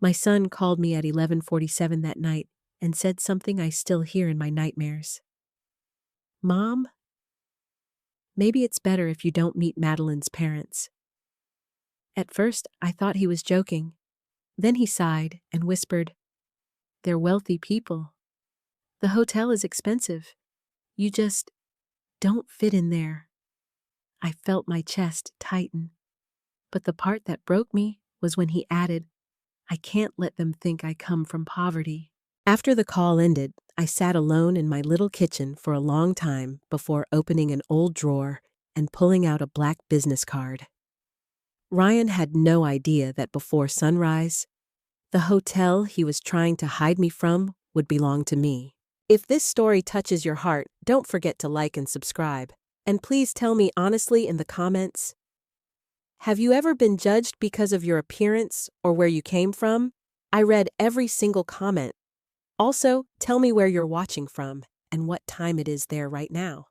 My son called me at 11:47 that night and said something I still hear in my nightmares. Mom, maybe it's better if you don't meet Madeline's parents. At first, I thought he was joking. Then he sighed and whispered, "They're wealthy people. The hotel is expensive. You just don't fit in there." I felt my chest tighten. But the part that broke me was when he added, "I can't let them think I come from poverty." After the call ended, I sat alone in my little kitchen for a long time before opening an old drawer and pulling out a black business card. Ryan had no idea that before sunrise, the hotel he was trying to hide me from would belong to me. If this story touches your heart, don't forget to like and subscribe. And please tell me honestly in the comments, have you ever been judged because of your appearance or where you came from? I read every single comment. Also, tell me where you're watching from and what time it is there right now.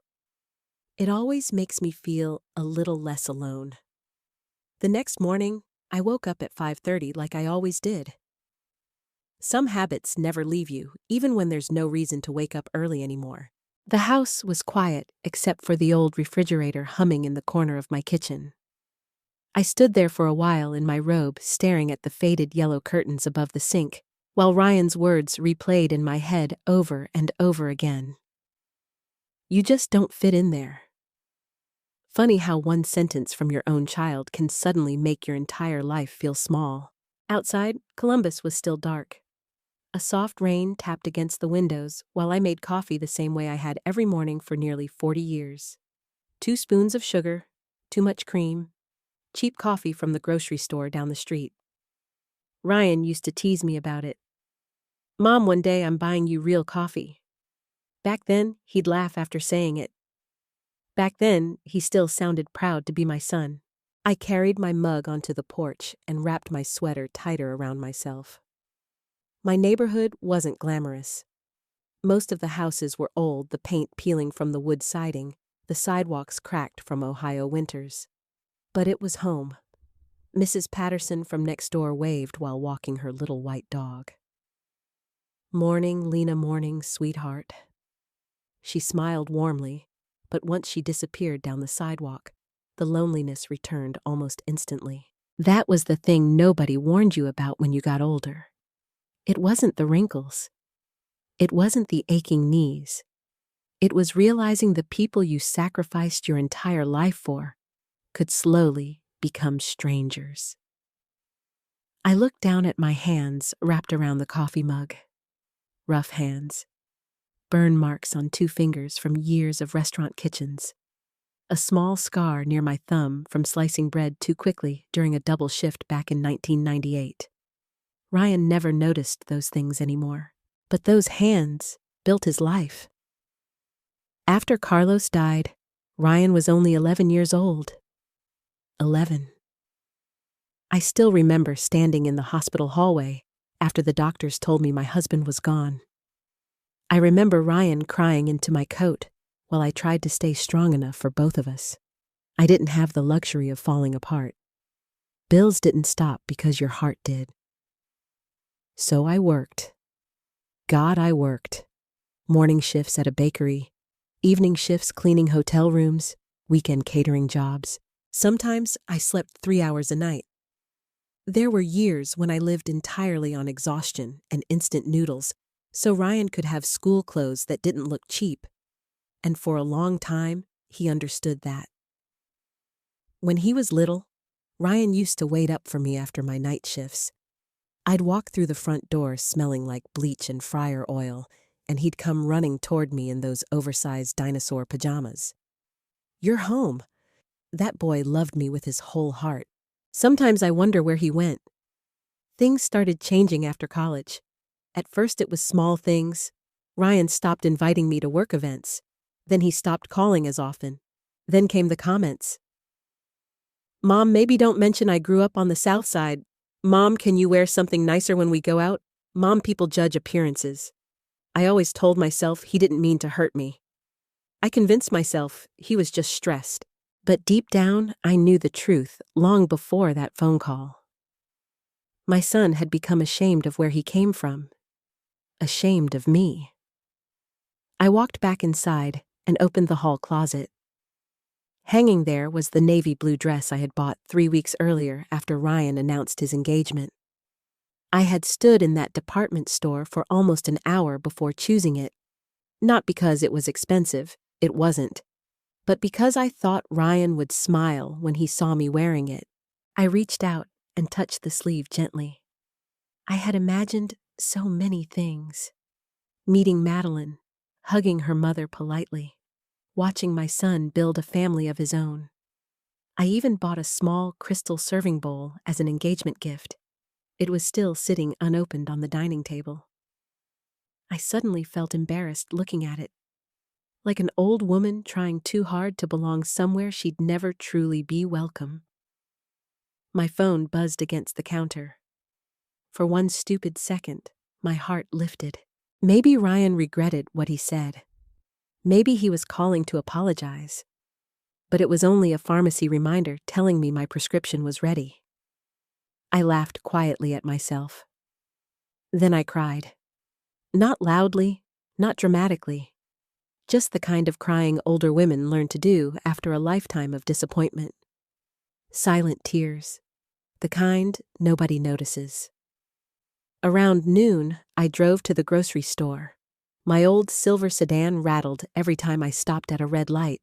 It always makes me feel a little less alone. The next morning, I woke up at 5:30 like I always did. Some habits never leave you, even when there's no reason to wake up early anymore. The house was quiet except for the old refrigerator humming in the corner of my kitchen. I stood there for a while in my robe, staring at the faded yellow curtains above the sink, while Ryan's words replayed in my head over and over again. You just don't fit in there. Funny how one sentence from your own child can suddenly make your entire life feel small. Outside, Columbus was still dark. A soft rain tapped against the windows while I made coffee the same way I had every morning for nearly 40 years. 2 spoons of sugar, too much cream, cheap coffee from the grocery store down the street. Ryan used to tease me about it. "Mom, one day I'm buying you real coffee." Back then, he'd laugh after saying it. Back then, he still sounded proud to be my son. I carried my mug onto the porch and wrapped my sweater tighter around myself. My neighborhood wasn't glamorous. Most of the houses were old, the paint peeling from the wood siding, the sidewalks cracked from Ohio winters. But it was home. Mrs. Patterson from next door waved while walking her little white dog. "Morning, Lena, morning, sweetheart." She smiled warmly, but once she disappeared down the sidewalk, the loneliness returned almost instantly. That was the thing nobody warned you about when you got older. It wasn't the wrinkles. It wasn't the aching knees. It was realizing the people you sacrificed your entire life for could slowly become strangers. I looked down at my hands wrapped around the coffee mug. Rough hands. Burn marks on 2 fingers from years of restaurant kitchens. A small scar near my thumb from slicing bread too quickly during a double shift back in 1998. Ryan never noticed those things anymore, but those hands built his life. After Carlos died, Ryan was only 11 years old. 11. I still remember standing in the hospital hallway after the doctors told me my husband was gone. I remember Ryan crying into my coat while I tried to stay strong enough for both of us. I didn't have the luxury of falling apart. Bills didn't stop because your heart did. So I worked. God, I worked. Morning shifts at a bakery, evening shifts cleaning hotel rooms, weekend catering jobs. Sometimes I slept 3 hours a night. There were years when I lived entirely on exhaustion and instant noodles, so Ryan could have school clothes that didn't look cheap. And for a long time, he understood that. When he was little, Ryan used to wait up for me after my night shifts. I'd walk through the front door smelling like bleach and fryer oil, and he'd come running toward me in those oversized dinosaur pajamas. "You're home." That boy loved me with his whole heart. Sometimes I wonder where he went. Things started changing after college. At first it was small things. Ryan stopped inviting me to work events. Then he stopped calling as often. Then came the comments. "Mom, maybe don't mention I grew up on the South Side. Mom, can you wear something nicer when we go out? Mom, people judge appearances." I always told myself he didn't mean to hurt me. I convinced myself he was just stressed. But deep down, I knew the truth long before that phone call. My son had become ashamed of where he came from. Ashamed of me. I walked back inside and opened the hall closet. Hanging there was the navy blue dress I had bought 3 weeks earlier after Ryan announced his engagement. I had stood in that department store for almost an hour before choosing it. Not because it was expensive, it wasn't, but because I thought Ryan would smile when he saw me wearing it. I reached out and touched the sleeve gently. I had imagined so many things. Meeting Madeline, hugging her mother politely, watching my son build a family of his own. I even bought a small crystal serving bowl as an engagement gift. It was still sitting unopened on the dining table. I suddenly felt embarrassed looking at it, like an old woman trying too hard to belong somewhere she'd never truly be welcome. My phone buzzed against the counter. For one stupid second, my heart lifted. Maybe Ryan regretted what he said. Maybe he was calling to apologize. But it was only a pharmacy reminder telling me my prescription was ready. I laughed quietly at myself. Then I cried. Not loudly, not dramatically. Just the kind of crying older women learn to do after a lifetime of disappointment. Silent tears. The kind nobody notices. Around noon, I drove to the grocery store. My old silver sedan rattled every time I stopped at a red light.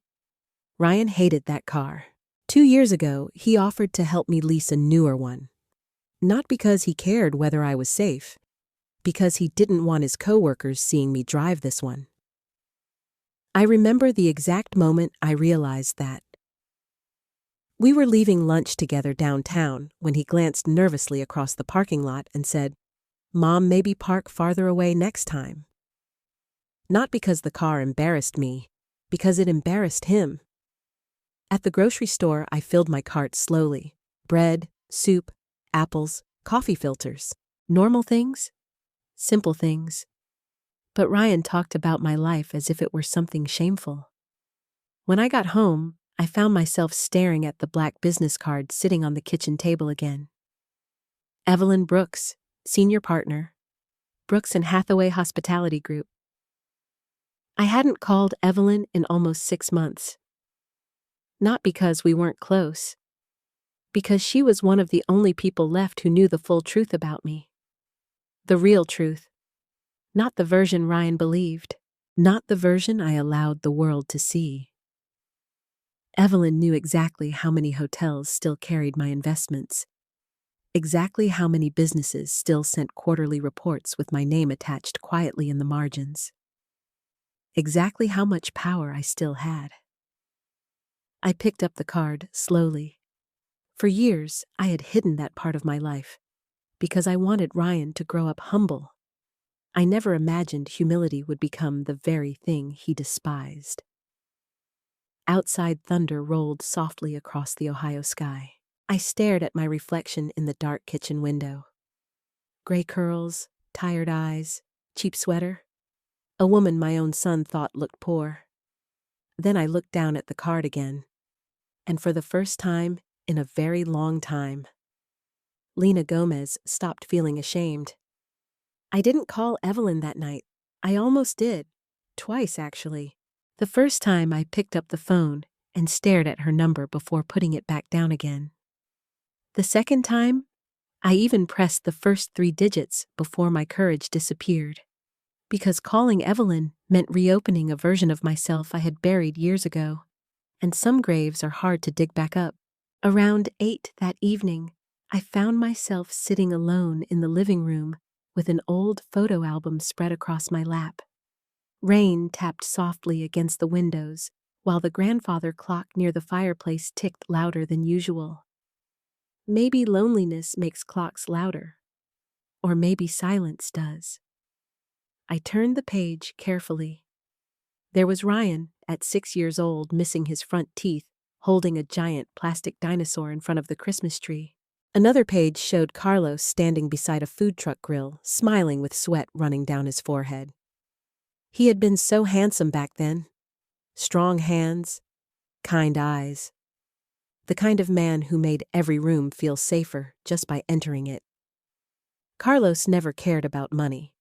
Ryan hated that car. 2 years ago, he offered to help me lease a newer one. Not because he cared whether I was safe, because he didn't want his coworkers seeing me drive this one. I remember the exact moment I realized that. We were leaving lunch together downtown when he glanced nervously across the parking lot and said, "Mom, maybe park farther away next time." Not because the car embarrassed me, because it embarrassed him. At the grocery store, I filled my cart slowly. Bread, soup, apples, coffee filters. Normal things? Simple things. But Ryan talked about my life as if it were something shameful. When I got home, I found myself staring at the black business card sitting on the kitchen table again. Evelyn Brooks, senior partner, Brooks and Hathaway Hospitality Group. I hadn't called Evelyn in almost 6 months. Not because we weren't close. Because she was one of the only people left who knew the full truth about me. The real truth. Not the version Ryan believed. Not the version I allowed the world to see. Evelyn knew exactly how many hotels still carried my investments. Exactly how many businesses still sent quarterly reports with my name attached quietly in the margins. Exactly how much power I still had. I picked up the card slowly. For years, I had hidden that part of my life, because I wanted Ryan to grow up humble. I never imagined humility would become the very thing he despised. Outside thunder rolled softly across the Ohio sky. I stared at my reflection in the dark kitchen window. Gray curls, tired eyes, cheap sweater. A woman my own son thought looked poor. Then I looked down at the card again. And for the first time in a very long time, Lena Gomez stopped feeling ashamed. I didn't call Evelyn that night. I almost did. Twice, actually. The first time I picked up the phone and stared at her number before putting it back down again. The second time, I even pressed the first 3 digits before my courage disappeared. Because calling Evelyn meant reopening a version of myself I had buried years ago. And some graves are hard to dig back up. Around 8 that evening, I found myself sitting alone in the living room with an old photo album spread across my lap. Rain tapped softly against the windows, while the grandfather clock near the fireplace ticked louder than usual. Maybe loneliness makes clocks louder, or maybe silence does. I turned the page carefully. There was Ryan, at 6 years old, missing his front teeth, holding a giant plastic dinosaur in front of the Christmas tree. Another page showed Carlos standing beside a food truck grill, smiling with sweat running down his forehead. He had been so handsome back then. Strong hands, kind eyes. The kind of man who made every room feel safer just by entering it. Carlos never cared about money.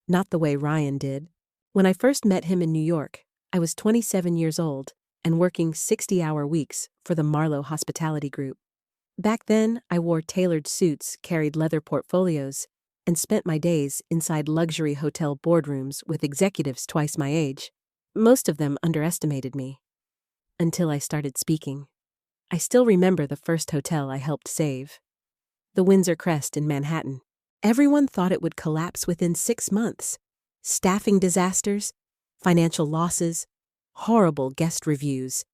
Not the way Ryan did. When I first met him in New York, I was 27 years old and working 60-hour weeks for the Marlowe Hospitality Group. Back then, I wore tailored suits, carried leather portfolios, and spent my days inside luxury hotel boardrooms with executives twice my age. Most of them underestimated me. Until I started speaking. I still remember the first hotel I helped save. The Windsor Crest in Manhattan. Everyone thought it would collapse within 6 months. Staffing disasters, financial losses, horrible guest reviews,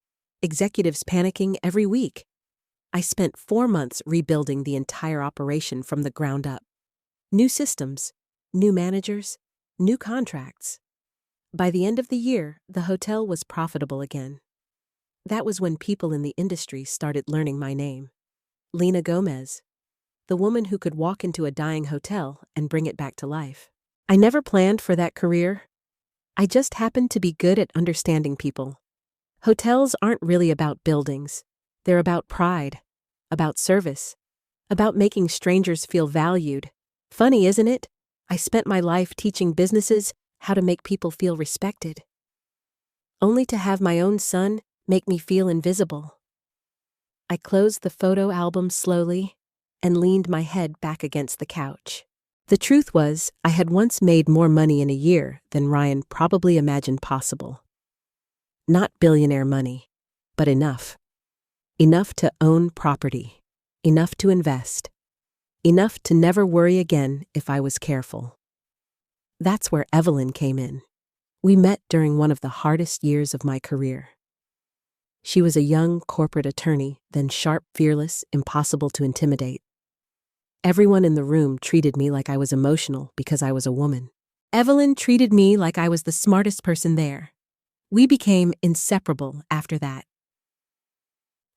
executives panicking every week. I spent 4 months rebuilding the entire operation from the ground up. New systems, new managers, new contracts. By the end of the year, the hotel was profitable again. That was when people in the industry started learning my name. Lena Gomez, the woman who could walk into a dying hotel and bring it back to life. I never planned for that career. I just happened to be good at understanding people. Hotels aren't really about buildings. They're about pride, about service, about making strangers feel valued. Funny, isn't it? I spent my life teaching businesses how to make people feel respected. Only to have my own son make me feel invisible. I closed the photo album slowly and leaned my head back against the couch. The truth was, I had once made more money in a year than Ryan probably imagined possible. Not billionaire money, but enough. Enough to own property. Enough to invest. Enough to never worry again if I was careful. That's where Evelyn came in. We met during one of the hardest years of my career. She was a young corporate attorney, then sharp, fearless, impossible to intimidate. Everyone in the room treated me like I was emotional because I was a woman. Evelyn treated me like I was the smartest person there. We became inseparable after that.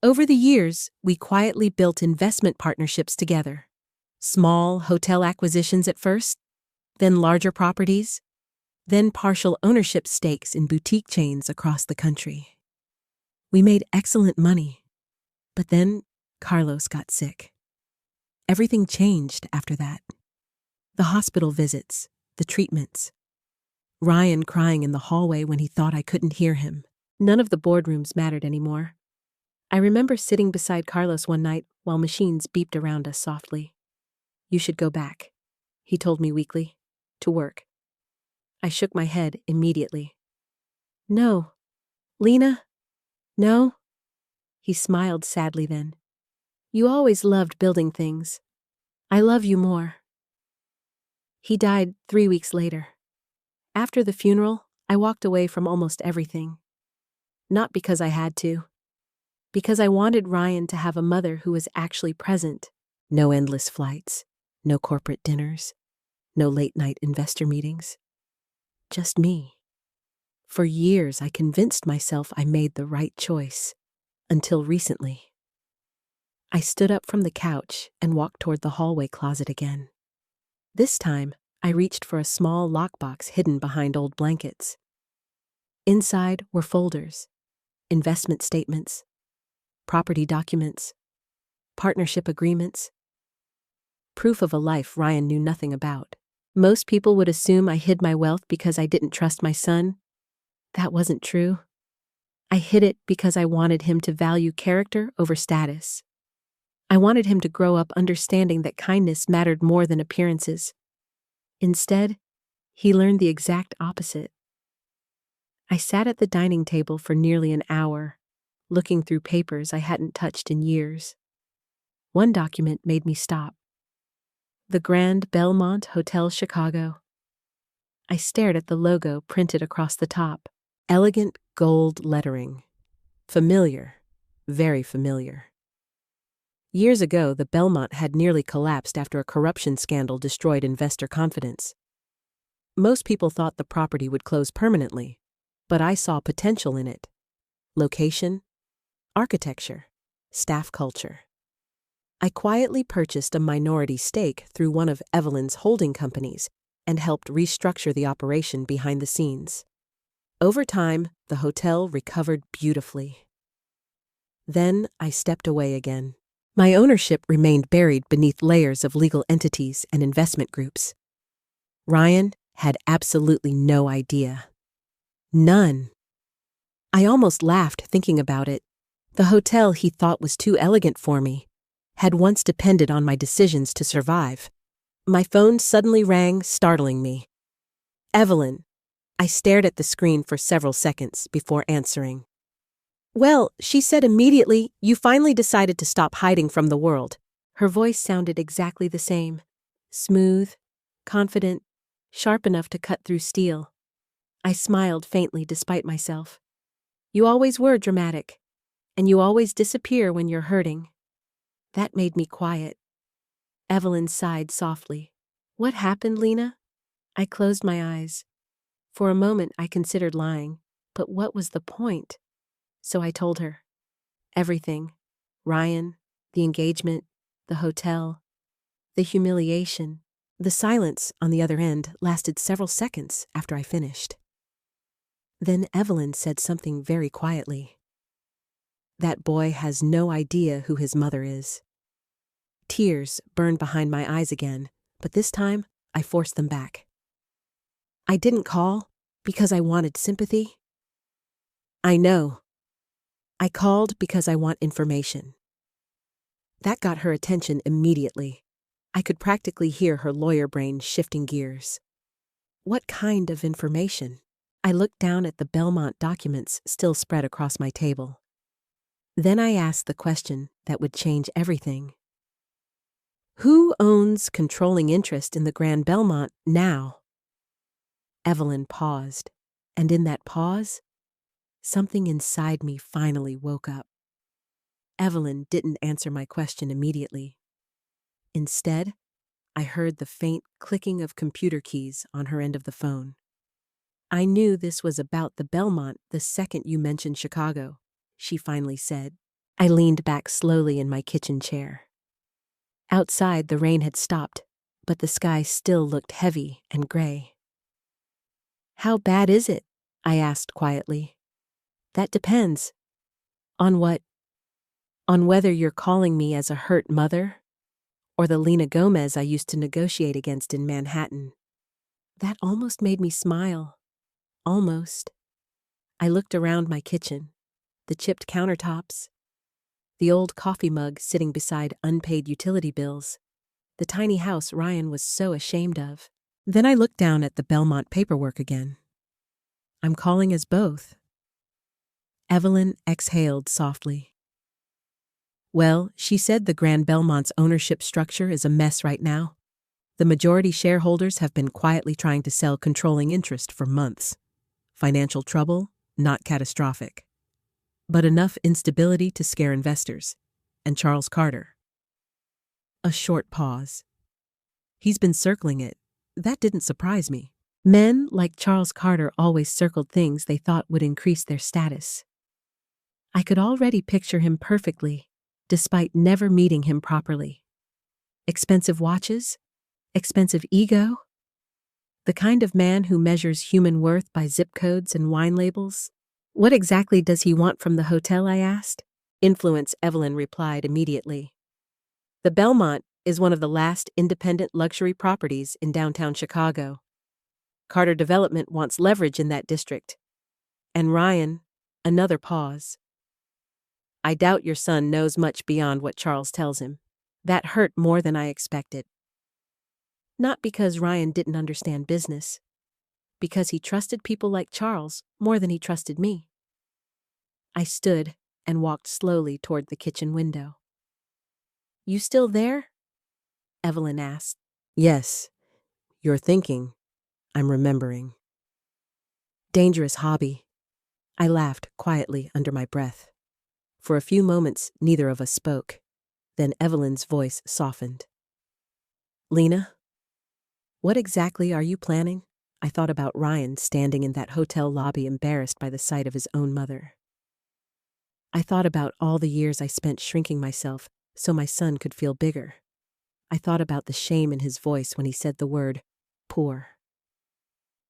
Over the years, we quietly built investment partnerships together. Small hotel acquisitions at first, then larger properties, then partial ownership stakes in boutique chains across the country. We made excellent money, but then Carlos got sick. Everything changed after that. The hospital visits, the treatments. Ryan crying in the hallway when he thought I couldn't hear him. None of the boardrooms mattered anymore. I remember sitting beside Carlos one night while machines beeped around us softly. "You should go back," he told me weakly, "to work." I shook my head immediately. "No, Lena, no." He smiled sadly then. "You always loved building things. I love you more." He died 3 weeks later. After the funeral, I walked away from almost everything. Not because I had to. Because I wanted Ryan to have a mother who was actually present. No endless flights, no corporate dinners, no late-night investor meetings. Just me. For years, I convinced myself I made the right choice. Until recently. I stood up from the couch and walked toward the hallway closet again. This time, I reached for a small lockbox hidden behind old blankets. Inside were folders, investment statements, property documents, partnership agreements, proof of a life Ryan knew nothing about. Most people would assume I hid my wealth because I didn't trust my son. That wasn't true. I hid it because I wanted him to value character over status. I wanted him to grow up understanding that kindness mattered more than appearances. Instead, he learned the exact opposite. I sat at the dining table for nearly an hour, looking through papers I hadn't touched in years. One document made me stop. The Grand Belmont Hotel Chicago. I stared at the logo printed across the top. Elegant gold lettering. Familiar, very familiar. Years ago, the Belmont had nearly collapsed after a corruption scandal destroyed investor confidence. Most people thought the property would close permanently, but I saw potential in it. Location, architecture, staff culture. I quietly purchased a minority stake through one of Evelyn's holding companies and helped restructure the operation behind the scenes. Over time, the hotel recovered beautifully. Then I stepped away again. My ownership remained buried beneath layers of legal entities and investment groups. Ryan had absolutely no idea. None. I almost laughed thinking about it. The hotel he thought was too elegant for me had once depended on my decisions to survive. My phone suddenly rang, startling me. Evelyn. I stared at the screen for several seconds before answering. Well, she said immediately, you finally decided to stop hiding from the world. Her voice sounded exactly the same. Smooth, confident, sharp enough to cut through steel. I smiled faintly despite myself. You always were dramatic, and you always disappear when you're hurting. That made me quiet. Evelyn sighed softly. What happened, Lena? I closed my eyes. For a moment I considered lying, but what was the point? So I told her. Everything. Ryan, the engagement, the hotel, the humiliation. The silence on the other end lasted several seconds after I finished. Then Evelyn said something very quietly. That boy has no idea who his mother is. Tears burned behind my eyes again, but this time I forced them back. I didn't call because I wanted sympathy. I know. I called because I want information. That got her attention immediately. I could practically hear her lawyer brain shifting gears. What kind of information? I looked down at the Belmont documents still spread across my table. Then I asked the question that would change everything. Who owns controlling interest in the Grand Belmont now? Evelyn paused, and in that pause, something inside me finally woke up. Evelyn didn't answer my question immediately. Instead, I heard the faint clicking of computer keys on her end of the phone. I knew this was about the Belmont the second you mentioned Chicago, she finally said. I leaned back slowly in my kitchen chair. Outside, the rain had stopped, but the sky still looked heavy and gray. How bad is it? I asked quietly. That depends. On what? On whether you're calling me as a hurt mother, or the Lena Gomez I used to negotiate against in Manhattan. That almost made me smile. Almost. I looked around my kitchen, the chipped countertops, the old coffee mug sitting beside unpaid utility bills, the tiny house Ryan was so ashamed of. Then I looked down at the Belmont paperwork again. I'm calling as both. Evelyn exhaled softly. Well, she said the Grand Belmont's ownership structure is a mess right now. The majority shareholders have been quietly trying to sell controlling interest for months. Financial trouble, not catastrophic. But enough instability to scare investors. And Charles Carter. A short pause. He's been circling it. That didn't surprise me. Men like Charles Carter always circled things they thought would increase their status. I could already picture him perfectly, despite never meeting him properly. Expensive watches? Expensive ego? The kind of man who measures human worth by zip codes and wine labels? What exactly does he want from the hotel, I asked? Influence, Evelyn replied immediately. The Belmont is one of the last independent luxury properties in downtown Chicago. Carter Development wants leverage in that district. And Ryan, another pause. I doubt your son knows much beyond what Charles tells him. That hurt more than I expected. Not because Ryan didn't understand business, because he trusted people like Charles more than he trusted me. I stood and walked slowly toward the kitchen window. You still there? Evelyn asked. Yes, you're thinking. I'm remembering. Dangerous hobby. I laughed quietly under my breath. For a few moments, neither of us spoke. Then Evelyn's voice softened. Lena, what exactly are you planning? I thought about Ryan standing in that hotel lobby embarrassed by the sight of his own mother. I thought about all the years I spent shrinking myself so my son could feel bigger. I thought about the shame in his voice when he said the word, poor.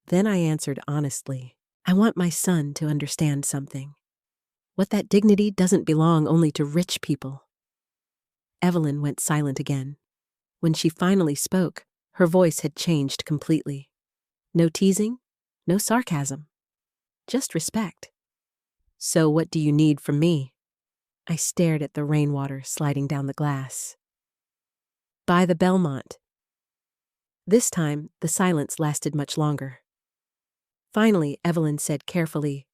Then I answered honestly, I want my son to understand something. What that dignity doesn't belong only to rich people. Evelyn went silent again. When she finally spoke, her voice had changed completely. No teasing, no sarcasm, just respect. "So what do you need from me?" I stared at the rainwater sliding down the glass. "By the Belmont." This time, the silence lasted much longer. Finally, Evelyn said carefully,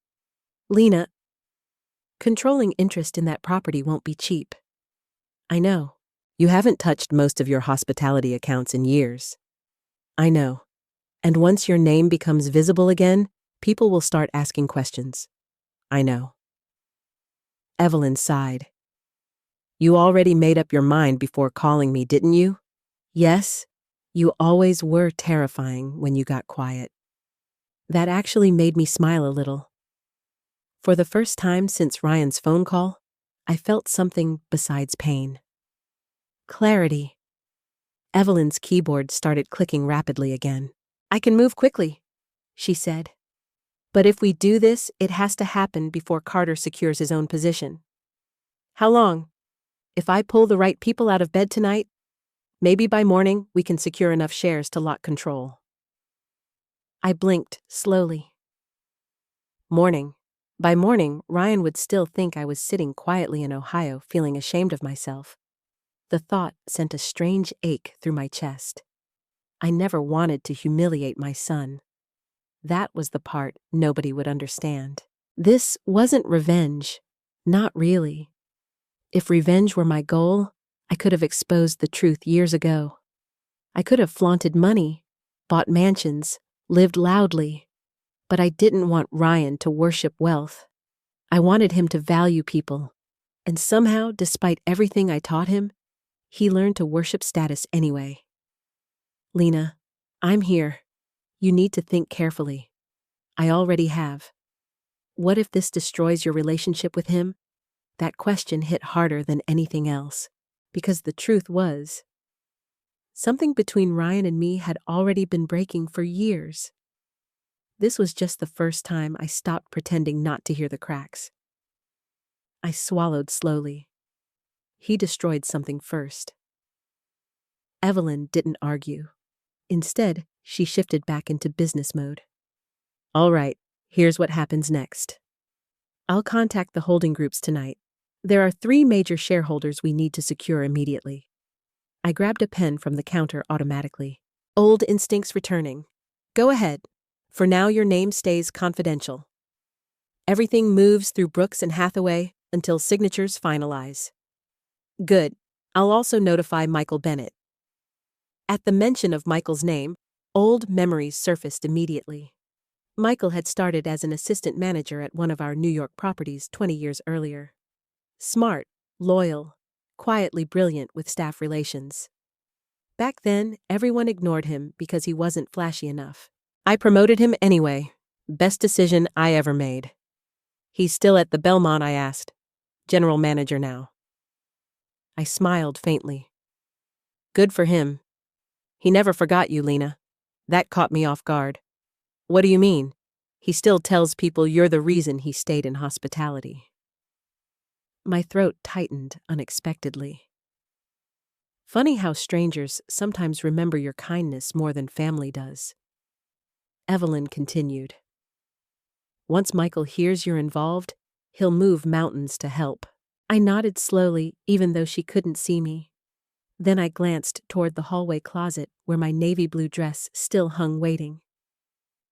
"Lena, controlling interest in that property won't be cheap. I know. You haven't touched most of your hospitality accounts in years. I know. And once your name becomes visible again, people will start asking questions. I know." Evelyn sighed. "You already made up your mind before calling me, didn't you?" "Yes, you always were terrifying when you got quiet." That actually made me smile a little. For the first time since Ryan's phone call, I felt something besides pain. Clarity. Evelyn's keyboard started clicking rapidly again. "I can move quickly," she said. "But if we do this, it has to happen before Carter secures his own position." "How long?" "If I pull the right people out of bed tonight, maybe by morning we can secure enough shares to lock control." I blinked slowly. Morning. By morning, Ryan would still think I was sitting quietly in Ohio feeling ashamed of myself. The thought sent a strange ache through my chest. I never wanted to humiliate my son. That was the part nobody would understand. This wasn't revenge. Not really. If revenge were my goal, I could have exposed the truth years ago. I could have flaunted money, bought mansions, lived loudly. But I didn't want Ryan to worship wealth. I wanted him to value people. And somehow, despite everything I taught him, he learned to worship status anyway. "Lena, I'm here. You need to think carefully. I already have. What if this destroys your relationship with him?" That question hit harder than anything else, because the truth was, something between Ryan and me had already been breaking for years. This was just the first time I stopped pretending not to hear the cracks. I swallowed slowly. He destroyed something first. Evelyn didn't argue. Instead, she shifted back into business mode. "All right, here's what happens next. I'll contact the holding groups tonight. There are 3 major shareholders we need to secure immediately." I grabbed a pen from the counter automatically. "Old instincts returning. Go ahead. For now, your name stays confidential. Everything moves through Brooks and Hathaway until signatures finalize." "Good. I'll also notify Michael Bennett." At the mention of Michael's name, old memories surfaced immediately. Michael had started as an assistant manager at one of our New York properties 20 years earlier. Smart, loyal, quietly brilliant with staff relations. Back then, everyone ignored him because he wasn't flashy enough. I promoted him anyway. Best decision I ever made. "He's still at the Belmont?" I asked. "General manager now." I smiled faintly. "Good for him. He never forgot you, Lena. That caught me off guard." "What do you mean?" "He still tells people you're the reason he stayed in hospitality." My throat tightened unexpectedly. Funny how strangers sometimes remember your kindness more than family does. Evelyn continued. "Once Michael hears you're involved, he'll move mountains to help." I nodded slowly, even though she couldn't see me. Then I glanced toward the hallway closet where my navy blue dress still hung waiting.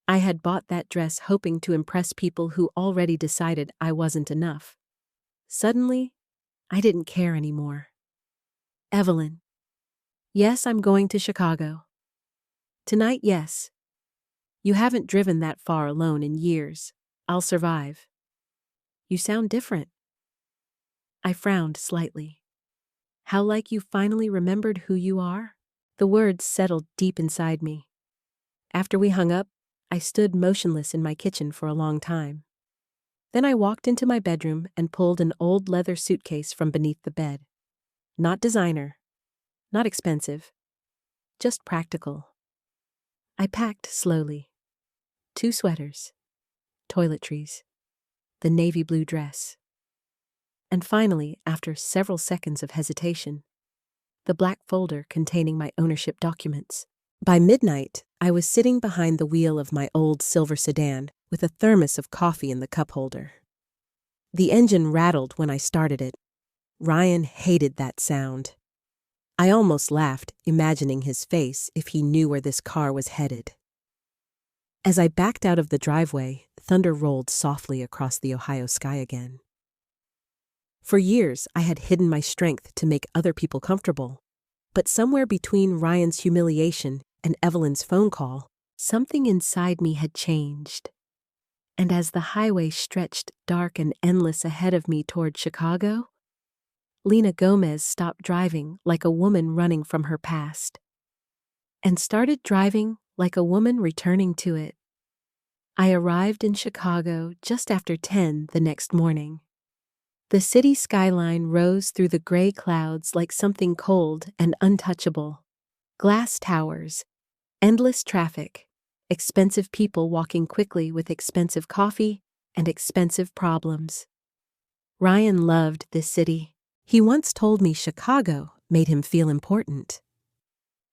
I had bought that dress hoping to impress people who already decided I wasn't enough. Suddenly, I didn't care anymore. "Evelyn. Yes, I'm going to Chicago. Tonight, yes. You haven't driven that far alone in years. I'll survive." "You sound different." I frowned slightly. "How like you finally remembered who you are?" The words settled deep inside me. After we hung up, I stood motionless in my kitchen for a long time. Then I walked into my bedroom and pulled an old leather suitcase from beneath the bed. Not designer, not expensive, just practical. I packed slowly. 2 sweaters, toiletries, the navy blue dress. And finally, after several seconds of hesitation, the black folder containing my ownership documents. By midnight, I was sitting behind the wheel of my old silver sedan with a thermos of coffee in the cup holder. The engine rattled when I started it. Ryan hated that sound. I almost laughed, imagining his face if he knew where this car was headed. As I backed out of the driveway, thunder rolled softly across the Ohio sky again. For years, I had hidden my strength to make other people comfortable. But somewhere between Ryan's humiliation and Evelyn's phone call, something inside me had changed. And as the highway stretched dark and endless ahead of me toward Chicago, Lena Gomez stopped driving like a woman running from her past, and started driving like a woman returning to it. I arrived in Chicago just after 10 the next morning. The city skyline rose through the gray clouds like something cold and untouchable. Glass towers, endless traffic, expensive people walking quickly with expensive coffee and expensive problems. Ryan loved this city. He once told me Chicago made him feel important.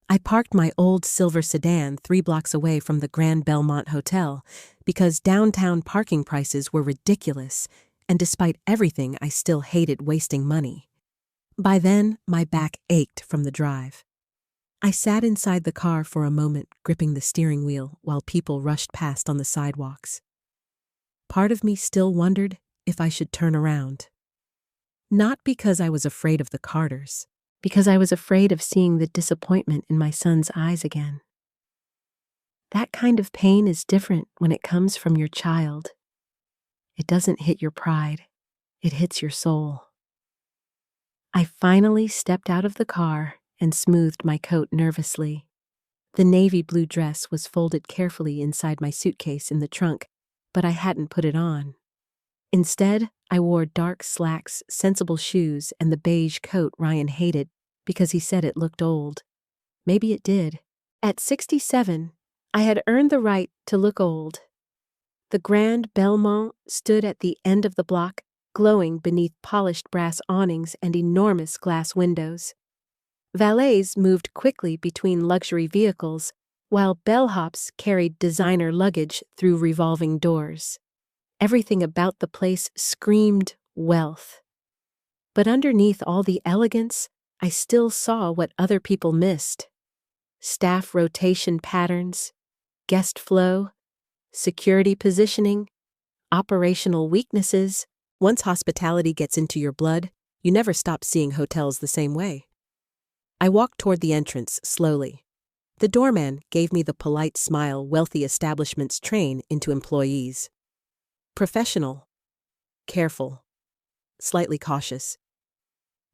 I parked my old silver sedan 3 blocks away from the Grand Belmont Hotel because downtown parking prices were ridiculous, and despite everything, I still hated wasting money. By then, my back ached from the drive. I sat inside the car for a moment, gripping the steering wheel while people rushed past on the sidewalks. Part of me still wondered if I should turn around. Not because I was afraid of the Carters, because I was afraid of seeing the disappointment in my son's eyes again. That kind of pain is different when it comes from your child. It doesn't hit your pride, it hits your soul. I finally stepped out of the car and smoothed my coat nervously. The navy blue dress was folded carefully inside my suitcase in the trunk, but I hadn't put it on. Instead, I wore dark slacks, sensible shoes, and the beige coat Ryan hated because he said it looked old. Maybe it did. At 67, I had earned the right to look old. The Grand Belmont stood at the end of the block, glowing beneath polished brass awnings and enormous glass windows. Valets moved quickly between luxury vehicles, while bellhops carried designer luggage through revolving doors. Everything about the place screamed wealth. But underneath all the elegance, I still saw what other people missed. Staff rotation patterns, guest flow, security positioning, operational weaknesses. Once hospitality gets into your blood, you never stop seeing hotels the same way. I walked toward the entrance slowly. The doorman gave me the polite smile wealthy establishments train into employees. Professional, careful, slightly cautious.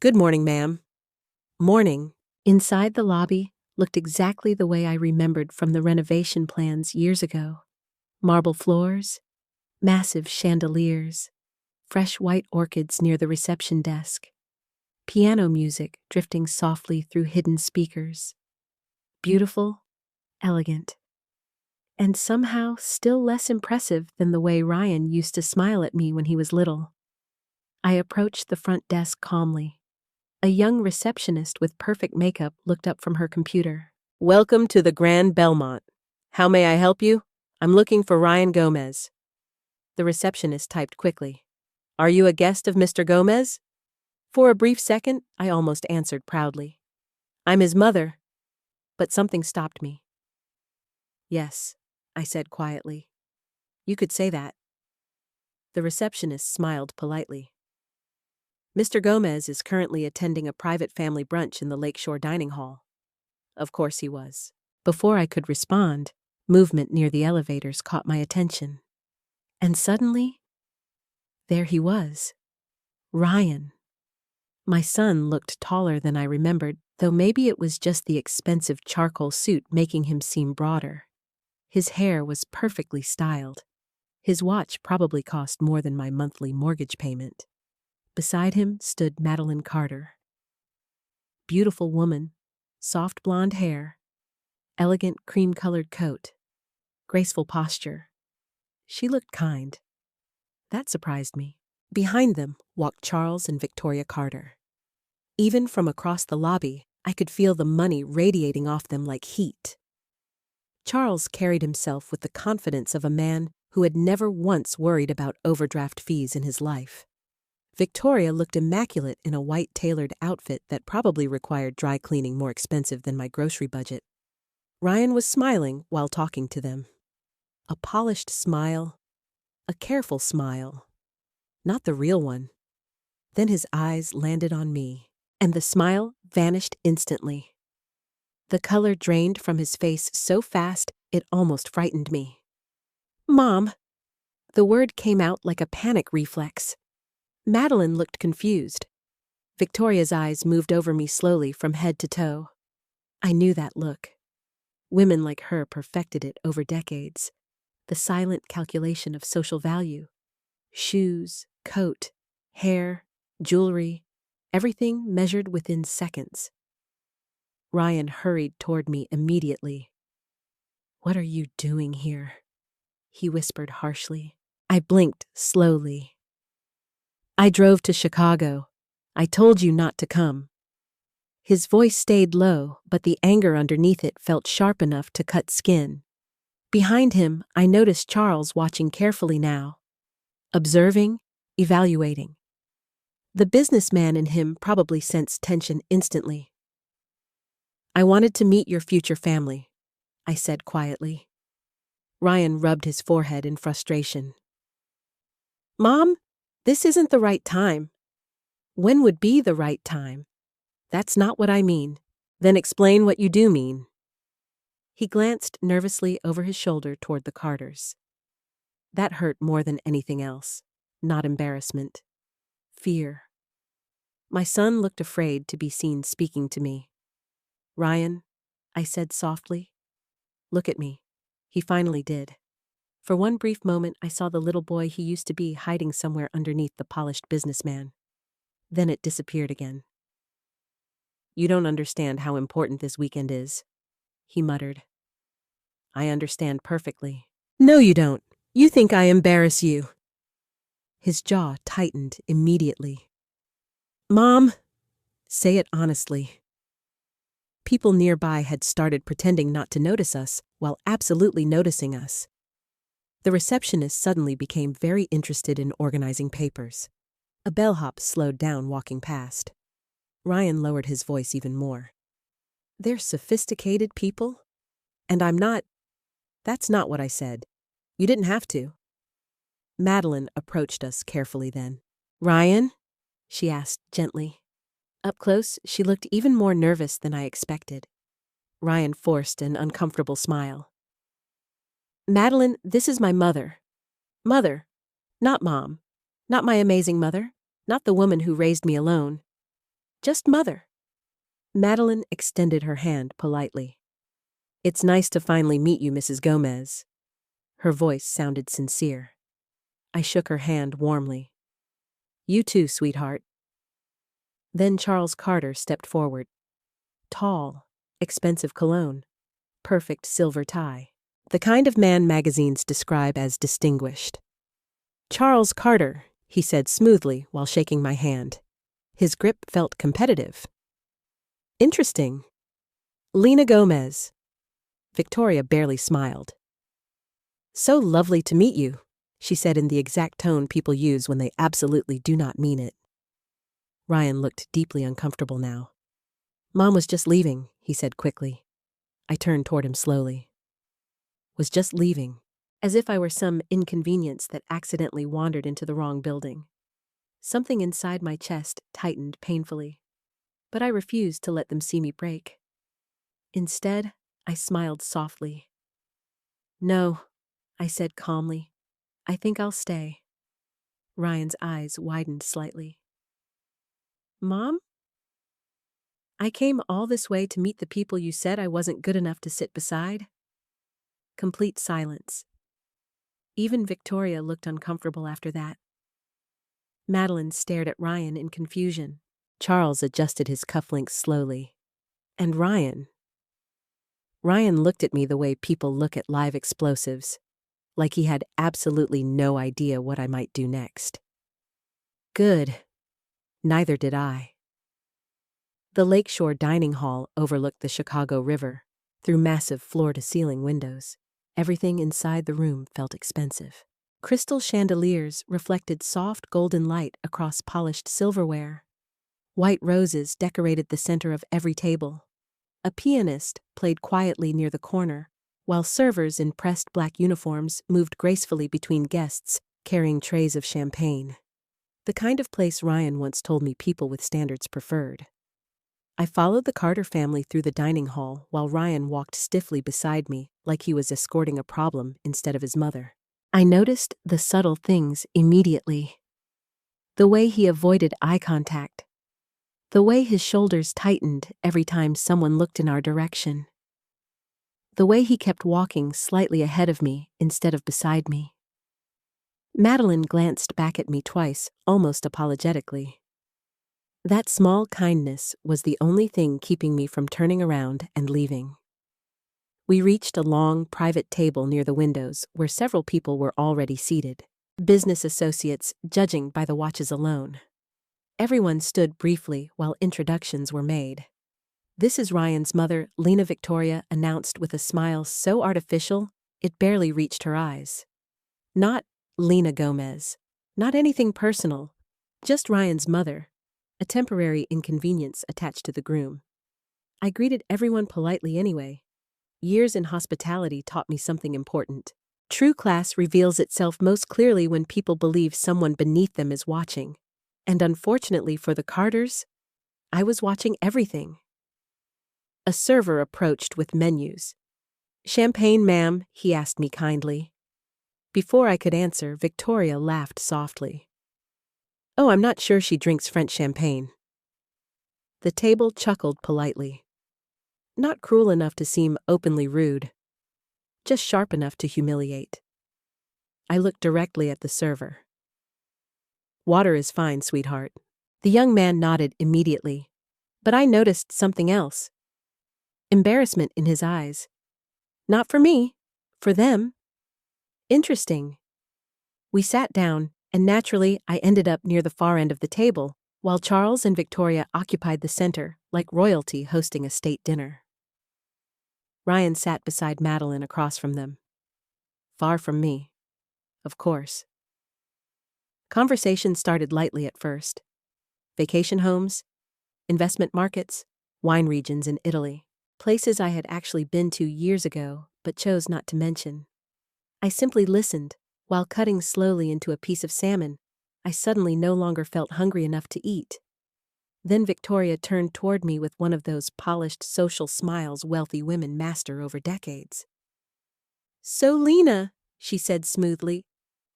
"Good morning, ma'am." Morning. Inside the lobby looked exactly the way I remembered from the renovation plans years ago. Marble floors, massive chandeliers, fresh white orchids near the reception desk, piano music drifting softly through hidden speakers. Beautiful, elegant, and somehow still less impressive than the way Ryan used to smile at me when he was little. I approached the front desk calmly. A young receptionist with perfect makeup looked up from her computer. "Welcome to the Grand Belmont. How may I help you? I'm looking for Ryan Gomez." The receptionist typed quickly. "Are you a guest of Mr. Gomez?" For a brief second, I almost answered proudly. "I'm his mother." But something stopped me. "Yes," I said quietly. "You could say that." The receptionist smiled politely. "Mr. Gomez is currently attending a private family brunch in the Lakeshore Dining Hall." Of course he was. Before I could respond, movement near the elevators caught my attention. And suddenly, there he was. Ryan. My son looked taller than I remembered, though maybe it was just the expensive charcoal suit making him seem broader. His hair was perfectly styled. His watch probably cost more than my monthly mortgage payment. Beside him stood Madeline Carter. Beautiful woman, soft blonde hair, elegant cream-colored coat, graceful posture. She looked kind. That surprised me. Behind them walked Charles and Victoria Carter. Even from across the lobby, I could feel the money radiating off them like heat. Charles carried himself with the confidence of a man who had never once worried about overdraft fees in his life. Victoria looked immaculate in a white tailored outfit that probably required dry cleaning more expensive than my grocery budget. Ryan was smiling while talking to them. A polished smile, a careful smile, not the real one. Then his eyes landed on me, and the smile vanished instantly. The color drained from his face so fast it almost frightened me. "Mom!" The word came out like a panic reflex. Madeline looked confused. Victoria's eyes moved over me slowly from head to toe. I knew that look. Women like her perfected it over decades. The silent calculation of social value. Shoes, coat, hair, jewelry, everything measured within seconds. Ryan hurried toward me immediately. "What are you doing here?" he whispered harshly. I blinked slowly. "I drove to Chicago. I told you not to come." His voice stayed low, but the anger underneath it felt sharp enough to cut skin. Behind him, I noticed Charles watching carefully now. Observing, evaluating. The businessman in him probably sensed tension instantly. "I wanted to meet your future family," I said quietly. Ryan rubbed his forehead in frustration. "Mom, this isn't the right time." "When would be the right time?" "That's not what I mean." "Then explain what you do mean." He glanced nervously over his shoulder toward the Carters. That hurt more than anything else. Not embarrassment. Fear. My son looked afraid to be seen speaking to me. "Ryan," I said softly, "look at me." He finally did. For one brief moment, I saw the little boy he used to be hiding somewhere underneath the polished businessman. Then it disappeared again. "You don't understand how important this weekend is," he muttered. "I understand perfectly." "No, you don't. You think I embarrass you." His jaw tightened immediately. "Mom," say it honestly. People nearby had started pretending not to notice us while absolutely noticing us. The receptionist suddenly became very interested in organizing papers. A bellhop slowed down walking past. Ryan lowered his voice even more. "They're sophisticated people? And I'm not—" "That's not what I said. You didn't have to." Madeline approached us carefully then. "Ryan?" she asked gently. Up close, she looked even more nervous than I expected. Ryan forced an uncomfortable smile. "Madeline, this is my mother. Mother, not mom. Not my amazing mother. Not the woman who raised me alone. Just mother." Madeline extended her hand politely. "It's nice to finally meet you, Mrs. Gomez." Her voice sounded sincere. I shook her hand warmly. "You too, sweetheart." Then Charles Carter stepped forward. Tall, expensive cologne, perfect silver tie. The kind of man magazines describe as distinguished. "Charles Carter," he said smoothly while shaking my hand. His grip felt competitive. "Interesting. Lena Gomez." Victoria barely smiled. "So lovely to meet you," she said in the exact tone people use when they absolutely do not mean it. Ryan looked deeply uncomfortable now. "Mom was just leaving," he said quickly. I turned toward him slowly. "Was just leaving," as if I were some inconvenience that accidentally wandered into the wrong building. Something inside my chest tightened painfully, but I refused to let them see me break. Instead, I smiled softly. "No," I said calmly. "I think I'll stay." Ryan's eyes widened slightly. "Mom? I came all this way to meet the people you said I wasn't good enough to sit beside?" Complete silence. Even Victoria looked uncomfortable after that. Madeline stared at Ryan in confusion. Charles adjusted his cufflinks slowly. And Ryan looked at me the way people look at live explosives, like he had absolutely no idea what I might do next. Good. Neither did I. The lakeshore dining hall overlooked the Chicago River through massive floor-to-ceiling windows. Everything inside the room felt expensive. Crystal chandeliers reflected soft golden light across polished silverware. White roses decorated the center of every table. A pianist played quietly near the corner, while servers in pressed black uniforms moved gracefully between guests, carrying trays of champagne. The kind of place Ryan once told me people with standards preferred. I followed the Carter family through the dining hall while Ryan walked stiffly beside me like he was escorting a problem instead of his mother. I noticed the subtle things immediately. The way he avoided eye contact. The way his shoulders tightened every time someone looked in our direction. The way he kept walking slightly ahead of me instead of beside me. Madeline glanced back at me twice, almost apologetically. That small kindness was the only thing keeping me from turning around and leaving. We reached a long, private table near the windows where several people were already seated, business associates judging by the watches alone. Everyone stood briefly while introductions were made. "This is Ryan's mother," Lena Victoria announced with a smile so artificial it barely reached her eyes. Not Lena Gomez. Not anything personal. Just Ryan's mother. A temporary inconvenience attached to the groom. I greeted everyone politely anyway. Years in hospitality taught me something important. True class reveals itself most clearly when people believe someone beneath them is watching. And unfortunately for the Carters, I was watching everything. A server approached with menus. "Champagne, ma'am?" he asked me kindly. Before I could answer, Victoria laughed softly. "Oh, I'm not sure she drinks French champagne." The table chuckled politely. Not cruel enough to seem openly rude, just sharp enough to humiliate. I looked directly at the server. "Water is fine, sweetheart." The young man nodded immediately, but I noticed something else. Embarrassment in his eyes. Not for me, for them. Interesting. We sat down, and naturally I ended up near the far end of the table, while Charles and Victoria occupied the center, like royalty hosting a state dinner. Ryan sat beside Madeline across from them. Far from me, of course. Conversation started lightly at first. Vacation homes, investment markets, wine regions in Italy, places I had actually been to years ago but chose not to mention. I simply listened, while cutting slowly into a piece of salmon. I suddenly no longer felt hungry enough to eat. Then Victoria turned toward me with one of those polished social smiles wealthy women master over decades. "So Lena," she said smoothly,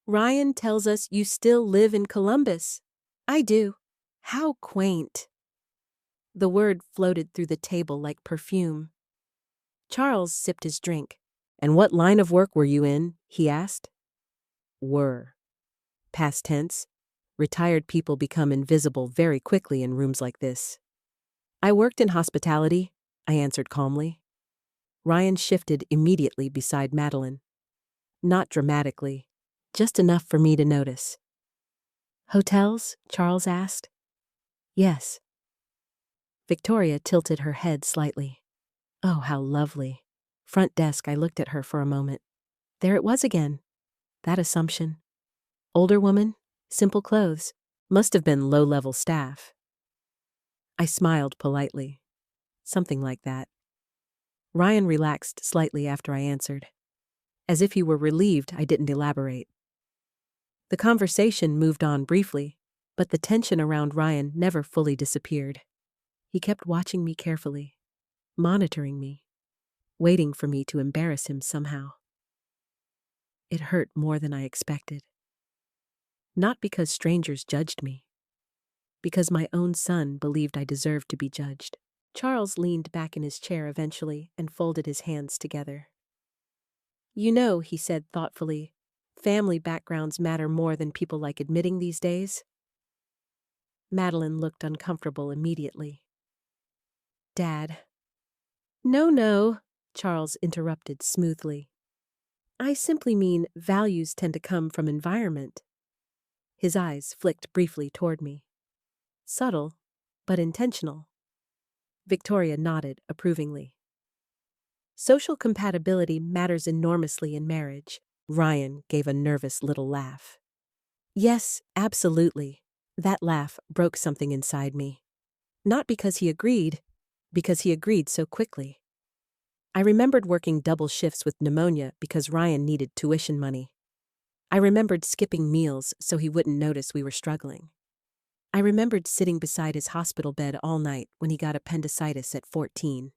"Ryan tells us you still live in Columbus." "I do." "How quaint." The word floated through the table like perfume. Charles sipped his drink. "And what line of work were you in?" he asked. "Were." Past tense. Retired people become invisible very quickly in rooms like this. "I worked in hospitality," I answered calmly. Ryan shifted immediately beside Madeline. Not dramatically, just enough for me to notice. "Hotels?" Charles asked. "Yes." Victoria tilted her head slightly. "Oh, how lovely." Front desk, I looked at her for a moment. There it was again. That assumption. Older woman, simple clothes, must have been low-level staff. I smiled politely. Something like that. Ryan relaxed slightly after I answered, as if he were relieved I didn't elaborate. The conversation moved on briefly, but the tension around Ryan never fully disappeared. He kept watching me carefully, monitoring me, waiting for me to embarrass him somehow. It hurt more than I expected. Not because strangers judged me, because my own son believed I deserved to be judged. Charles leaned back in his chair eventually and folded his hands together. "You know," he said thoughtfully, "family backgrounds matter more than people like admitting these days." Madeline looked uncomfortable immediately. "Dad." "No, no," Charles interrupted smoothly. "I simply mean values tend to come from environment." His eyes flicked briefly toward me. Subtle, but intentional. Victoria nodded approvingly. Social compatibility matters enormously in marriage. Ryan gave a nervous little laugh. Yes, absolutely. That laugh broke something inside me. Not because he agreed, because he agreed so quickly. I remembered working double shifts with pneumonia because Ryan needed tuition money. I remembered skipping meals so he wouldn't notice we were struggling. I remembered sitting beside his hospital bed all night when he got appendicitis at 14.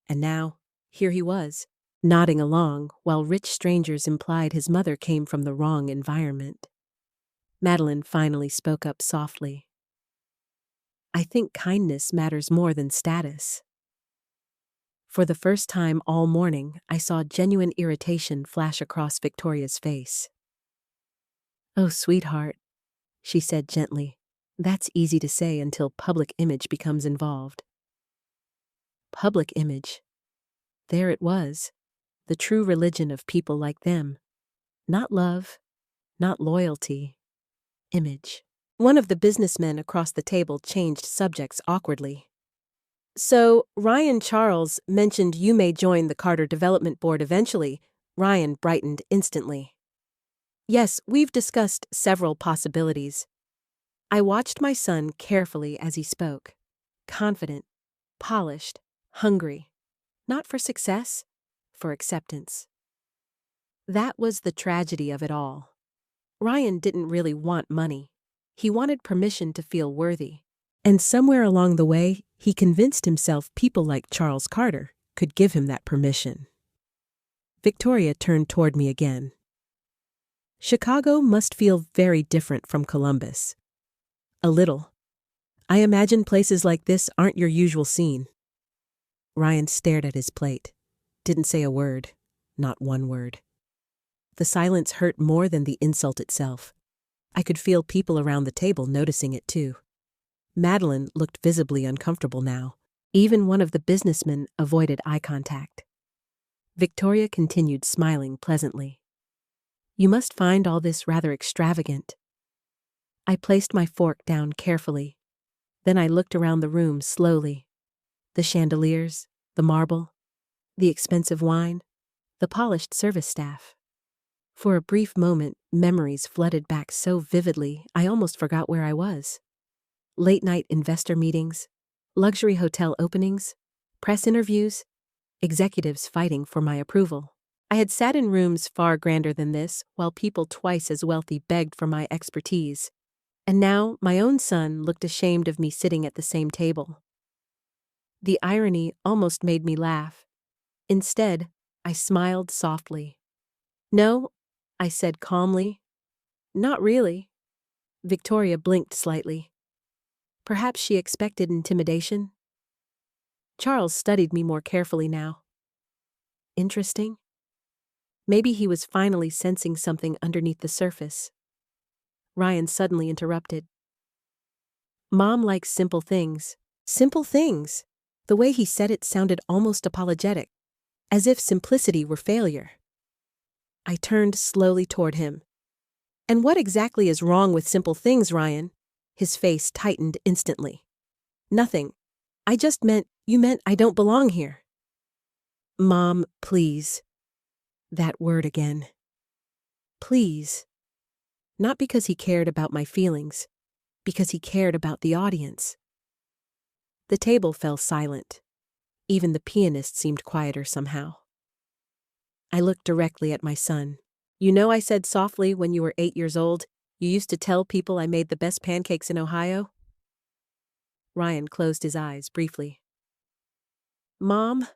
And now, here he was, nodding along while rich strangers implied his mother came from the wrong environment. Madeline finally spoke up softly. I think kindness matters more than status. For the first time all morning, I saw genuine irritation flash across Victoria's face. Oh, sweetheart, she said gently. That's easy to say until public image becomes involved. Public image. There it was, the true religion of people like them. Not love, not loyalty. Image. One of the businessmen across the table changed subjects awkwardly. So, Ryan Charles mentioned you may join the Carter Development Board eventually. Ryan brightened instantly. Yes, we've discussed several possibilities. I watched my son carefully as he spoke. Confident, polished, hungry. Not for success, for acceptance. That was the tragedy of it all. Ryan didn't really want money. He wanted permission to feel worthy. And somewhere along the way, he convinced himself people like Charles Carter could give him that permission. Victoria turned toward me again. Chicago must feel very different from Columbus. A little. I imagine places like this aren't your usual scene. Ryan stared at his plate. Didn't say a word. Not one word. The silence hurt more than the insult itself. I could feel people around the table noticing it too. Madeline looked visibly uncomfortable now. Even one of the businessmen avoided eye contact. Victoria continued smiling pleasantly. You must find all this rather extravagant. I placed my fork down carefully. Then I looked around the room slowly. The chandeliers, the marble, the expensive wine, the polished service staff. For a brief moment, memories flooded back so vividly I almost forgot where I was. Late-night investor meetings, luxury hotel openings, press interviews, executives fighting for my approval. I had sat in rooms far grander than this, while people twice as wealthy begged for my expertise. And now my own son looked ashamed of me sitting at the same table. The irony almost made me laugh. Instead, I smiled softly. No, I said calmly. Not really. Victoria blinked slightly. Perhaps she expected intimidation. Charles studied me more carefully now. Interesting. Maybe he was finally sensing something underneath the surface. Ryan suddenly interrupted. Mom likes simple things. Simple things. The way he said it sounded almost apologetic, as if simplicity were failure. I turned slowly toward him. And what exactly is wrong with simple things, Ryan? His face tightened instantly. Nothing. I just meant, you meant I don't belong here. Mom, please. That word again. Please. Not because he cared about my feelings, because he cared about the audience. The table fell silent. Even the pianist seemed quieter somehow. I looked directly at my son. You know, I said softly when you were 8 years old, you used to tell people I made the best pancakes in Ohio? Ryan closed his eyes briefly. Mom,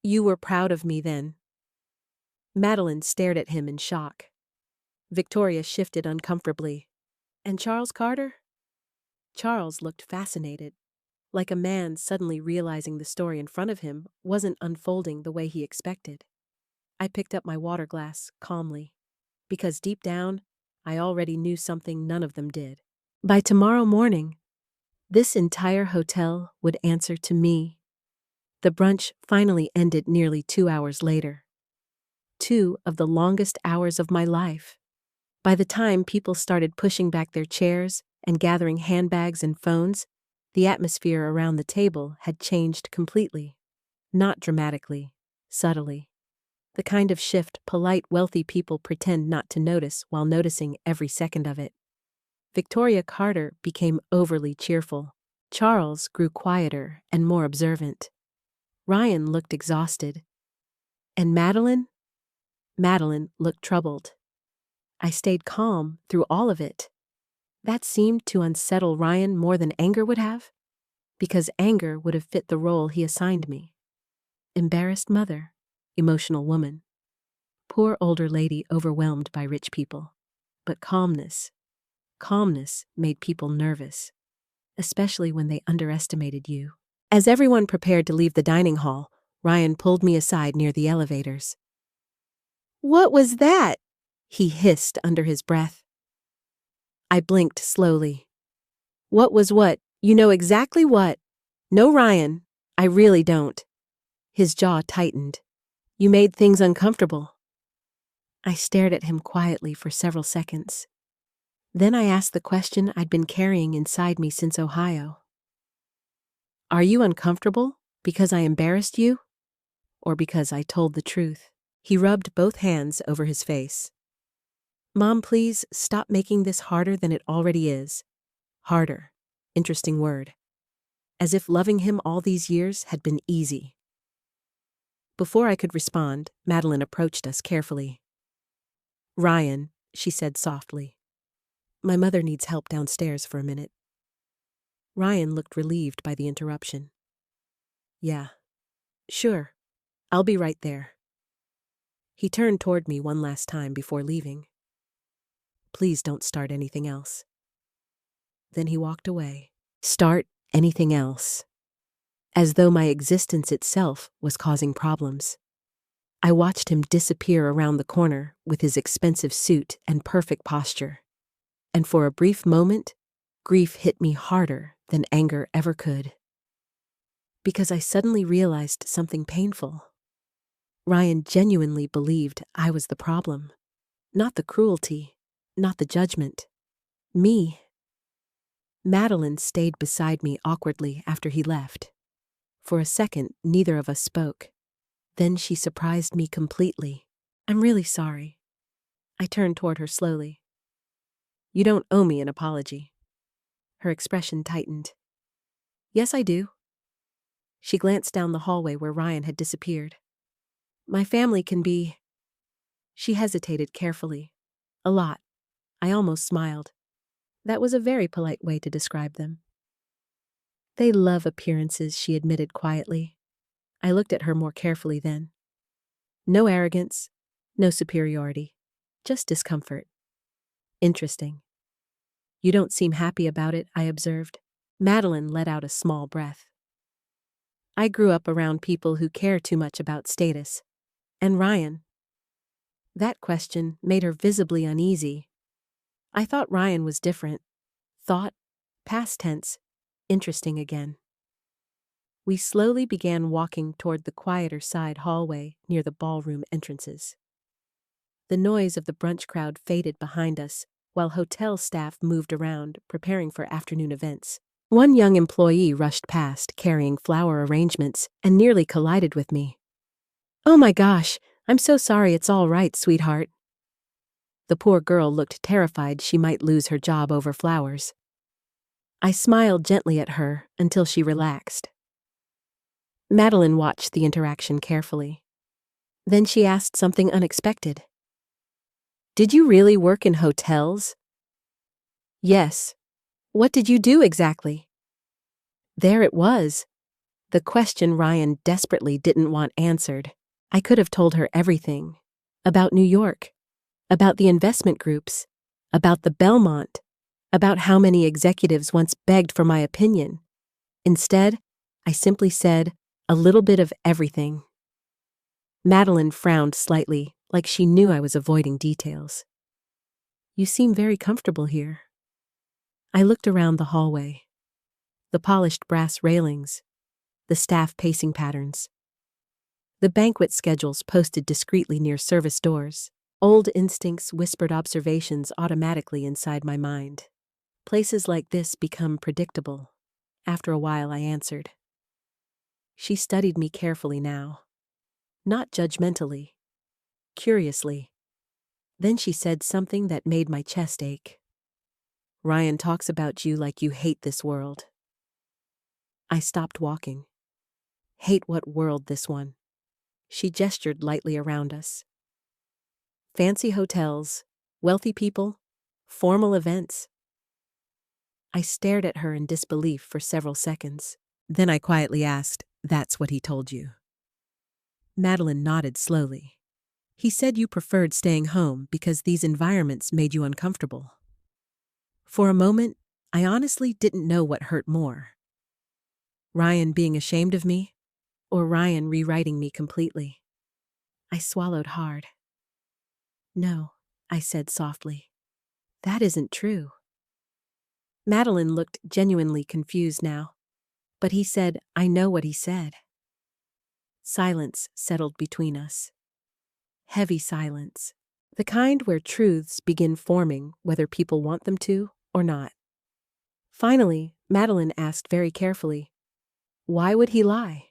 you were proud of me then. Madeline stared at him in shock. Victoria shifted uncomfortably. And Charles Carter? Charles looked fascinated, like a man suddenly realizing the story in front of him wasn't unfolding the way he expected. I picked up my water glass calmly, because deep down, I already knew something none of them did. By tomorrow morning, this entire hotel would answer to me. The brunch finally ended nearly 2 hours later. 2 of the longest hours of my life. By the time people started pushing back their chairs and gathering handbags and phones, The atmosphere around the table had changed completely. Not dramatically, subtly. The kind of shift polite, wealthy people pretend not to notice while noticing every second of it. Victoria Carter became overly cheerful. Charles grew quieter and more observant. Ryan looked exhausted. And Madeline? Madeline looked troubled. I stayed calm through all of it. That seemed to unsettle Ryan more than anger would have, because anger would have fit the role he assigned me. Embarrassed mother, emotional woman. Poor older lady overwhelmed by rich people. But calmness made people nervous, especially when they underestimated you. As everyone prepared to leave the dining hall, Ryan pulled me aside near the elevators. "What was that?" he hissed under his breath. I blinked slowly. "What was what? You know exactly what." "No, Ryan, I really don't." His jaw tightened. "You made things uncomfortable." I stared at him quietly for several seconds. Then I asked the question I'd been carrying inside me since Ohio. "Are you uncomfortable because I embarrassed you? Or because I told the truth?" He rubbed both hands over his face. "Mom, please stop making this harder than it already is." Harder. Interesting word. As if loving him all these years had been easy. Before I could respond, Madeline approached us carefully. "Ryan," she said softly. "My mother needs help downstairs for a minute." Ryan looked relieved by the interruption. "Yeah. Sure. I'll be right there." He turned toward me one last time before leaving. "Please don't start anything else." Then he walked away. Start anything else. As though my existence itself was causing problems. I watched him disappear around the corner with his expensive suit and perfect posture. And for a brief moment, grief hit me harder than anger ever could. Because I suddenly realized something painful. Ryan genuinely believed I was the problem. Not the cruelty, not the judgment. Me. Madeline stayed beside me awkwardly after he left. For a second, neither of us spoke. Then she surprised me completely. "I'm really sorry." I turned toward her slowly. "You don't owe me an apology." Her expression tightened. "Yes, I do." She glanced down the hallway where Ryan had disappeared. "My family can be..." She hesitated carefully. "A lot." I almost smiled. That was a very polite way to describe them. "They love appearances," she admitted quietly. I looked at her more carefully then. No arrogance, no superiority, just discomfort. "Interesting." "You don't seem happy about it," I observed. Madeline let out a small breath. "I grew up around people who care too much about status. And Ryan." That question made her visibly uneasy. I thought Ryan was different. Thought, past tense, interesting again. We slowly began walking toward the quieter side hallway near the ballroom entrances. The noise of the brunch crowd faded behind us, while hotel staff moved around, preparing for afternoon events. One young employee rushed past, carrying flower arrangements, and nearly collided with me. "Oh my gosh, I'm so sorry, it's all right, sweetheart." The poor girl looked terrified she might lose her job over flowers. I smiled gently at her until she relaxed. Madeline watched the interaction carefully. Then she asked something unexpected. "Did you really work in hotels?" "Yes." "What did you do exactly?" There it was. The question Ryan desperately didn't want answered. I could have told her everything. About New York. About the investment groups. About the Belmont. About how many executives once begged for my opinion. Instead, I simply said, a little bit of everything. Madeline frowned slightly, like she knew I was avoiding details. "You seem very comfortable here." I looked around the hallway. The polished brass railings. The staff pacing patterns. The banquet schedules posted discreetly near service doors. Old instincts whispered observations automatically inside my mind. Places like this become predictable. After a while, I answered. She studied me carefully now. Not judgmentally. Curiously. Then she said something that made my chest ache. Ryan talks about you like you hate this world. I stopped walking. Hate what world, this one? She gestured lightly around us. Fancy hotels, wealthy people, formal events. I stared at her in disbelief for several seconds. Then I quietly asked, "That's what he told you?" Madeline nodded slowly. He said you preferred staying home because these environments made you uncomfortable. For a moment, I honestly didn't know what hurt more. Ryan being ashamed of me, or Ryan rewriting me completely. I swallowed hard. "No," I said softly. "That isn't true." Madeline looked genuinely confused now, but he said, "I know what he said." Silence settled between us. Heavy silence. The kind where truths begin forming whether people want them to or not. Finally, Madeline asked very carefully, "Why would he lie?"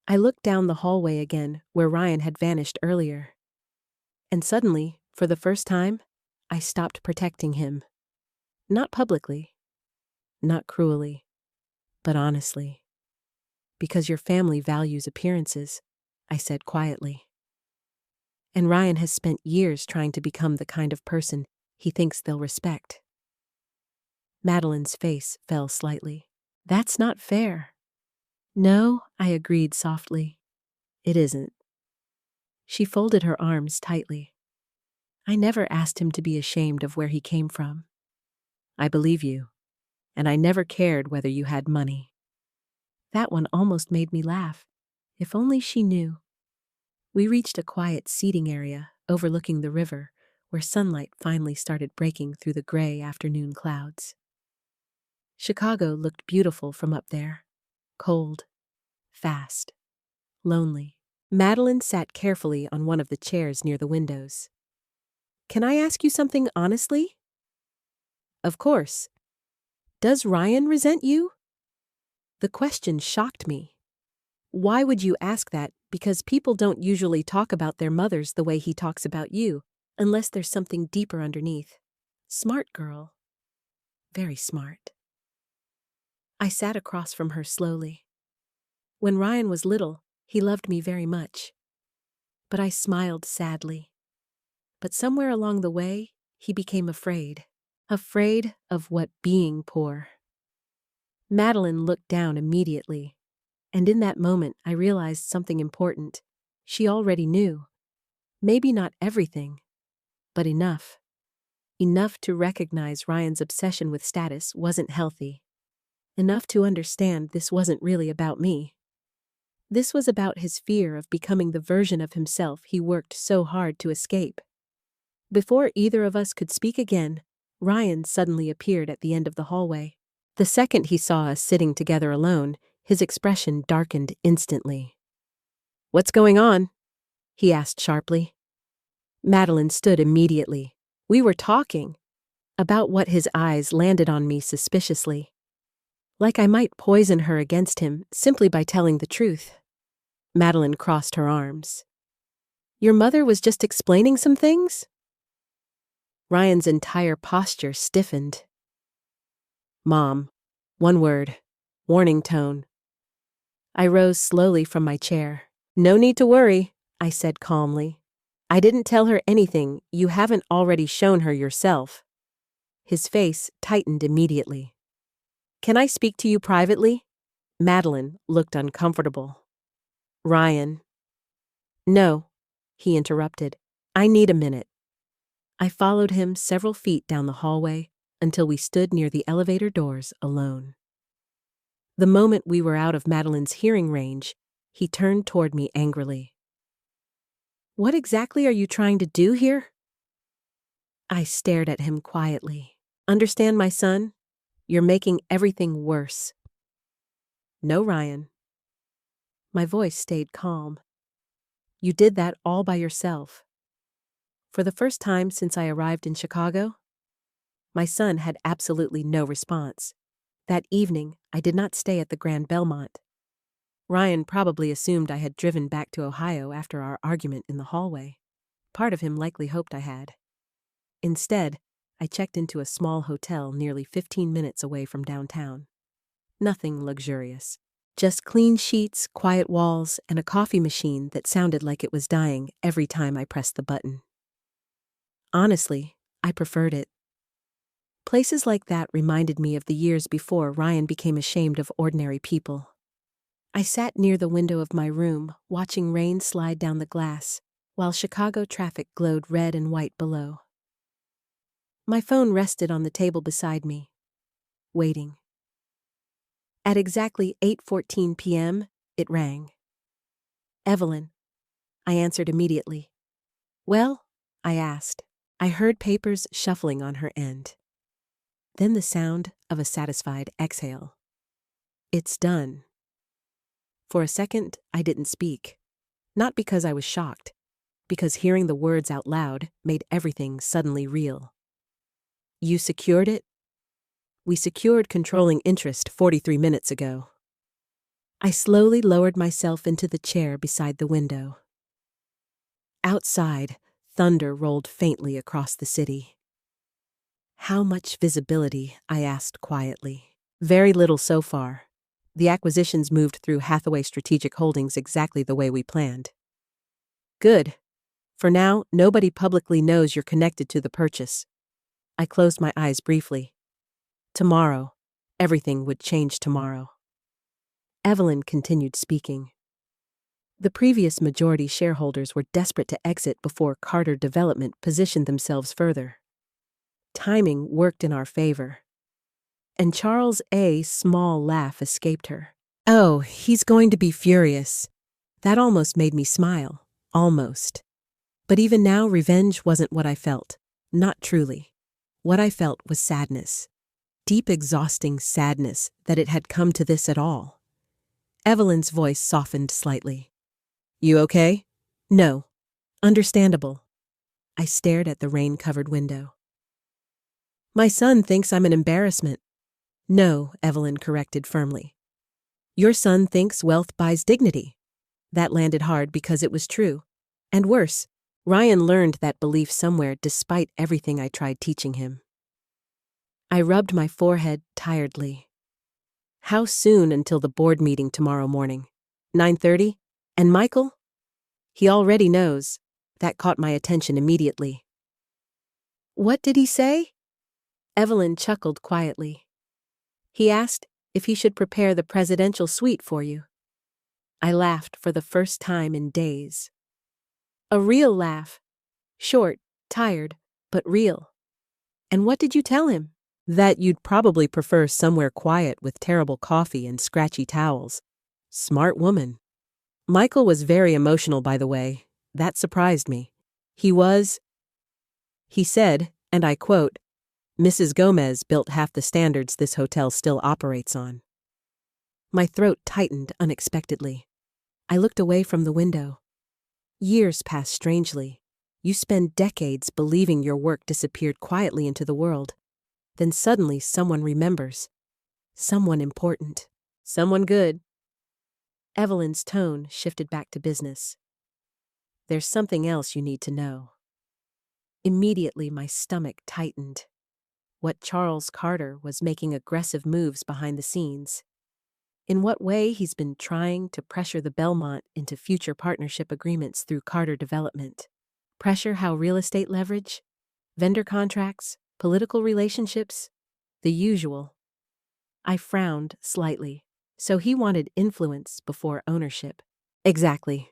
I looked down the hallway again where Ryan had vanished earlier. And suddenly, for the first time, I stopped protecting him. Not publicly, not cruelly, but honestly. "Because your family values appearances," I said quietly. "And Ryan has spent years trying to become the kind of person he thinks they'll respect." Madeline's face fell slightly. "That's not fair." "No," I agreed softly. "It isn't." She folded her arms tightly. "I never asked him to be ashamed of where he came from. I believe you, and I never cared whether you had money." That one almost made me laugh. If only she knew. We reached a quiet seating area overlooking the river, where sunlight finally started breaking through the gray afternoon clouds. Chicago looked beautiful from up there. Cold, fast, lonely. Madeline sat carefully on one of the chairs near the windows. "Can I ask you something honestly?" "Of course. Does Ryan resent you?" The question shocked me. Why would you ask that? Because people don't usually talk about their mothers the way he talks about you, unless there's something deeper underneath. Smart girl. Very smart. I sat across from her slowly. When Ryan was little, he loved me very much. But I smiled sadly. But somewhere along the way, he became afraid. Afraid of what being poor. Madeline looked down immediately. And in that moment, I realized something important. She already knew. Maybe not everything, but enough. Enough to recognize Ryan's obsession with status wasn't healthy. Enough to understand this wasn't really about me. This was about his fear of becoming the version of himself he worked so hard to escape. Before either of us could speak again, Ryan suddenly appeared at the end of the hallway. The second he saw us sitting together alone, his expression darkened instantly. "What's going on?" he asked sharply. Madeline stood immediately. We were talking about what his eyes landed on me suspiciously. Like I might poison her against him simply by telling the truth. Madeline crossed her arms. "Your mother was just explaining some things?" Ryan's entire posture stiffened. "Mom." One word. Warning tone. I rose slowly from my chair. "No need to worry," I said calmly. "I didn't tell her anything you haven't already shown her yourself." His face tightened immediately. "Can I speak to you privately?" Madeline looked uncomfortable. "Ryan." "No," he interrupted. "I need a minute." I followed him several feet down the hallway until we stood near the elevator doors alone. The moment we were out of Madeline's hearing range, he turned toward me angrily. "What exactly are you trying to do here?" I stared at him quietly. "Understand, my son? You're making everything worse." "No, Ryan." My voice stayed calm. "You did that all by yourself." For the first time since I arrived in Chicago, my son had absolutely no response. That evening, I did not stay at the Grand Belmont. Ryan probably assumed I had driven back to Ohio after our argument in the hallway. Part of him likely hoped I had. Instead, I checked into a small hotel nearly 15 minutes away from downtown. Nothing luxurious. Just clean sheets, quiet walls, and a coffee machine that sounded like it was dying every time I pressed the button. Honestly, I preferred it. Places like that reminded me of the years before Ryan became ashamed of ordinary people. I sat near the window of my room, watching rain slide down the glass, while Chicago traffic glowed red and white below. My phone rested on the table beside me, waiting. At exactly 8:14 p.m., it rang. Evelyn. I answered immediately. Well? I asked. I heard papers shuffling on her end. Then the sound of a satisfied exhale. It's done. For a second, I didn't speak. Not because I was shocked, because hearing the words out loud made everything suddenly real. You secured it? We secured controlling interest 43 minutes ago. I slowly lowered myself into the chair beside the window. Outside, thunder rolled faintly across the city. How much visibility? I asked quietly. Very little so far. The acquisitions moved through Hathaway Strategic Holdings exactly the way we planned. Good. For now, nobody publicly knows you're connected to the purchase. I closed my eyes briefly. Tomorrow. Everything would change tomorrow. Evelyn continued speaking. The previous majority shareholders were desperate to exit before Carter Development positioned themselves further. Timing worked in our favor. And Charles A.'s small laugh escaped her. Oh, he's going to be furious. That almost made me smile. Almost. But even now, revenge wasn't what I felt. Not truly. What I felt was sadness. Deep, exhausting sadness that it had come to this at all. Evelyn's voice softened slightly. You okay? No. Understandable. I stared at the rain-covered window. My son thinks I'm an embarrassment. No, Evelyn corrected firmly. Your son thinks wealth buys dignity. That landed hard because it was true. And worse, Ryan learned that belief somewhere despite everything I tried teaching him. I rubbed my forehead tiredly. How soon until the board meeting tomorrow morning? 9:30? And Michael? He already knows. That caught my attention immediately. What did he say? Evelyn chuckled quietly. He asked if he should prepare the presidential suite for you. I laughed for the first time in days. A real laugh. Short, tired, but real. And what did you tell him? That you'd probably prefer somewhere quiet with terrible coffee and scratchy towels. Smart woman. Michael was very emotional, by the way. That surprised me. He said, and I quote, Mrs. Gomez built half the standards this hotel still operates on. My throat tightened unexpectedly. I looked away from the window. Years pass strangely. You spend decades believing your work disappeared quietly into the world. Then suddenly someone remembers. Someone important. Someone good. Evelyn's tone shifted back to business. There's something else you need to know. Immediately my stomach tightened. What Charles Carter was making aggressive moves behind the scenes. In what way he's been trying to pressure the Belmont into future partnership agreements through Carter Development. Pressure how real estate leverage, vendor contracts, political relationships, the usual. I frowned slightly. So he wanted influence before ownership. Exactly.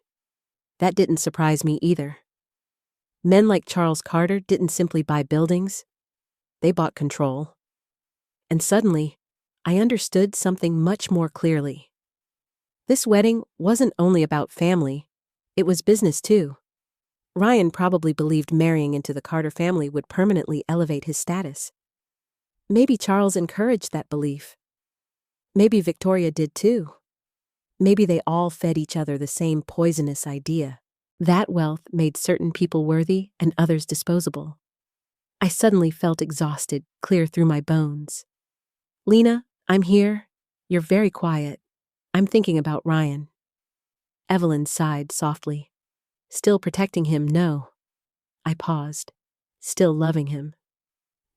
That didn't surprise me either. Men like Charles Carter didn't simply buy buildings. They bought control. And suddenly, I understood something much more clearly. This wedding wasn't only about family, it was business too. Ryan probably believed marrying into the Carter family would permanently elevate his status. Maybe Charles encouraged that belief. Maybe Victoria did too. Maybe they all fed each other the same poisonous idea. That wealth made certain people worthy and others disposable. I suddenly felt exhausted, clear through my bones. Lena, I'm here. You're very quiet. I'm thinking about Ryan. Evelyn sighed softly. Still protecting him, no. I paused. Still loving him.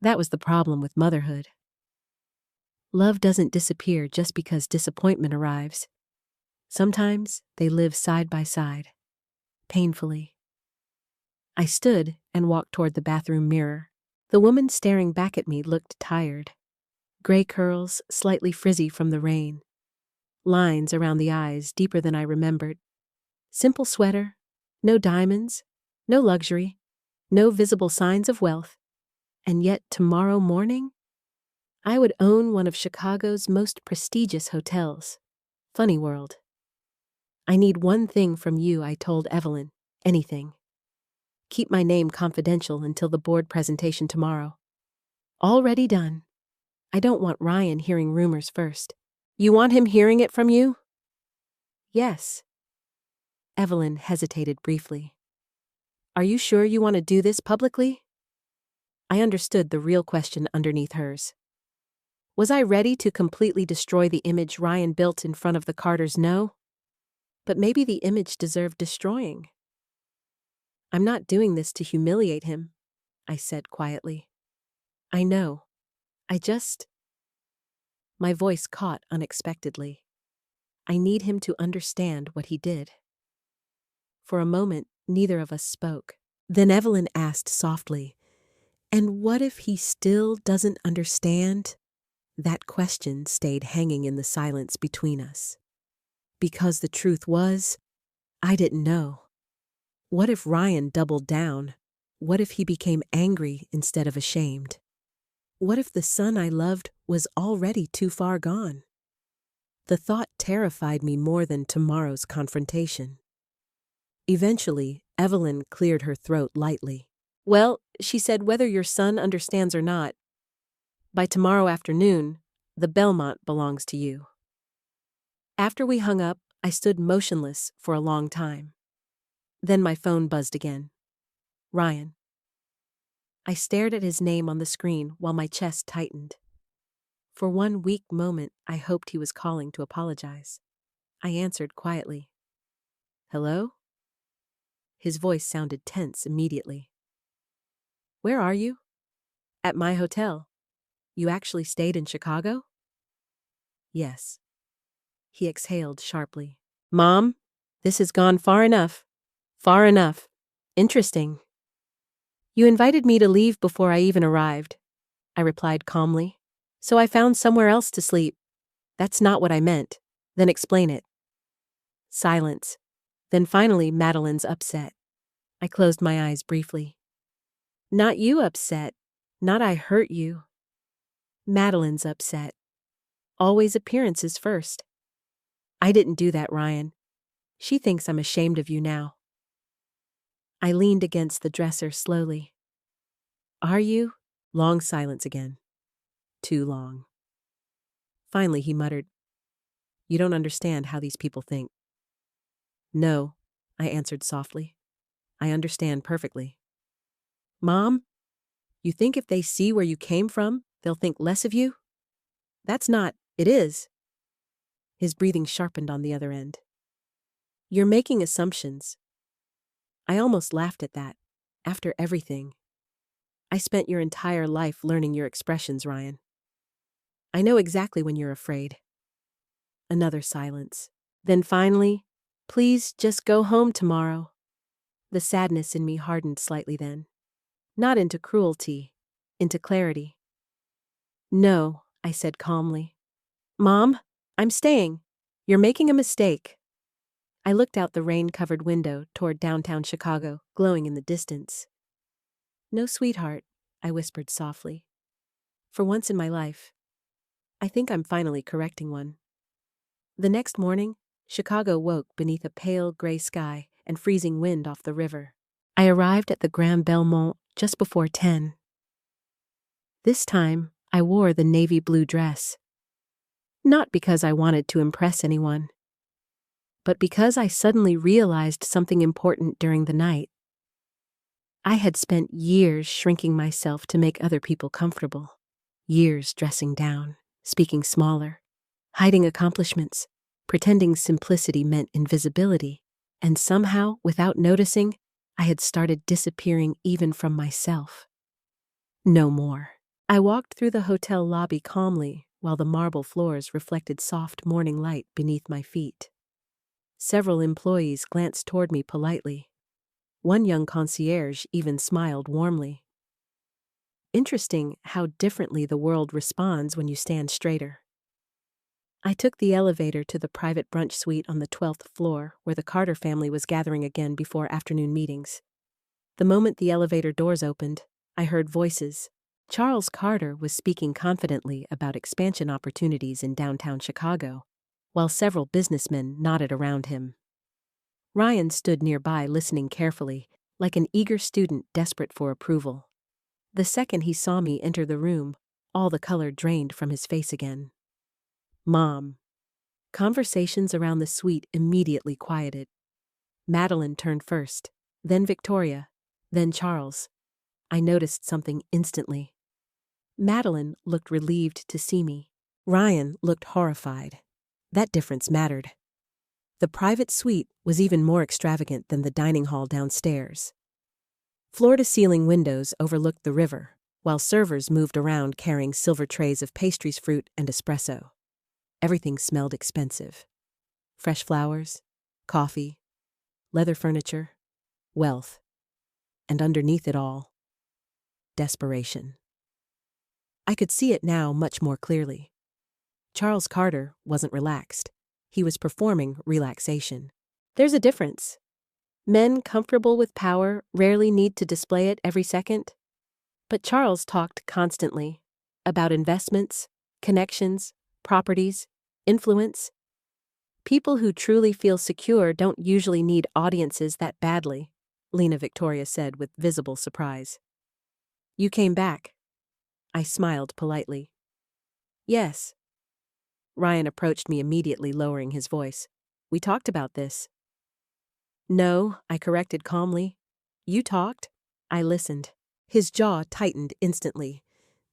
That was the problem with motherhood. Love doesn't disappear just because disappointment arrives. Sometimes they live side by side. Painfully. I stood and walked toward the bathroom mirror. The woman staring back at me looked tired. Gray curls, slightly frizzy from the rain. Lines around the eyes deeper than I remembered. Simple sweater, no diamonds, no luxury, no visible signs of wealth. And yet tomorrow morning, I would own one of Chicago's most prestigious hotels. Funny world. I need one thing from you, I told Evelyn. Anything. Keep my name confidential until the board presentation tomorrow. Already done. I don't want Ryan hearing rumors first. You want him hearing it from you? Yes. Evelyn hesitated briefly. Are you sure you want to do this publicly? I understood the real question underneath hers. Was I ready to completely destroy the image Ryan built in front of the Carters? No. But maybe the image deserved destroying. I'm not doing this to humiliate him, I said quietly. I know. My voice caught unexpectedly. I need him to understand what he did. For a moment, neither of us spoke. Then Evelyn asked softly, and what if he still doesn't understand? That question stayed hanging in the silence between us. Because the truth was, I didn't know. What if Ryan doubled down? What if he became angry instead of ashamed? What if the son I loved was already too far gone? The thought terrified me more than tomorrow's confrontation. Eventually, Evelyn cleared her throat lightly. Well, she said, whether your son understands or not, by tomorrow afternoon, the Belmont belongs to you. After we hung up, I stood motionless for a long time. Then my phone buzzed again. Ryan. I stared at his name on the screen while my chest tightened. For one weak moment, I hoped he was calling to apologize. I answered quietly. Hello? His voice sounded tense immediately. Where are you? At my hotel. You actually stayed in Chicago? Yes. He exhaled sharply. Mom, this has gone far enough. Far enough. Interesting. You invited me to leave before I even arrived, I replied calmly. So I found somewhere else to sleep. That's not what I meant. Then explain it. Silence. Then finally, Madeline's upset. I closed my eyes briefly. Not you upset. Not I hurt you. Madeline's upset. Always appearances first. I didn't do that, Ryan. She thinks I'm ashamed of you now. I leaned against the dresser slowly. Are you? Long silence again. Too long. Finally, he muttered, You don't understand how these people think. No, I answered softly. I understand perfectly. Mom, you think if they see where you came from, they'll think less of you? That's not, it is. His breathing sharpened on the other end. You're making assumptions. I almost laughed at that. After everything. I spent your entire life learning your expressions, Ryan. I know exactly when you're afraid. Another silence. Then finally, please just go home tomorrow. The sadness in me hardened slightly then. Not into cruelty, into clarity. No, I said calmly. Mom, I'm staying. You're making a mistake. I looked out the rain-covered window toward downtown Chicago, glowing in the distance. No, sweetheart, I whispered softly. For once in my life, I think I'm finally correcting one. The next morning, Chicago woke beneath a pale gray sky and freezing wind off the river. I arrived at the Grand Belmont just before 10. This time, I wore the navy blue dress. Not because I wanted to impress anyone, but because I suddenly realized something important during the night. I had spent years shrinking myself to make other people comfortable, years dressing down. speaking smaller, hiding accomplishments, pretending simplicity meant invisibility, and somehow, without noticing, I had started disappearing even from myself. No more. I walked through the hotel lobby calmly while the marble floors reflected soft morning light beneath my feet. Several employees glanced toward me politely. One young concierge even smiled warmly. Interesting how differently the world responds when you stand straighter. I took the elevator to the private brunch suite on the 12th floor, where the Carter family was gathering again before afternoon meetings. The moment the elevator doors opened, I heard voices. Charles Carter was speaking confidently about expansion opportunities in downtown Chicago, while several businessmen nodded around him. Ryan stood nearby listening carefully, like an eager student desperate for approval. The second he saw me enter the room, all the color drained from his face again. Mom. Conversations around the suite immediately quieted. Madeline turned first, then Victoria, then Charles. I noticed something instantly. Madeline looked relieved to see me. Ryan looked horrified. That difference mattered. The private suite was even more extravagant than the dining hall downstairs. Floor-to-ceiling windows overlooked the river, while servers moved around carrying silver trays of pastries, fruit, and espresso. Everything smelled expensive. Fresh flowers, coffee, leather furniture, wealth. And underneath it all, desperation. I could see it now much more clearly. Charles Carter wasn't relaxed. He was performing relaxation. There's a difference. Men comfortable with power rarely need to display it every second. But Charles talked constantly about investments, connections, properties, influence. People who truly feel secure don't usually need audiences that badly, Lena Victoria said with visible surprise. You came back. I smiled politely. Yes. Ryan approached me immediately, lowering his voice. We talked about this. No, I corrected calmly. You talked? I listened. His jaw tightened instantly.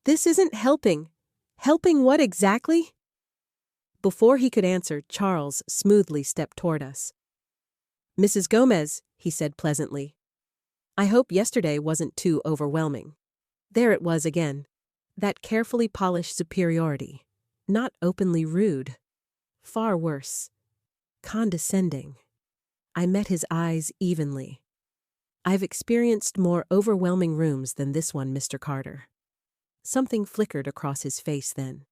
This isn't helping. Helping what exactly? Before he could answer, Charles smoothly stepped toward us. Mrs. Gomez, he said pleasantly. I hope yesterday wasn't too overwhelming. There it was again. That carefully polished superiority. Not openly rude. Far worse. Condescending. I met his eyes evenly. I've experienced more overwhelming rooms than this one, Mr. Carter. Something flickered across his face then.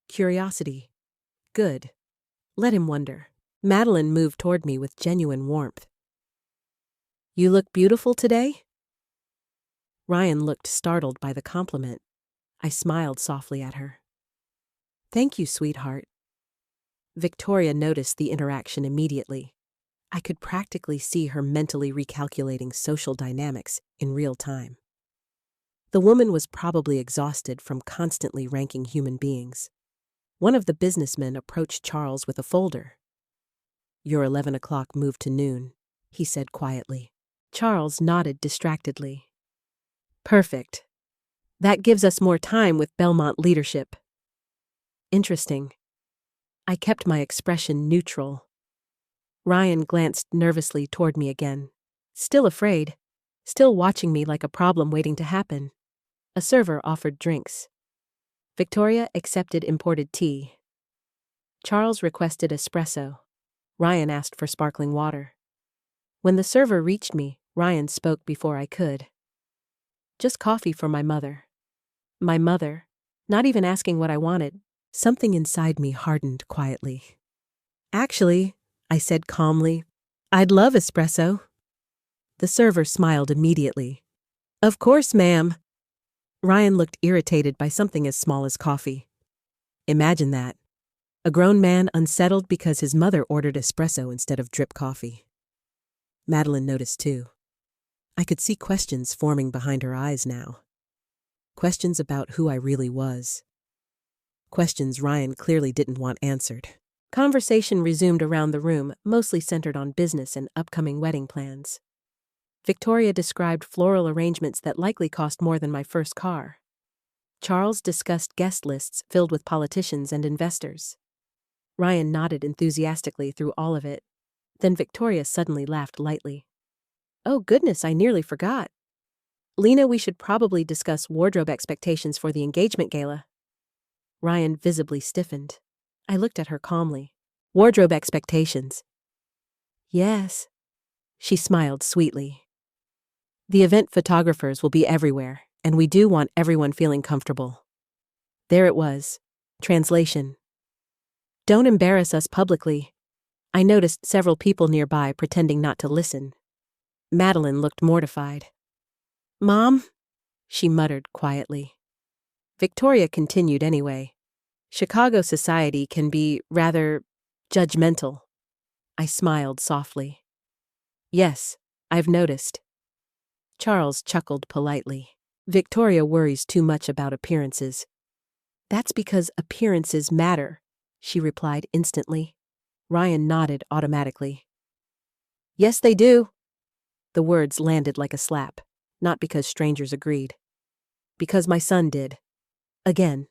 Curiosity. Good. Let him wonder. Madeline moved toward me with genuine warmth. You look beautiful today? Ryan looked startled by the compliment. I smiled softly at her. Thank you, sweetheart. Victoria noticed the interaction immediately. I could practically see her mentally recalculating social dynamics in real time. The woman was probably exhausted from constantly ranking human beings. One of the businessmen approached Charles with a folder. Your 11 o'clock moved to noon, he said quietly. Charles nodded distractedly. Perfect. That gives us more time with Belmont leadership. Interesting. I kept my expression neutral. Ryan glanced nervously toward me again. Still afraid. Still watching me like a problem waiting to happen. A server offered drinks. Victoria accepted imported tea. Charles requested espresso. Ryan asked for sparkling water. When the server reached me, Ryan spoke before I could. Just coffee for my mother. My mother, not even asking what I wanted. Something inside me hardened quietly. Actually, I said calmly, I'd love espresso. The server smiled immediately. Of course, ma'am. Ryan looked irritated by something as small as coffee. Imagine that. A grown man unsettled because his mother ordered espresso instead of drip coffee. Madeline noticed too. I could see questions forming behind her eyes now. Questions about who I really was. Questions Ryan clearly didn't want answered. Conversation resumed around the room, mostly centered on business and upcoming wedding plans. Victoria described floral arrangements that likely cost more than my first car. Charles discussed guest lists filled with politicians and investors. Ryan nodded enthusiastically through all of it. Then Victoria suddenly laughed lightly. Oh goodness, I nearly forgot. Lena, we should probably discuss wardrobe expectations for the engagement gala. Ryan visibly stiffened. I looked at her calmly. Wardrobe expectations. Yes. She smiled sweetly. The event photographers will be everywhere, and we do want everyone feeling comfortable. There it was. Translation. Don't embarrass us publicly. I noticed several people nearby pretending not to listen. Madeline looked mortified. Mom? She muttered quietly. Victoria continued anyway. Chicago society can be rather judgmental. I smiled softly. Yes, I've noticed. Charles chuckled politely. Victoria worries too much about appearances. That's because appearances matter, she replied instantly. Ryan nodded automatically. Yes, they do. The words landed like a slap, not because strangers agreed. Because my son did. Again.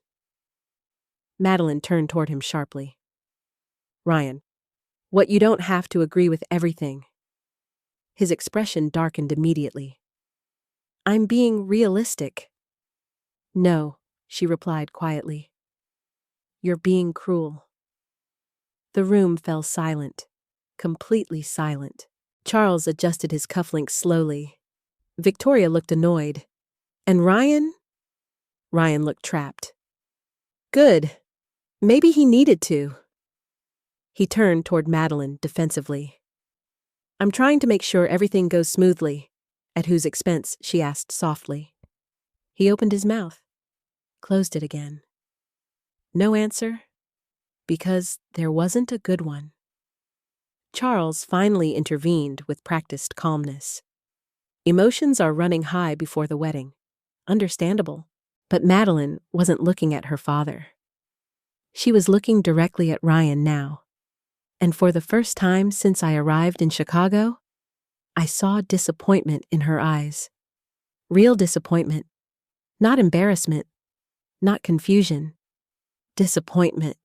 Madeline turned toward him sharply. Ryan, what you don't have to agree with everything. His expression darkened immediately. I'm being realistic. No, she replied quietly. You're being cruel. The room fell silent, completely silent. Charles adjusted his cufflinks slowly. Victoria looked annoyed. And Ryan? Ryan looked trapped. Good. Maybe he needed to. He turned toward Madeline defensively. I'm trying to make sure everything goes smoothly. At whose expense? She asked softly. He opened his mouth, closed it again. No answer, because there wasn't a good one. Charles finally intervened with practiced calmness. Emotions are running high before the wedding. Understandable. But Madeline wasn't looking at her father. She was looking directly at Ryan now. And for the first time since I arrived in Chicago, I saw disappointment in her eyes. Real disappointment. Not embarrassment. Not confusion. Disappointment.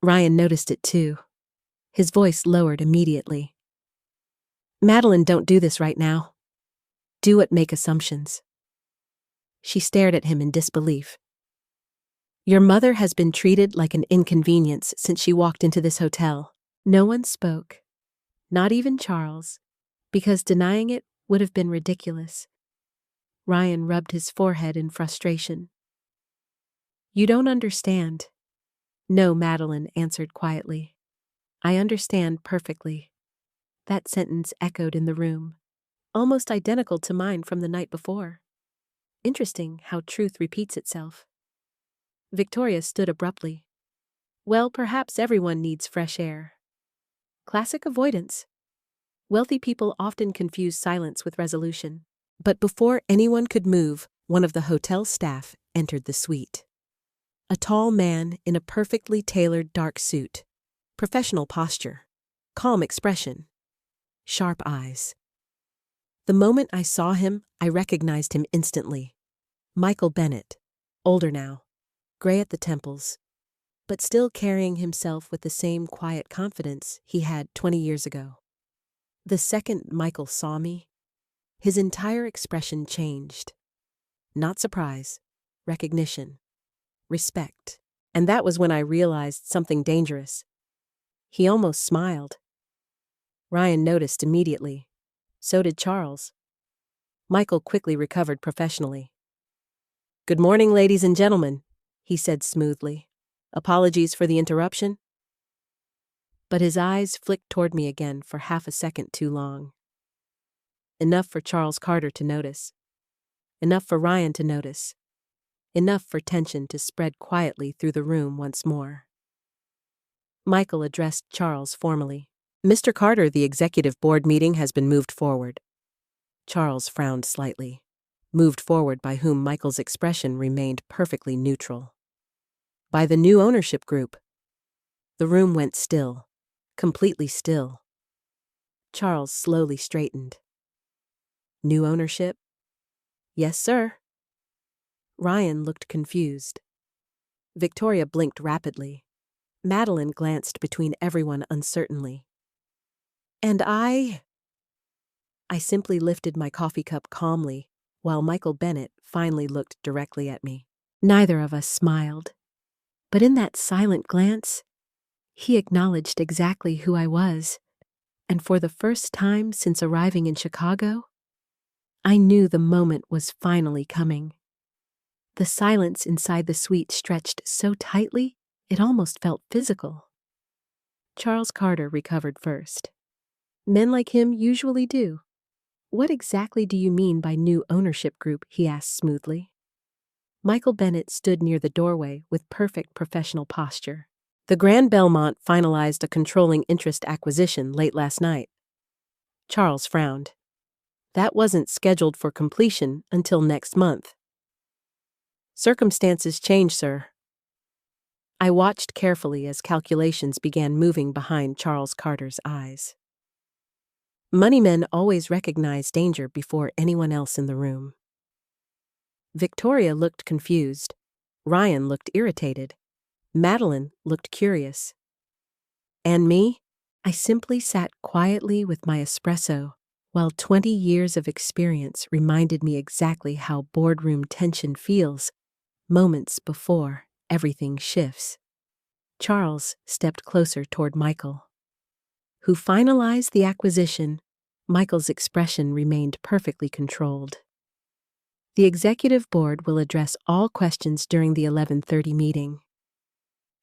Ryan noticed it too. His voice lowered immediately. Madeline, don't do this right now. Do it, make assumptions. She stared at him in disbelief. Your mother has been treated like an inconvenience since she walked into this hotel. No one spoke. Not even Charles, because denying it would have been ridiculous. Ryan rubbed his forehead in frustration. You don't understand. No, Madeline answered quietly. I understand perfectly. That sentence echoed in the room, almost identical to mine from the night before. Interesting how truth repeats itself. Victoria stood abruptly. Well, perhaps everyone needs fresh air. Classic avoidance. Wealthy people often confuse silence with resolution. But before anyone could move, one of the hotel staff entered the suite. A tall man in a perfectly tailored dark suit. Professional posture. Calm expression. Sharp eyes. The moment I saw him, I recognized him instantly. Michael Bennett. Older now. Gray at the temples. But still carrying himself with the same quiet confidence he had 20 years ago. The second Michael saw me, his entire expression changed. Not surprise, recognition, respect. And that was when I realized something dangerous. He almost smiled. Ryan noticed immediately. So did Charles. Michael quickly recovered professionally. Good morning, ladies and gentlemen, he said smoothly. Apologies for the interruption. But his eyes flicked toward me again for half a second too long. Enough for Charles Carter to notice. Enough for Ryan to notice. Enough for tension to spread quietly through the room once more. Michael addressed Charles formally. Mr. Carter, the executive board meeting has been moved forward. Charles frowned slightly. Moved forward by whom Michael's expression remained perfectly neutral. By the new ownership group. The room went still. Completely still. Charles slowly straightened. New ownership? Yes, sir. Ryan looked confused. Victoria blinked rapidly. Madeline glanced between everyone uncertainly. And I simply lifted my coffee cup calmly, while Michael Bennett finally looked directly at me. Neither of us smiled. But in that silent glance, he acknowledged exactly who I was. And for the first time since arriving in Chicago, I knew the moment was finally coming. The silence inside the suite stretched so tightly, it almost felt physical. Charles Carter recovered first. Men like him usually do. What exactly do you mean by new ownership group? He asked smoothly. Michael Bennett stood near the doorway with perfect professional posture. The Grand Belmont finalized a controlling interest acquisition late last night. Charles frowned. That wasn't scheduled for completion until next month. Circumstances change, sir. I watched carefully as calculations began moving behind Charles Carter's eyes. Moneymen always recognize danger before anyone else in the room. Victoria looked confused. Ryan looked irritated. Madeline looked curious. And me? I simply sat quietly with my espresso, while 20 years of experience reminded me exactly how boardroom tension feels moments before everything shifts. Charles stepped closer toward Michael, who finalized the acquisition. Michael's expression remained perfectly controlled. The executive board will address all questions during the 11:30 meeting.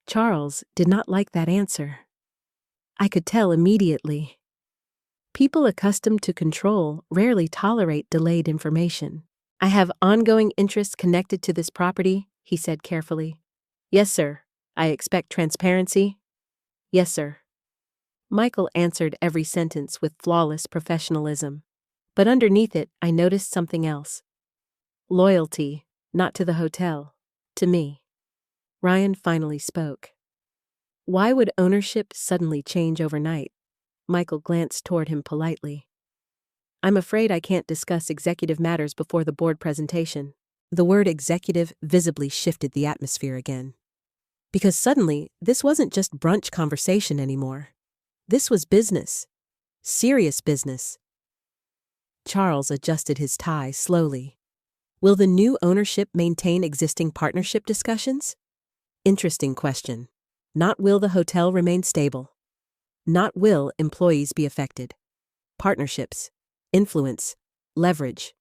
Charles did not like that answer. I could tell immediately. People accustomed to control rarely tolerate delayed information. I have ongoing interests connected to this property, he said carefully. Yes, sir. I expect transparency. Yes, sir. Michael answered every sentence with flawless professionalism. But underneath it, I noticed something else. Loyalty, not to the hotel, to me. Ryan finally spoke. Why would ownership suddenly change overnight? Michael glanced toward him politely. I'm afraid I can't discuss executive matters before the board presentation. The word executive visibly shifted the atmosphere again. Because suddenly, this wasn't just brunch conversation anymore. This was business. Serious business. Charles adjusted his tie slowly. Will the new ownership maintain existing partnership discussions? Interesting question. Not will the hotel remain stable. Not will employees be affected. Partnerships, influence, leverage.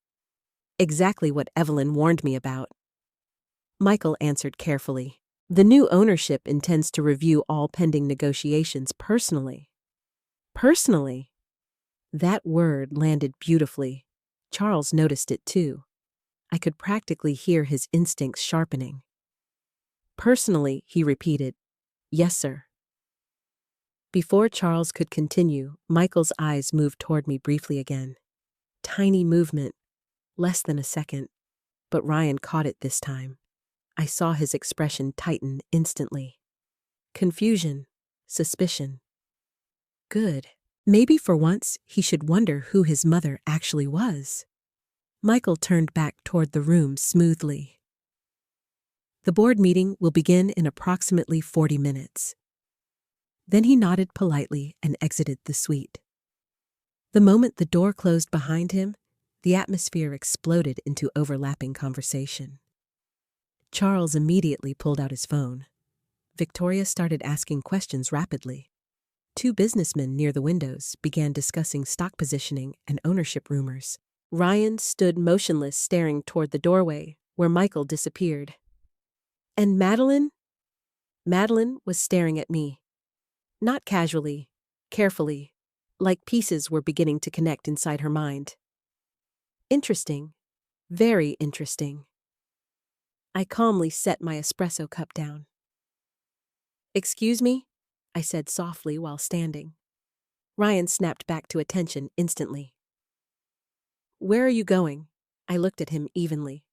Exactly what Evelyn warned me about. Michael answered carefully. The new ownership intends to review all pending negotiations personally. Personally? That word landed beautifully. Charles noticed it too. I could practically hear his instincts sharpening. Personally, he repeated, yes, sir. Before Charles could continue, Michael's eyes moved toward me briefly again. Tiny movement, less than a second, but Ryan caught it this time. I saw his expression tighten instantly. Confusion, suspicion. Good. Maybe for once he should wonder who his mother actually was. Michael turned back toward the room smoothly. The board meeting will begin in approximately 40 minutes. Then he nodded politely and exited the suite. The moment the door closed behind him, the atmosphere exploded into overlapping conversation. Charles immediately pulled out his phone. Victoria started asking questions rapidly. Two businessmen near the windows began discussing stock positioning and ownership rumors. Ryan stood motionless, staring toward the doorway, where Michael disappeared. And Madeline? Madeline was staring at me. Not casually, carefully, like pieces were beginning to connect inside her mind. Interesting. Very interesting. I calmly set my espresso cup down. Excuse me? I said softly while standing. Ryan snapped back to attention instantly. Where are you going? I looked at him evenly.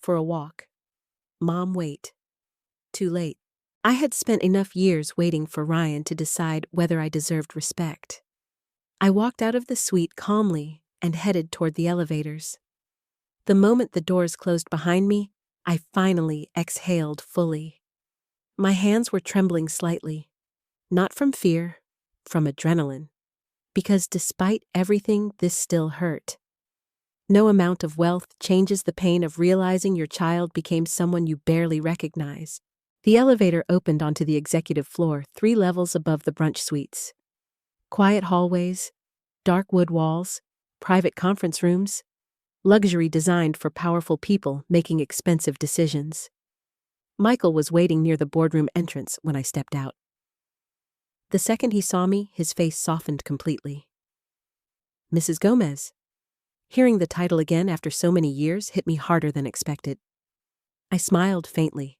For a walk. Mom, wait. Too late. I had spent enough years waiting for Ryan to decide whether I deserved respect. I walked out of the suite calmly and headed toward the elevators. The moment the doors closed behind me, I finally exhaled fully. My hands were trembling slightly, not from fear, from adrenaline. Because despite everything, this still hurt. No amount of wealth changes the pain of realizing your child became someone you barely recognize. The elevator opened onto the executive floor 3 levels above the brunch suites. Quiet hallways, dark wood walls, private conference rooms, luxury designed for powerful people making expensive decisions. Michael was waiting near the boardroom entrance when I stepped out. The second he saw me, his face softened completely. Mrs. Gomez. Hearing the title again after so many years hit me harder than expected. I smiled faintly.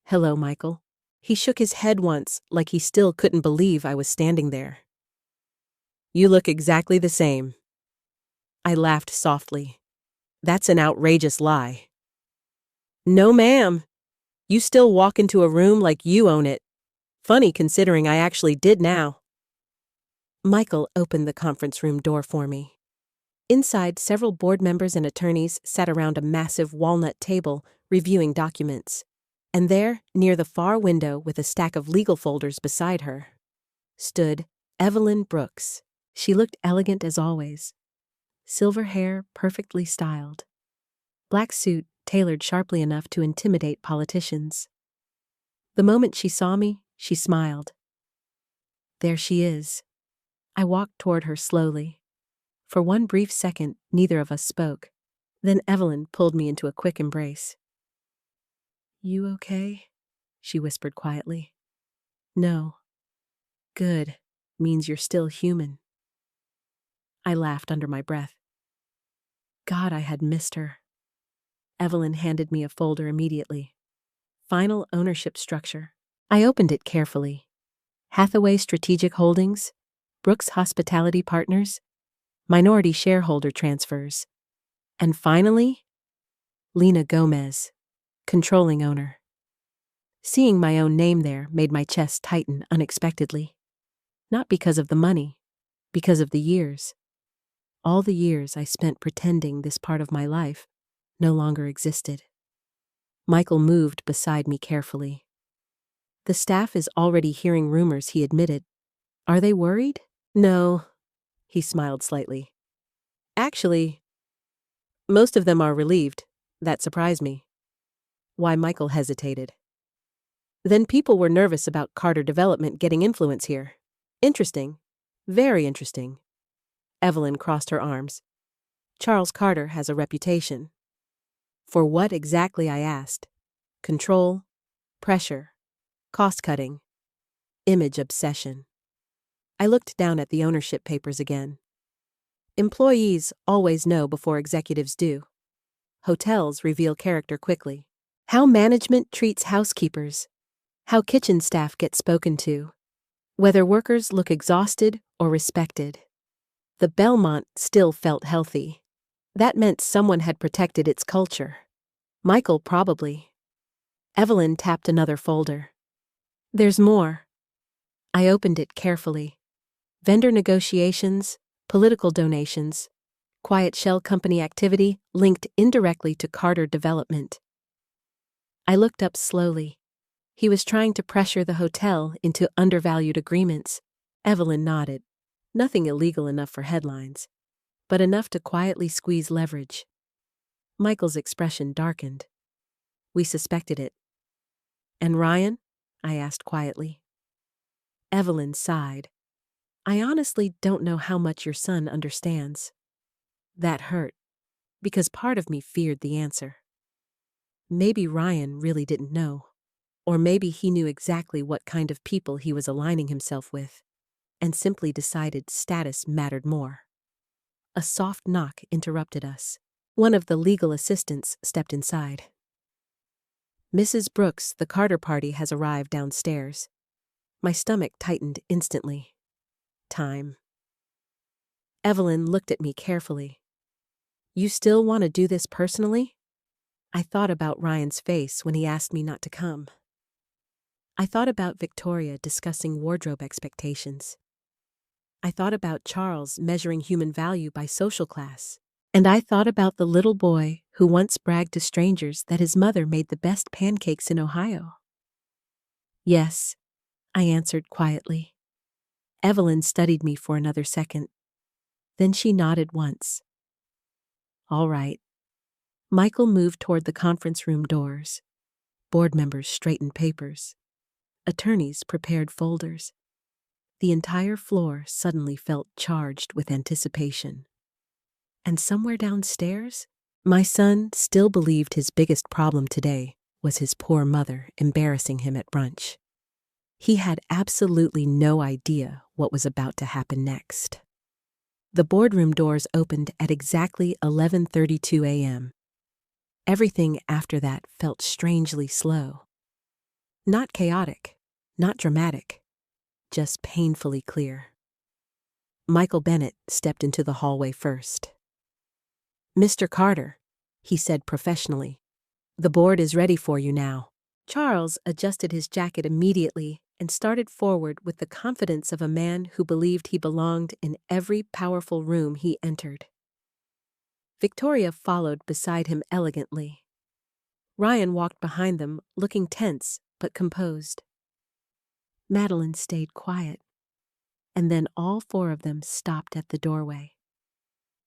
Hello, Michael. He shook his head once, like he still couldn't believe I was standing there. You look exactly the same. I laughed softly. That's an outrageous lie. No, ma'am. You still walk into a room like you own it. Funny considering I actually did now. Michael opened the conference room door for me. Inside, several board members and attorneys sat around a massive walnut table reviewing documents. And there, near the far window with a stack of legal folders beside her, stood Evelyn Brooks. She looked elegant as always. Silver hair perfectly styled. Black suit tailored sharply enough to intimidate politicians. The moment she saw me, she smiled. There she is. I walked toward her slowly. For one brief second, neither of us spoke. Then Evelyn pulled me into a quick embrace. You okay? She whispered quietly. No. Good. Means you're still human. I laughed under my breath. God, I had missed her. Evelyn handed me a folder immediately. Final ownership structure. I opened it carefully. Hathaway Strategic Holdings, Brooks Hospitality Partners, minority shareholder transfers, and finally, Lena Gomez, controlling owner. Seeing my own name there made my chest tighten unexpectedly. Not because of the money, because of the years. All the years I spent pretending this part of my life no longer existed. Michael moved beside me carefully. The staff is already hearing rumors, he admitted. Are they worried? No, he smiled slightly. Actually, most of them are relieved. That surprised me. Why? Michael hesitated. Then people were nervous about Carter Development getting influence here. Interesting. Very interesting. Evelyn crossed her arms. Charles Carter has a reputation. For what exactly? I asked. Control, pressure, cost-cutting, image obsession. I looked down at the ownership papers again. Employees always know before executives do. Hotels reveal character quickly. How management treats housekeepers. How kitchen staff get spoken to. Whether workers look exhausted or respected. The Belmont still felt healthy. That meant someone had protected its culture. Michael probably. Evelyn tapped another folder. There's more. I opened it carefully. Vendor negotiations, political donations, quiet shell company activity linked indirectly to Carter Development. I looked up slowly. He was trying to pressure the hotel into undervalued agreements. Evelyn nodded. Nothing illegal enough for headlines, but enough to quietly squeeze leverage. Michael's expression darkened. We suspected it. And Ryan? I asked quietly. Evelyn sighed. I honestly don't know how much your son understands. That hurt, because part of me feared the answer. Maybe Ryan really didn't know. Or maybe he knew exactly what kind of people he was aligning himself with, and simply decided status mattered more. A soft knock interrupted us. One of the legal assistants stepped inside. Mrs. Brooks, the Carter party has arrived downstairs. My stomach tightened instantly. Time. Evelyn looked at me carefully. You still want to do this personally? I thought about Ryan's face when he asked me not to come. I thought about Victoria discussing wardrobe expectations. I thought about Charles measuring human value by social class. And I thought about the little boy who once bragged to strangers that his mother made the best pancakes in Ohio. Yes, I answered quietly. Evelyn studied me for another second. Then she nodded once. All right. Michael moved toward the conference room doors. Board members straightened papers. Attorneys prepared folders. The entire floor suddenly felt charged with anticipation. And somewhere downstairs, my son still believed his biggest problem today was his poor mother embarrassing him at brunch. He had absolutely no idea what was about to happen next. The boardroom doors opened at exactly 11:32 a.m. Everything after that felt strangely slow. Not chaotic, not dramatic, just painfully clear. Michael Bennett stepped into the hallway first. "Mr. Carter," he said professionally, "the board is ready for you now." Charles adjusted his jacket immediately and started forward with the confidence of a man who believed he belonged in every powerful room he entered. Victoria followed beside him elegantly. Ryan walked behind them, looking tense but composed. Madeline stayed quiet, and then all four of them stopped at the doorway,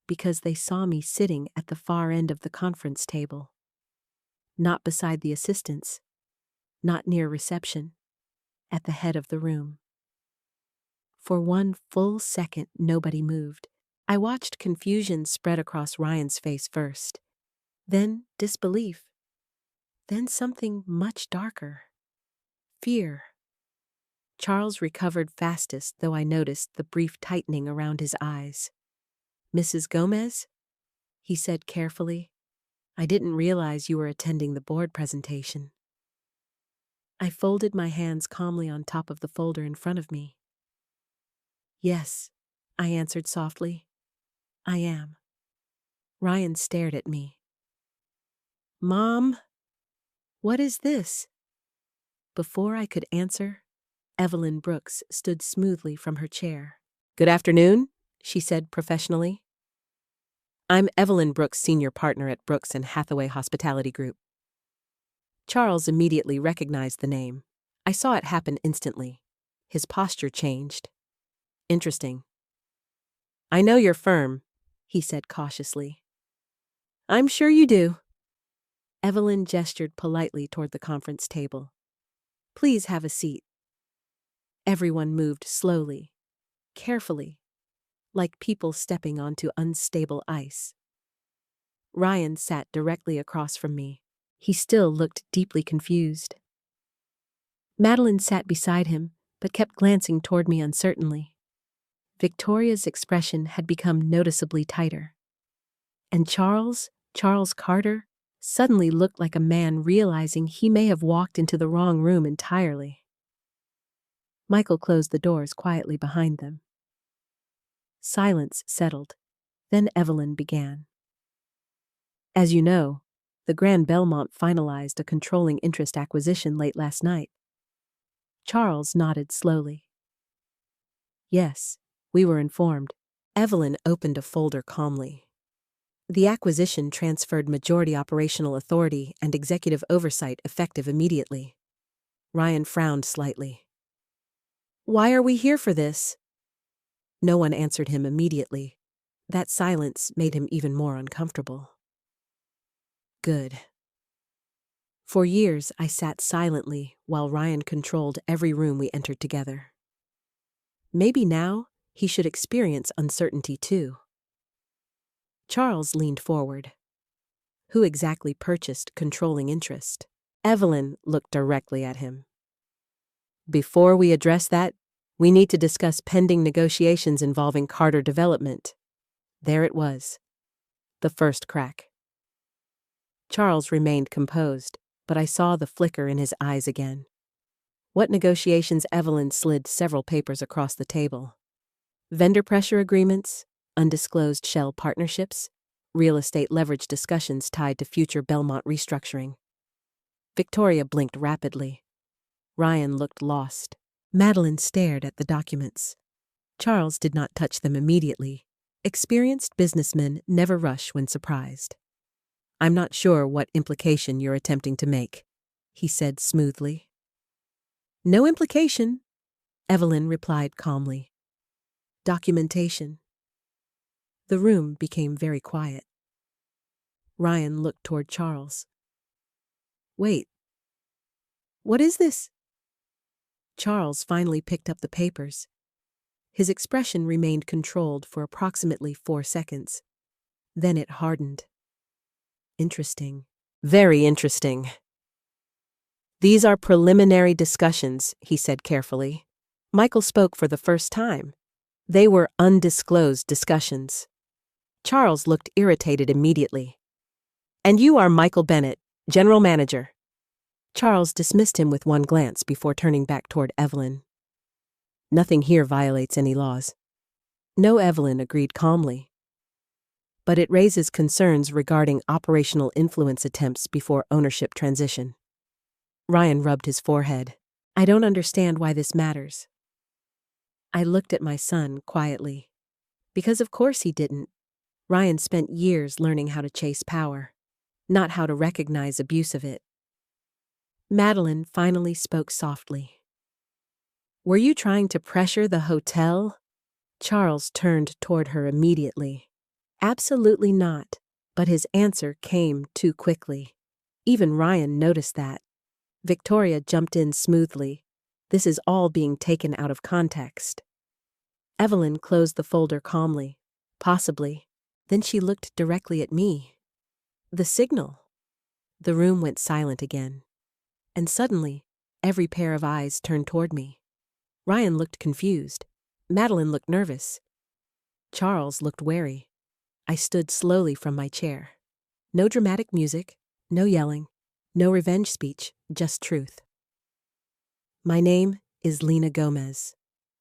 because they saw me sitting at the far end of the conference table. Not beside the assistants, not near reception, at the head of the room. For one full second, nobody moved. I watched confusion spread across Ryan's face first, then disbelief, then something much darker. Fear. Charles recovered fastest, though I noticed the brief tightening around his eyes. "Mrs. Gomez?" he said carefully. "I didn't realize you were attending the board presentation." I folded my hands calmly on top of the folder in front of me. "Yes," I answered softly. "I am." Ryan stared at me. "Mom, what is this?" Before I could answer, Evelyn Brooks stood smoothly from her chair. "Good afternoon," she said professionally. "I'm Evelyn Brooks, senior partner at Brooks and Hathaway Hospitality Group." Charles immediately recognized the name. I saw it happen instantly. His posture changed. "Interesting." "I know your firm," he said cautiously. "I'm sure you do." Evelyn gestured politely toward the conference table. "Please have a seat." Everyone moved slowly, carefully, like people stepping onto unstable ice. Ryan sat directly across from me. He still looked deeply confused. Madeline sat beside him, but kept glancing toward me uncertainly. Victoria's expression had become noticeably tighter. And Charles Carter, suddenly looked like a man realizing he may have walked into the wrong room entirely. Michael closed the doors quietly behind them. Silence settled. Then Evelyn began. "As you know, the Grand Belmont finalized a controlling interest acquisition late last night." Charles nodded slowly. "Yes, we were informed." Evelyn opened a folder calmly. "The acquisition transferred majority operational authority and executive oversight effective immediately." Ryan frowned slightly. "Why are we here for this?" No one answered him immediately. That silence made him even more uncomfortable. Good. For years, I sat silently while Ryan controlled every room we entered together. Maybe now he should experience uncertainty too. Charles leaned forward. "Who exactly purchased controlling interest?" Evelyn looked directly at him. "Before we address that, we need to discuss pending negotiations involving Carter Development." There it was. The first crack. Charles remained composed, but I saw the flicker in his eyes again. "What negotiations?" Evelyn slid several papers across the table. "Vendor pressure agreements, undisclosed shell partnerships, real estate leverage discussions tied to future Belmont restructuring." Victoria blinked rapidly. Ryan looked lost. Madeline stared at the documents. Charles did not touch them immediately. Experienced businessmen never rush when surprised. I'm not sure what implication you're attempting to make, he said smoothly. No implication, Evelyn replied calmly. Documentation. The room became very quiet. Ryan looked toward Charles. Wait. What is this? Charles finally picked up the papers. His expression remained controlled for approximately 4 seconds. Then it hardened. Interesting. Very interesting. These are preliminary discussions, he said carefully. Michael spoke for the first time. They were undisclosed discussions. Charles looked irritated immediately. And you are Michael Bennett, general manager. Charles dismissed him with one glance before turning back toward Evelyn. Nothing here violates any laws. No, Evelyn agreed calmly. But it raises concerns regarding operational influence attempts before ownership transition. Ryan rubbed his forehead. I don't understand why this matters. I looked at my son quietly. Because of course he didn't. Ryan spent years learning how to chase power, not how to recognize abuse of it. Madeline finally spoke softly. Were you trying to pressure the hotel? Charles turned toward her immediately. Absolutely not, but his answer came too quickly. Even Ryan noticed that. Victoria jumped in smoothly. This is all being taken out of context. Evelyn closed the folder calmly. Possibly. Then she looked directly at me. The signal. The room went silent again. And suddenly, every pair of eyes turned toward me. Ryan looked confused. Madeline looked nervous. Charles looked wary. I stood slowly from my chair. No dramatic music, no yelling, no revenge speech, just truth. My name is Lena Gomez,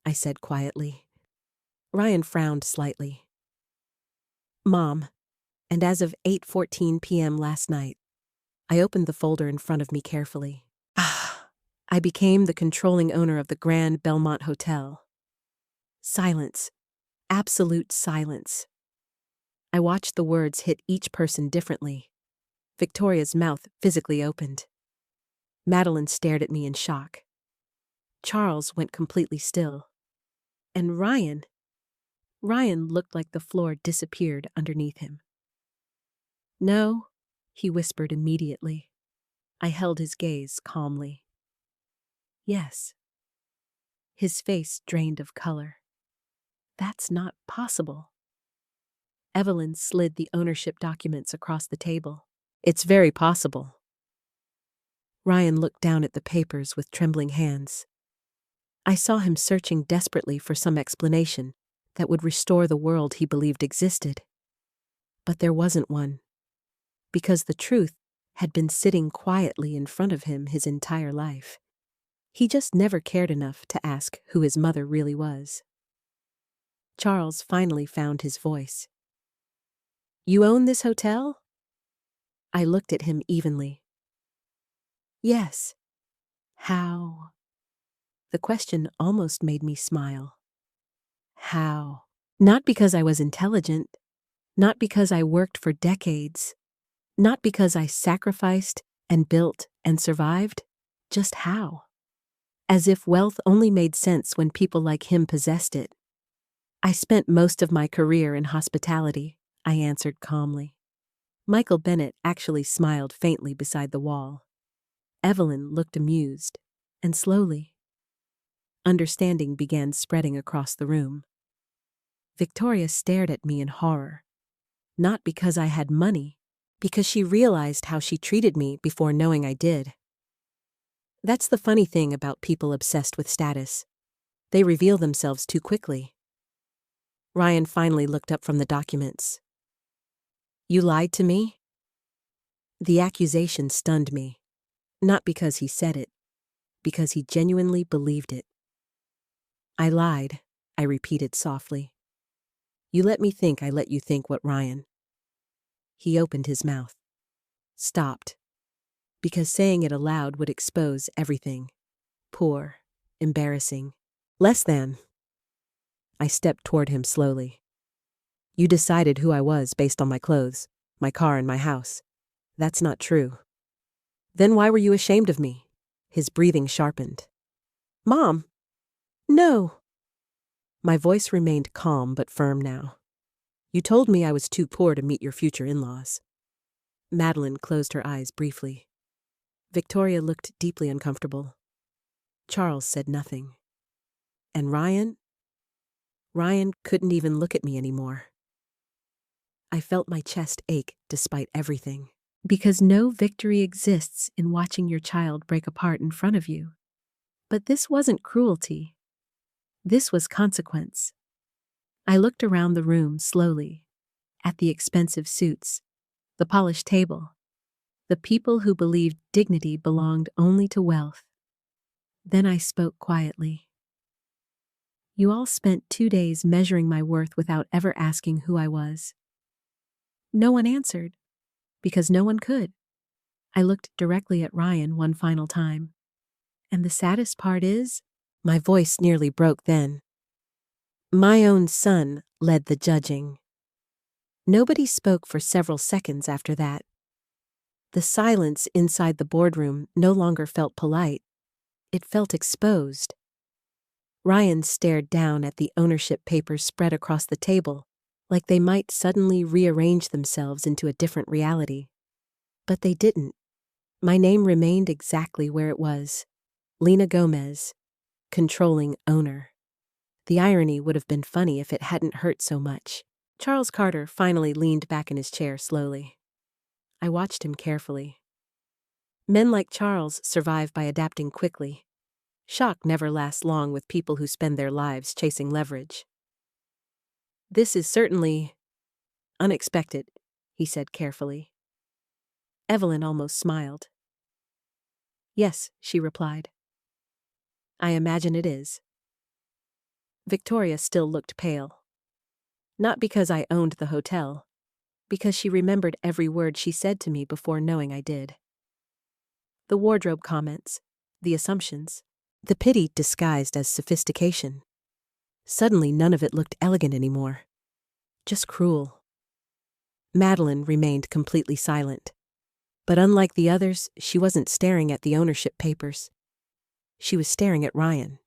I said quietly. Ryan frowned slightly. Mom, and as of 8:14 p.m. last night, I opened the folder in front of me carefully. I became the controlling owner of the Grand Belmont Hotel. Silence. Absolute silence. I watched the words hit each person differently. Victoria's mouth physically opened. Madeline stared at me in shock. Charles went completely still. And Ryan looked like the floor disappeared underneath him. No, he whispered immediately. I held his gaze calmly. Yes. His face drained of color. That's not possible. Evelyn slid the ownership documents across the table. It's very possible. Ryan looked down at the papers with trembling hands. I saw him searching desperately for some explanation that would restore the world he believed existed. But there wasn't one, because the truth had been sitting quietly in front of him his entire life. He just never cared enough to ask who his mother really was. Charles finally found his voice. You own this hotel? I looked at him evenly. Yes. How? The question almost made me smile. How? Not because I was intelligent, not because I worked for decades, not because I sacrificed and built and survived, just how? As if wealth only made sense when people like him possessed it. I spent most of my career in hospitality, I answered calmly. Michael Bennett actually smiled faintly beside the wall. Evelyn looked amused, and slowly, understanding began spreading across the room. Victoria stared at me in horror, not because I had money, because she realized how she treated me before knowing I did. That's the funny thing about people obsessed with status. They reveal themselves too quickly. Ryan finally looked up from the documents. You lied to me? The accusation stunned me, not because he said it, because he genuinely believed it. I lied, I repeated softly. You let me think I let you think what, Ryan? He opened his mouth. Stopped. Because saying it aloud would expose everything. Poor, embarrassing, less than. I stepped toward him slowly. You decided who I was based on my clothes, my car, and my house. That's not true. Then why were you ashamed of me? His breathing sharpened. Mom! No! My voice remained calm but firm now. You told me I was too poor to meet your future in-laws. Madeline closed her eyes briefly. Victoria looked deeply uncomfortable. Charles said nothing. And Ryan? Ryan couldn't even look at me anymore. I felt my chest ache despite everything. Because no victory exists in watching your child break apart in front of you. But this wasn't cruelty. This was consequence. I looked around the room slowly, at the expensive suits, the polished table, the people who believed dignity belonged only to wealth. Then I spoke quietly. You all spent 2 days measuring my worth without ever asking who I was. No one answered, because no one could. I looked directly at Ryan one final time. And the saddest part is, my voice nearly broke then. My own son led the judging. Nobody spoke for several seconds after that. The silence inside the boardroom no longer felt polite. It felt exposed. Ryan stared down at the ownership papers spread across the table, like they might suddenly rearrange themselves into a different reality. But they didn't. My name remained exactly where it was. Lena Gomez, controlling owner. The irony would have been funny if it hadn't hurt so much. Charles Carter finally leaned back in his chair slowly. I watched him carefully. Men like Charles survive by adapting quickly. Shock never lasts long with people who spend their lives chasing leverage. This is certainly unexpected, he said carefully. Evelyn almost smiled. Yes, she replied. I imagine it is. Victoria still looked pale. Not because I owned the hotel, because she remembered every word she said to me before knowing I did. The wardrobe comments, the assumptions, the pity disguised as sophistication. Suddenly none of it looked elegant anymore. Just cruel. Madeline remained completely silent. But unlike the others, she wasn't staring at the ownership papers. She was staring at Ryan.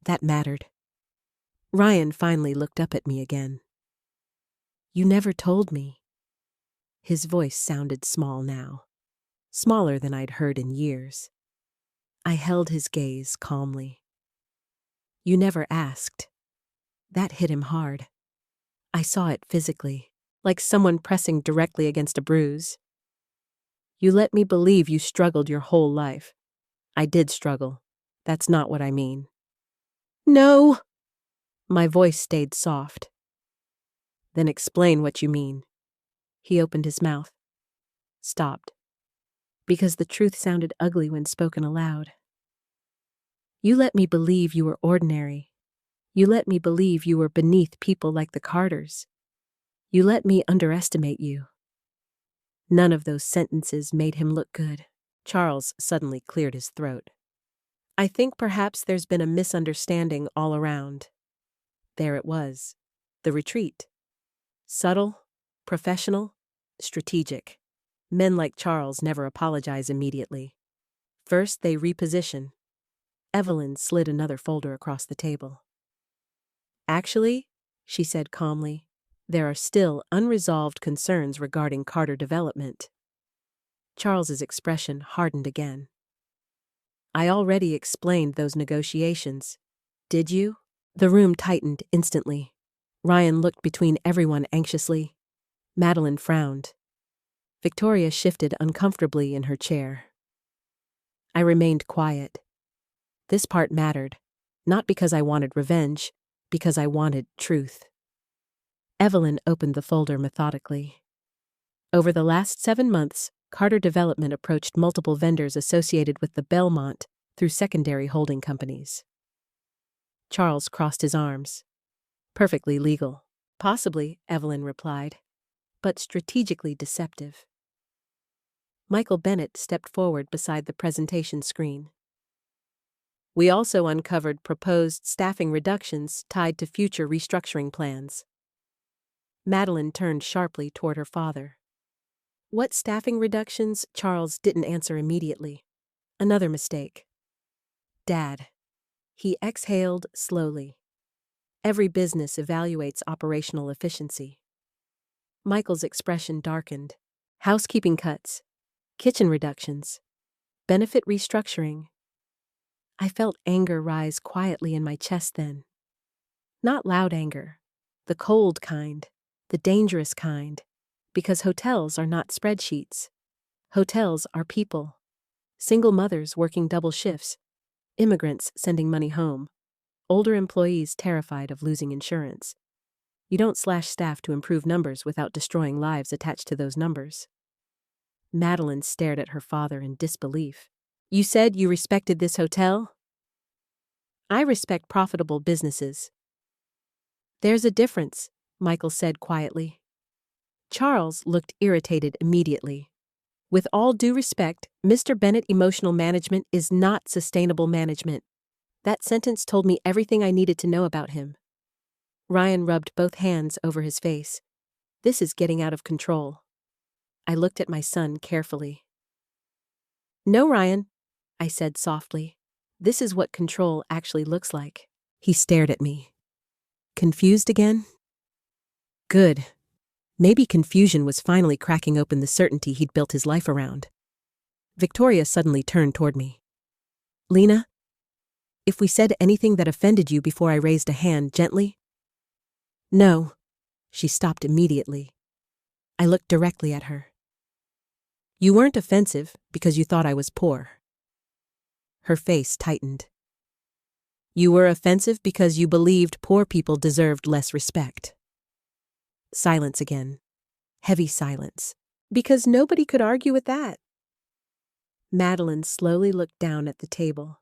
That mattered. Ryan finally looked up at me again. You never told me. His voice sounded small now, smaller than I'd heard in years. I held his gaze calmly. You never asked. That hit him hard. I saw it physically, like someone pressing directly against a bruise. You let me believe you struggled your whole life. I did struggle. That's not what I mean. No! My voice stayed soft. Then explain what you mean. He opened his mouth. Stopped. Because the truth sounded ugly when spoken aloud. You let me believe you were ordinary. You let me believe you were beneath people like the Carters. You let me underestimate you. None of those sentences made him look good. Charles suddenly cleared his throat. I think perhaps there's been a misunderstanding all around. There it was. The retreat. Subtle, professional, strategic. Men like Charles never apologize immediately. First, they reposition. Evelyn slid another folder across the table. Actually, she said calmly, there are still unresolved concerns regarding Carter development. Charles's expression hardened again. I already explained those negotiations. Did you? The room tightened instantly. Ryan looked between everyone anxiously. Madeline frowned. Victoria shifted uncomfortably in her chair. I remained quiet. This part mattered, not because I wanted revenge, because I wanted truth. Evelyn opened the folder methodically. Over the last 7 months, Carter Development approached multiple vendors associated with the Belmont through secondary holding companies. Charles crossed his arms. Perfectly legal. Possibly, Evelyn replied, but strategically deceptive. Michael Bennett stepped forward beside the presentation screen. We also uncovered proposed staffing reductions tied to future restructuring plans. Madeline turned sharply toward her father. What staffing reductions? Charles didn't answer immediately. Another mistake. Dad. He exhaled slowly. Every business evaluates operational efficiency. Michael's expression darkened. Housekeeping cuts. Kitchen reductions. Benefit restructuring. I felt anger rise quietly in my chest then. Not loud anger. The cold kind. The dangerous kind. Because hotels are not spreadsheets. Hotels are people. Single mothers working double shifts. Immigrants sending money home. Older employees terrified of losing insurance. You don't slash staff to improve numbers without destroying lives attached to those numbers. Madeline stared at her father in disbelief. You said you respected this hotel? I respect profitable businesses. There's a difference, Michael said quietly. Charles looked irritated immediately. With all due respect, Mr. Bennett, emotional management is not sustainable management. That sentence told me everything I needed to know about him. Ryan rubbed both hands over his face. This is getting out of control. I looked at my son carefully. No, Ryan, I said softly. This is what control actually looks like. He stared at me. Confused again? Good. Maybe confusion was finally cracking open the certainty he'd built his life around. Victoria suddenly turned toward me. Lena, if we said anything that offended you before I raised a hand gently? No. She stopped immediately. I looked directly at her. You weren't offensive because you thought I was poor. Her face tightened. You were offensive because you believed poor people deserved less respect. Silence again. Heavy silence. Because nobody could argue with that. Madeline slowly looked down at the table.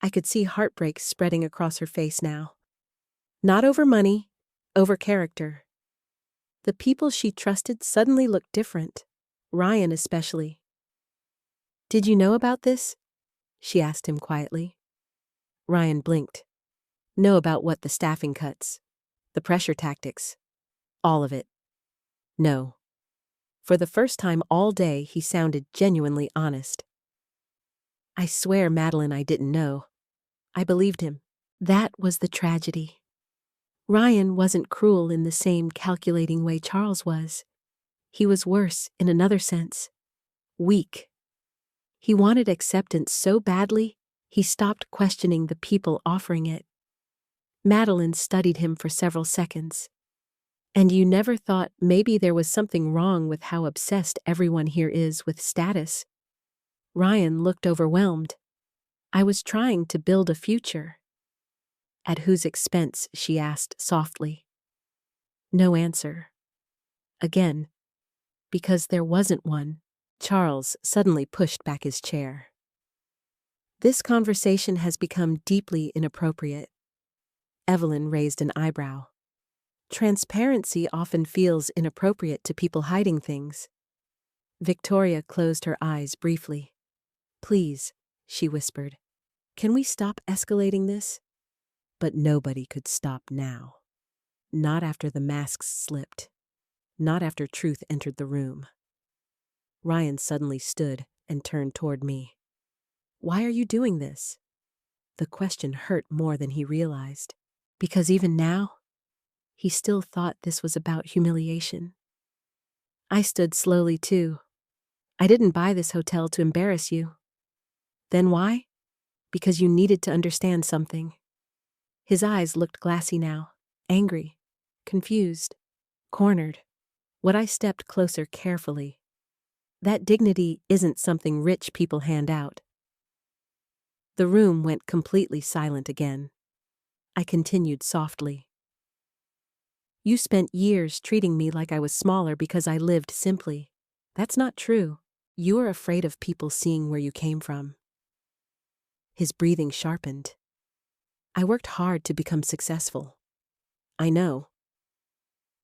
I could see heartbreak spreading across her face now. Not over money, over character. The people she trusted suddenly looked different, Ryan especially. Did you know about this? She asked him quietly. Ryan blinked. Know about what? The staffing cuts, the pressure tactics, all of it. No. For the first time all day, he sounded genuinely honest. I swear, Madeline, I didn't know. I believed him. That was the tragedy. Ryan wasn't cruel in the same calculating way Charles was. He was worse in another sense. Weak. He wanted acceptance so badly, he stopped questioning the people offering it. Madeline studied him for several seconds. And you never thought maybe there was something wrong with how obsessed everyone here is with status? Ryan looked overwhelmed. I was trying to build a future. At whose expense? She asked softly. No answer. Again. Because there wasn't one. Charles suddenly pushed back his chair. This conversation has become deeply inappropriate. Evelyn raised an eyebrow. Transparency often feels inappropriate to people hiding things. Victoria closed her eyes briefly. Please, she whispered. Can we stop escalating this? But nobody could stop now. Not after the masks slipped. Not after truth entered the room. Ryan suddenly stood and turned toward me. Why are you doing this? The question hurt more than he realized. Because even now, he still thought this was about humiliation. I stood slowly too. I didn't buy this hotel to embarrass you. Then why? Because you needed to understand something. His eyes looked glassy now, angry, confused, cornered. When I stepped closer carefully. That dignity isn't something rich people hand out. The room went completely silent again. I continued softly. You spent years treating me like I was smaller because I lived simply. That's not true. You are afraid of people seeing where you came from. His breathing sharpened. I worked hard to become successful. I know.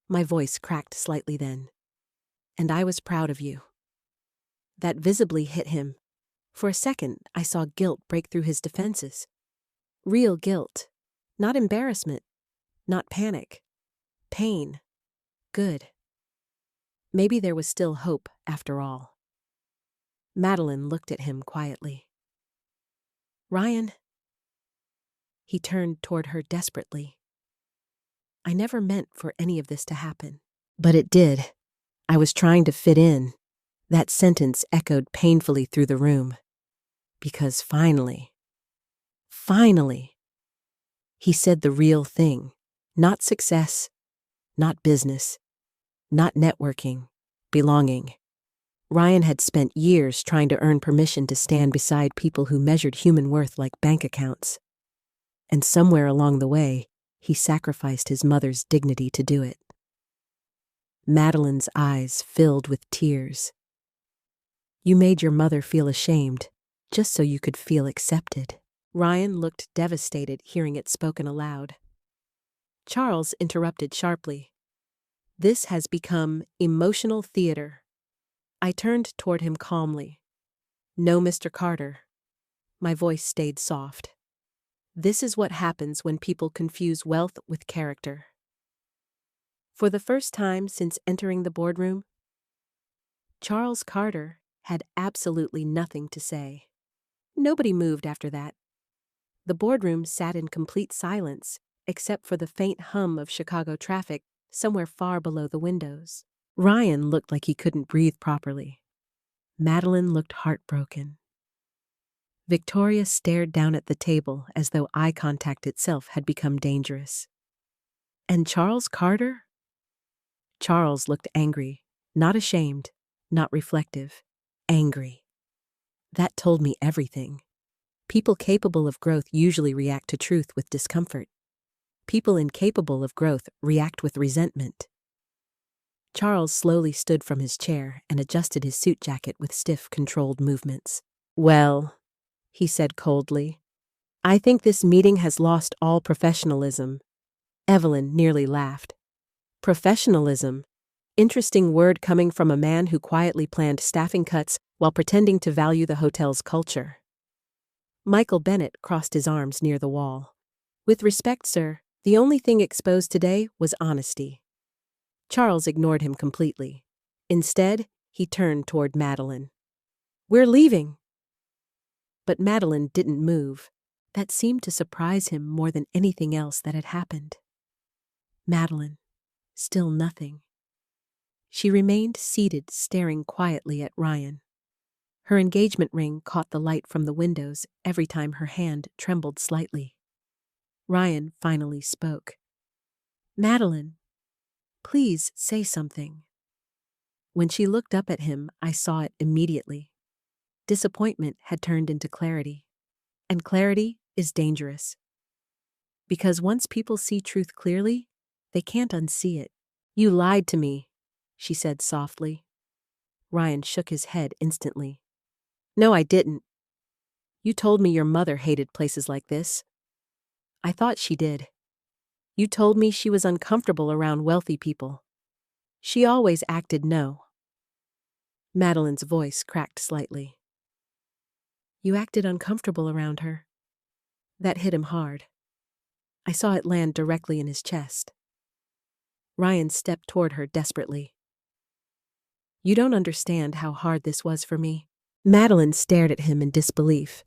My voice cracked slightly then. And I was proud of you. That visibly hit him. For a second, I saw guilt break through his defenses. Real guilt. Not embarrassment. Not panic. Pain. Good. Maybe there was still hope after all. Madeline looked at him quietly. Ryan. He turned toward her desperately. I never meant for any of this to happen. But it did. I was trying to fit in. That sentence echoed painfully through the room. Because finally, he said the real thing. Not success, not business, not networking, belonging. Ryan had spent years trying to earn permission to stand beside people who measured human worth like bank accounts. And somewhere along the way, he sacrificed his mother's dignity to do it. Madeline's eyes filled with tears. You made your mother feel ashamed, just so you could feel accepted. Ryan looked devastated hearing it spoken aloud. Charles interrupted sharply. This has become emotional theater. I turned toward him calmly. No, Mr. Carter. My voice stayed soft. This is what happens when people confuse wealth with character. For the first time since entering the boardroom, Charles Carter had absolutely nothing to say. Nobody moved after that. The boardroom sat in complete silence, except for the faint hum of Chicago traffic somewhere far below the windows. Ryan looked like he couldn't breathe properly. Madeline looked heartbroken. Victoria stared down at the table as though eye contact itself had become dangerous. And Charles Carter? Charles looked angry, not ashamed, not reflective, angry. That told me everything. People capable of growth usually react to truth with discomfort. People incapable of growth react with resentment. Charles slowly stood from his chair and adjusted his suit jacket with stiff, controlled movements. Well, he said coldly, I think this meeting has lost all professionalism. Evelyn nearly laughed. Professionalism? Interesting word coming from a man who quietly planned staffing cuts while pretending to value the hotel's culture. Michael Bennett crossed his arms near the wall. With respect, sir, the only thing exposed today was honesty. Charles ignored him completely. Instead, he turned toward Madeline. We're leaving. But Madeline didn't move. That seemed to surprise him more than anything else that had happened. Madeline, still nothing. She remained seated, staring quietly at Ryan. Her engagement ring caught the light from the windows every time her hand trembled slightly. Ryan finally spoke. Madeline, please say something. When she looked up at him, I saw it immediately. Disappointment had turned into clarity. And clarity is dangerous. Because once people see truth clearly, they can't unsee it. You lied to me, she said softly. Ryan shook his head instantly. No, I didn't. You told me your mother hated places like this. I thought she did. You told me she was uncomfortable around wealthy people. She always acted no. Madeline's voice cracked slightly. You acted uncomfortable around her. That hit him hard. I saw it land directly in his chest. Ryan stepped toward her desperately. You don't understand how hard this was for me. Madeline stared at him in disbelief.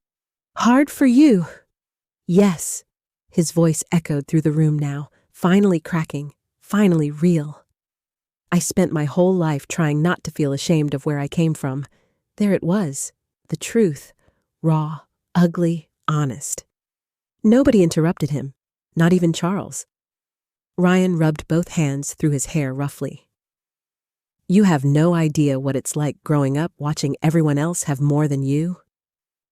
Hard for you? Yes. His voice echoed through the room now, finally cracking, finally real. I spent my whole life trying not to feel ashamed of where I came from. There it was, the truth, raw, ugly, honest. Nobody interrupted him, not even Charles. Ryan rubbed both hands through his hair roughly. You have no idea what it's like growing up watching everyone else have more than you.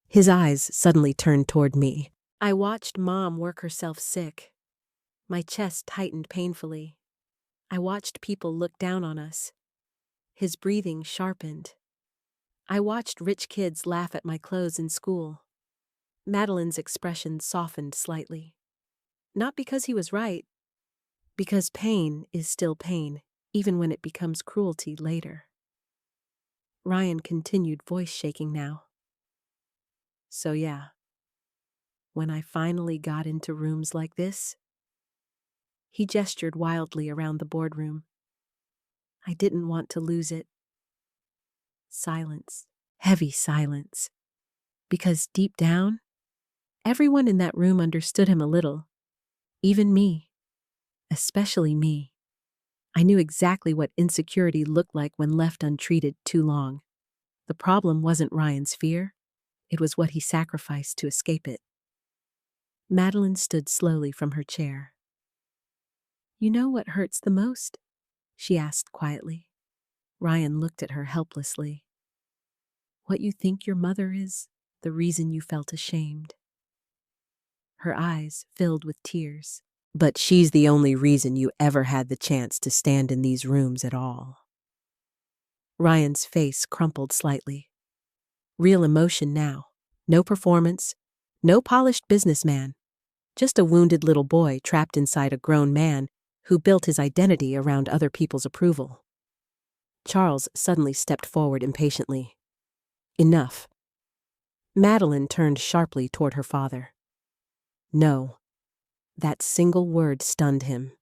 His eyes suddenly turned toward me. I watched Mom work herself sick. My chest tightened painfully. I watched people look down on us. His breathing sharpened. I watched rich kids laugh at my clothes in school. Madeline's expression softened slightly. Not because he was right, because pain is still pain, even when it becomes cruelty later. Ryan continued, voice shaking now. So yeah, when I finally got into rooms like this, he gestured wildly around the boardroom. I didn't want to lose it. Silence. Heavy silence. Because deep down, everyone in that room understood him a little. Even me. Especially me. I knew exactly what insecurity looked like when left untreated too long. The problem wasn't Ryan's fear. It was what he sacrificed to escape it. Madeline stood slowly from her chair. "You know what hurts the most?" she asked quietly. Ryan looked at her helplessly. "What you think your mother is, the reason you felt ashamed." Her eyes filled with tears. "But she's the only reason you ever had the chance to stand in these rooms at all." Ryan's face crumpled slightly. Real emotion now. No performance. No polished businessman. Just a wounded little boy trapped inside a grown man who built his identity around other people's approval. Charles suddenly stepped forward impatiently. "Enough." Madeline turned sharply toward her father. "No." That single word stunned him.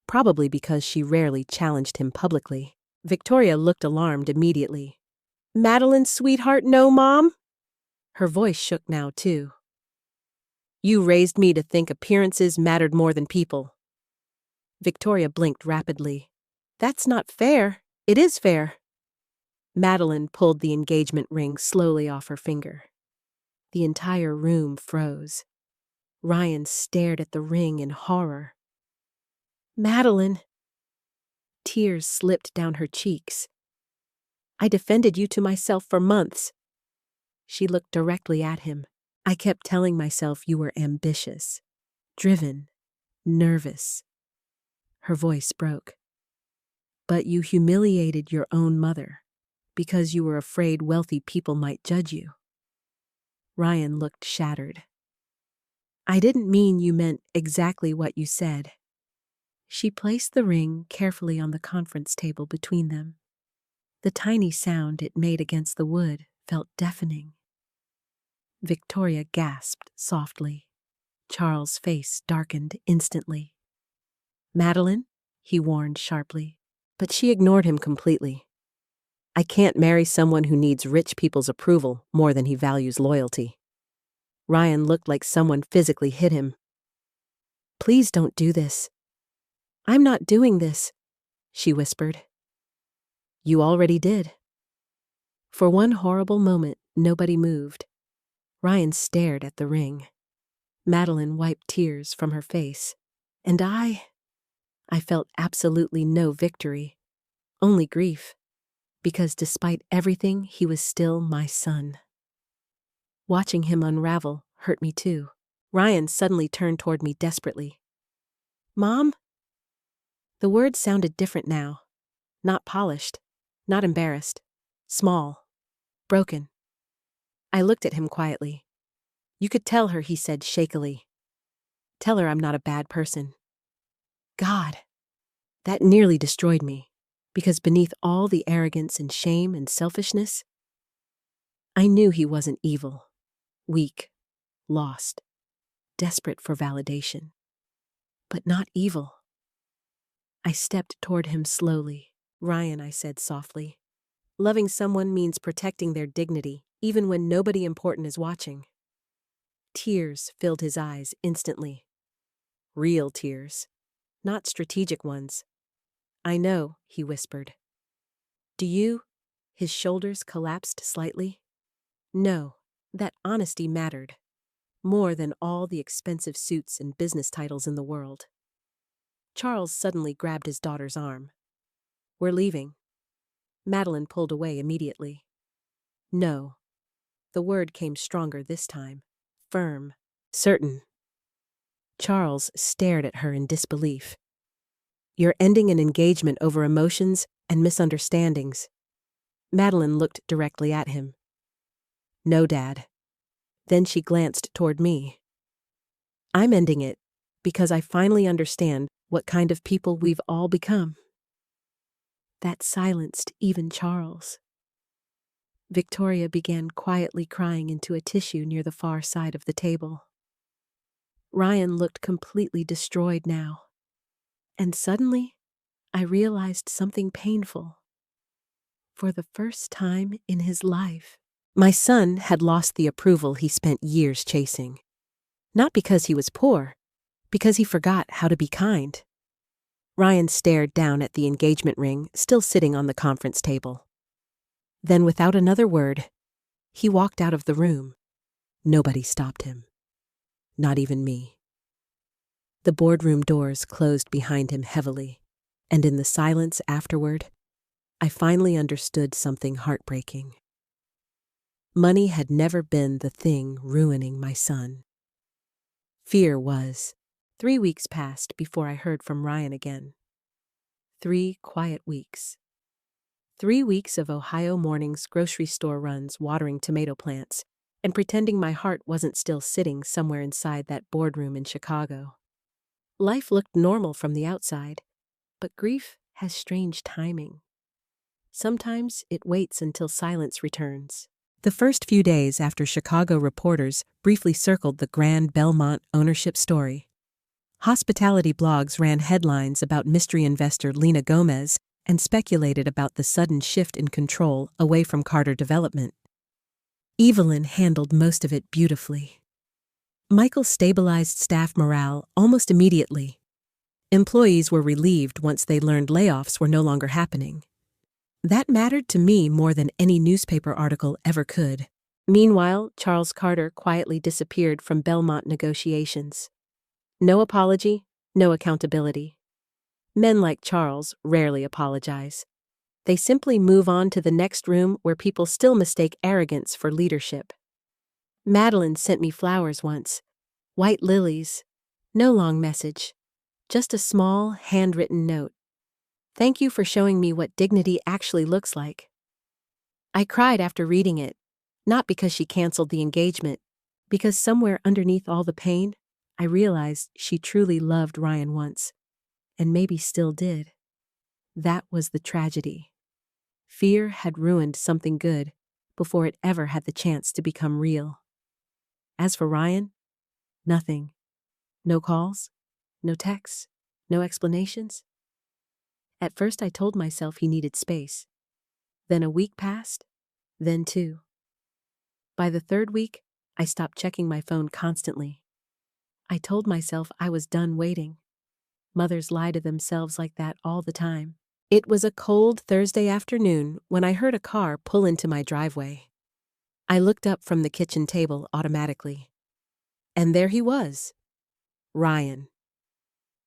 Probably because she rarely challenged him publicly. Victoria looked alarmed immediately. "Madeline, sweetheart, no, Mom?" Her voice shook now, too. "You raised me to think appearances mattered more than people." Victoria blinked rapidly. "That's not fair." "It is fair." Madeline pulled the engagement ring slowly off her finger. The entire room froze. Ryan stared at the ring in horror. "Madeline." Tears slipped down her cheeks. "I defended you to myself for months." She looked directly at him. "I kept telling myself you were ambitious, driven, nervous." Her voice broke. "But you humiliated your own mother because you were afraid wealthy people might judge you." Ryan looked shattered. "I didn't mean you meant exactly what you said." She placed the ring carefully on the conference table between them. The tiny sound it made against the wood felt deafening. Victoria gasped softly. Charles' face darkened instantly. "Madeline?" he warned sharply. But she ignored him completely. "I can't marry someone who needs rich people's approval more than he values loyalty." Ryan looked like someone physically hit him. "Please don't do this." "I'm not doing this," she whispered. "You already did." For one horrible moment, nobody moved. Ryan stared at the ring. Madeline wiped tears from her face. And I felt absolutely no victory, only grief, because despite everything, he was still my son. Watching him unravel hurt me too. Ryan suddenly turned toward me desperately. "Mom?" The words sounded different now. Not polished, not embarrassed. Small. Broken. I looked at him quietly. "You could tell her," he said shakily. "Tell her I'm not a bad person." God, that nearly destroyed me, because beneath all the arrogance and shame and selfishness, I knew he wasn't evil, weak, lost, desperate for validation, but not evil. I stepped toward him slowly. "Ryan," I said softly, "loving someone means protecting their dignity, even when nobody important is watching." Tears filled his eyes instantly. Real tears, not strategic ones. "I know," he whispered. "Do you?" His shoulders collapsed slightly. "No." That honesty mattered, more than all the expensive suits and business titles in the world. Charles suddenly grabbed his daughter's arm. "We're leaving." Madeline pulled away immediately. "No." The word came stronger this time. Firm. Certain. Charles stared at her in disbelief. "You're ending an engagement over emotions and misunderstandings." Madeline looked directly at him. "No, Dad." Then she glanced toward me. "I'm ending it because I finally understand what kind of people we've all become." That silenced even Charles. Victoria began quietly crying into a tissue near the far side of the table. Ryan looked completely destroyed now. And suddenly, I realized something painful. For the first time in his life, my son had lost the approval he spent years chasing. Not because he was poor, because he forgot how to be kind. Ryan stared down at the engagement ring still sitting on the conference table. Then, without another word, he walked out of the room. Nobody stopped him. Not even me. The boardroom doors closed behind him heavily, and in the silence afterward, I finally understood something heartbreaking. Money had never been the thing ruining my son. Fear was. 3 weeks passed before I heard from Ryan again. 3 quiet weeks. 3 weeks of Ohio mornings, grocery store runs, watering tomato plants, and pretending my heart wasn't still sitting somewhere inside that boardroom in Chicago. Life looked normal from the outside, but grief has strange timing. Sometimes it waits until silence returns. The first few days after Chicago reporters briefly circled the grand Belmont ownership story, hospitality blogs ran headlines about mystery investor Lena Gomez and speculated about the sudden shift in control away from Carter Development. Evelyn handled most of it beautifully. Michael stabilized staff morale almost immediately. Employees were relieved once they learned layoffs were no longer happening. That mattered to me more than any newspaper article ever could. Meanwhile, Charles Carter quietly disappeared from Belmont negotiations. No apology, no accountability. Men like Charles rarely apologize. They simply move on to the next room where people still mistake arrogance for leadership. Madeline sent me flowers once. White lilies. No long message. Just a small, handwritten note. Thank you for showing me what dignity actually looks like. I cried after reading it, not because she canceled the engagement, because somewhere underneath all the pain, I realized she truly loved Ryan once, and maybe still did. That was the tragedy. Fear had ruined something good before it ever had the chance to become real. As for Ryan, nothing. No calls, no texts, no explanations. At first I told myself he needed space. Then a week passed, then 2. By the 3rd week, I stopped checking my phone constantly. I told myself I was done waiting. Mothers lie to themselves like that all the time. It was a cold Thursday afternoon when I heard a car pull into my driveway. I looked up from the kitchen table automatically. And there he was, Ryan.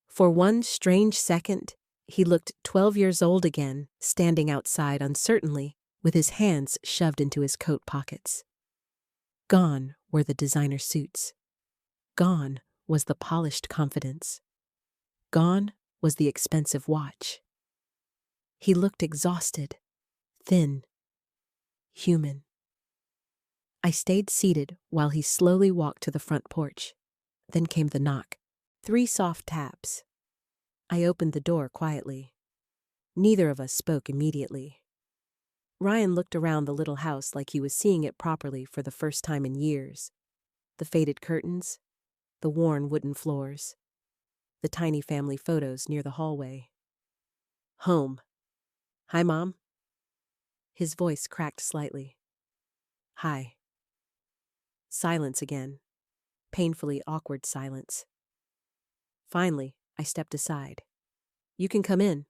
For one strange second, he looked 12 years old again, standing outside uncertainly, with his hands shoved into his coat pockets. Gone were the designer suits. Gone was the polished confidence. Gone was the expensive watch. He looked exhausted, thin, human. I stayed seated while he slowly walked to the front porch. Then came the knock. 3 soft taps. I opened the door quietly. Neither of us spoke immediately. Ryan looked around the little house like he was seeing it properly for the first time in years. The faded curtains, the worn wooden floors, the tiny family photos near the hallway. Home. Hi, Mom. His voice cracked slightly. Hi. Silence again. Painfully awkward silence. Finally, I stepped aside. You can come in.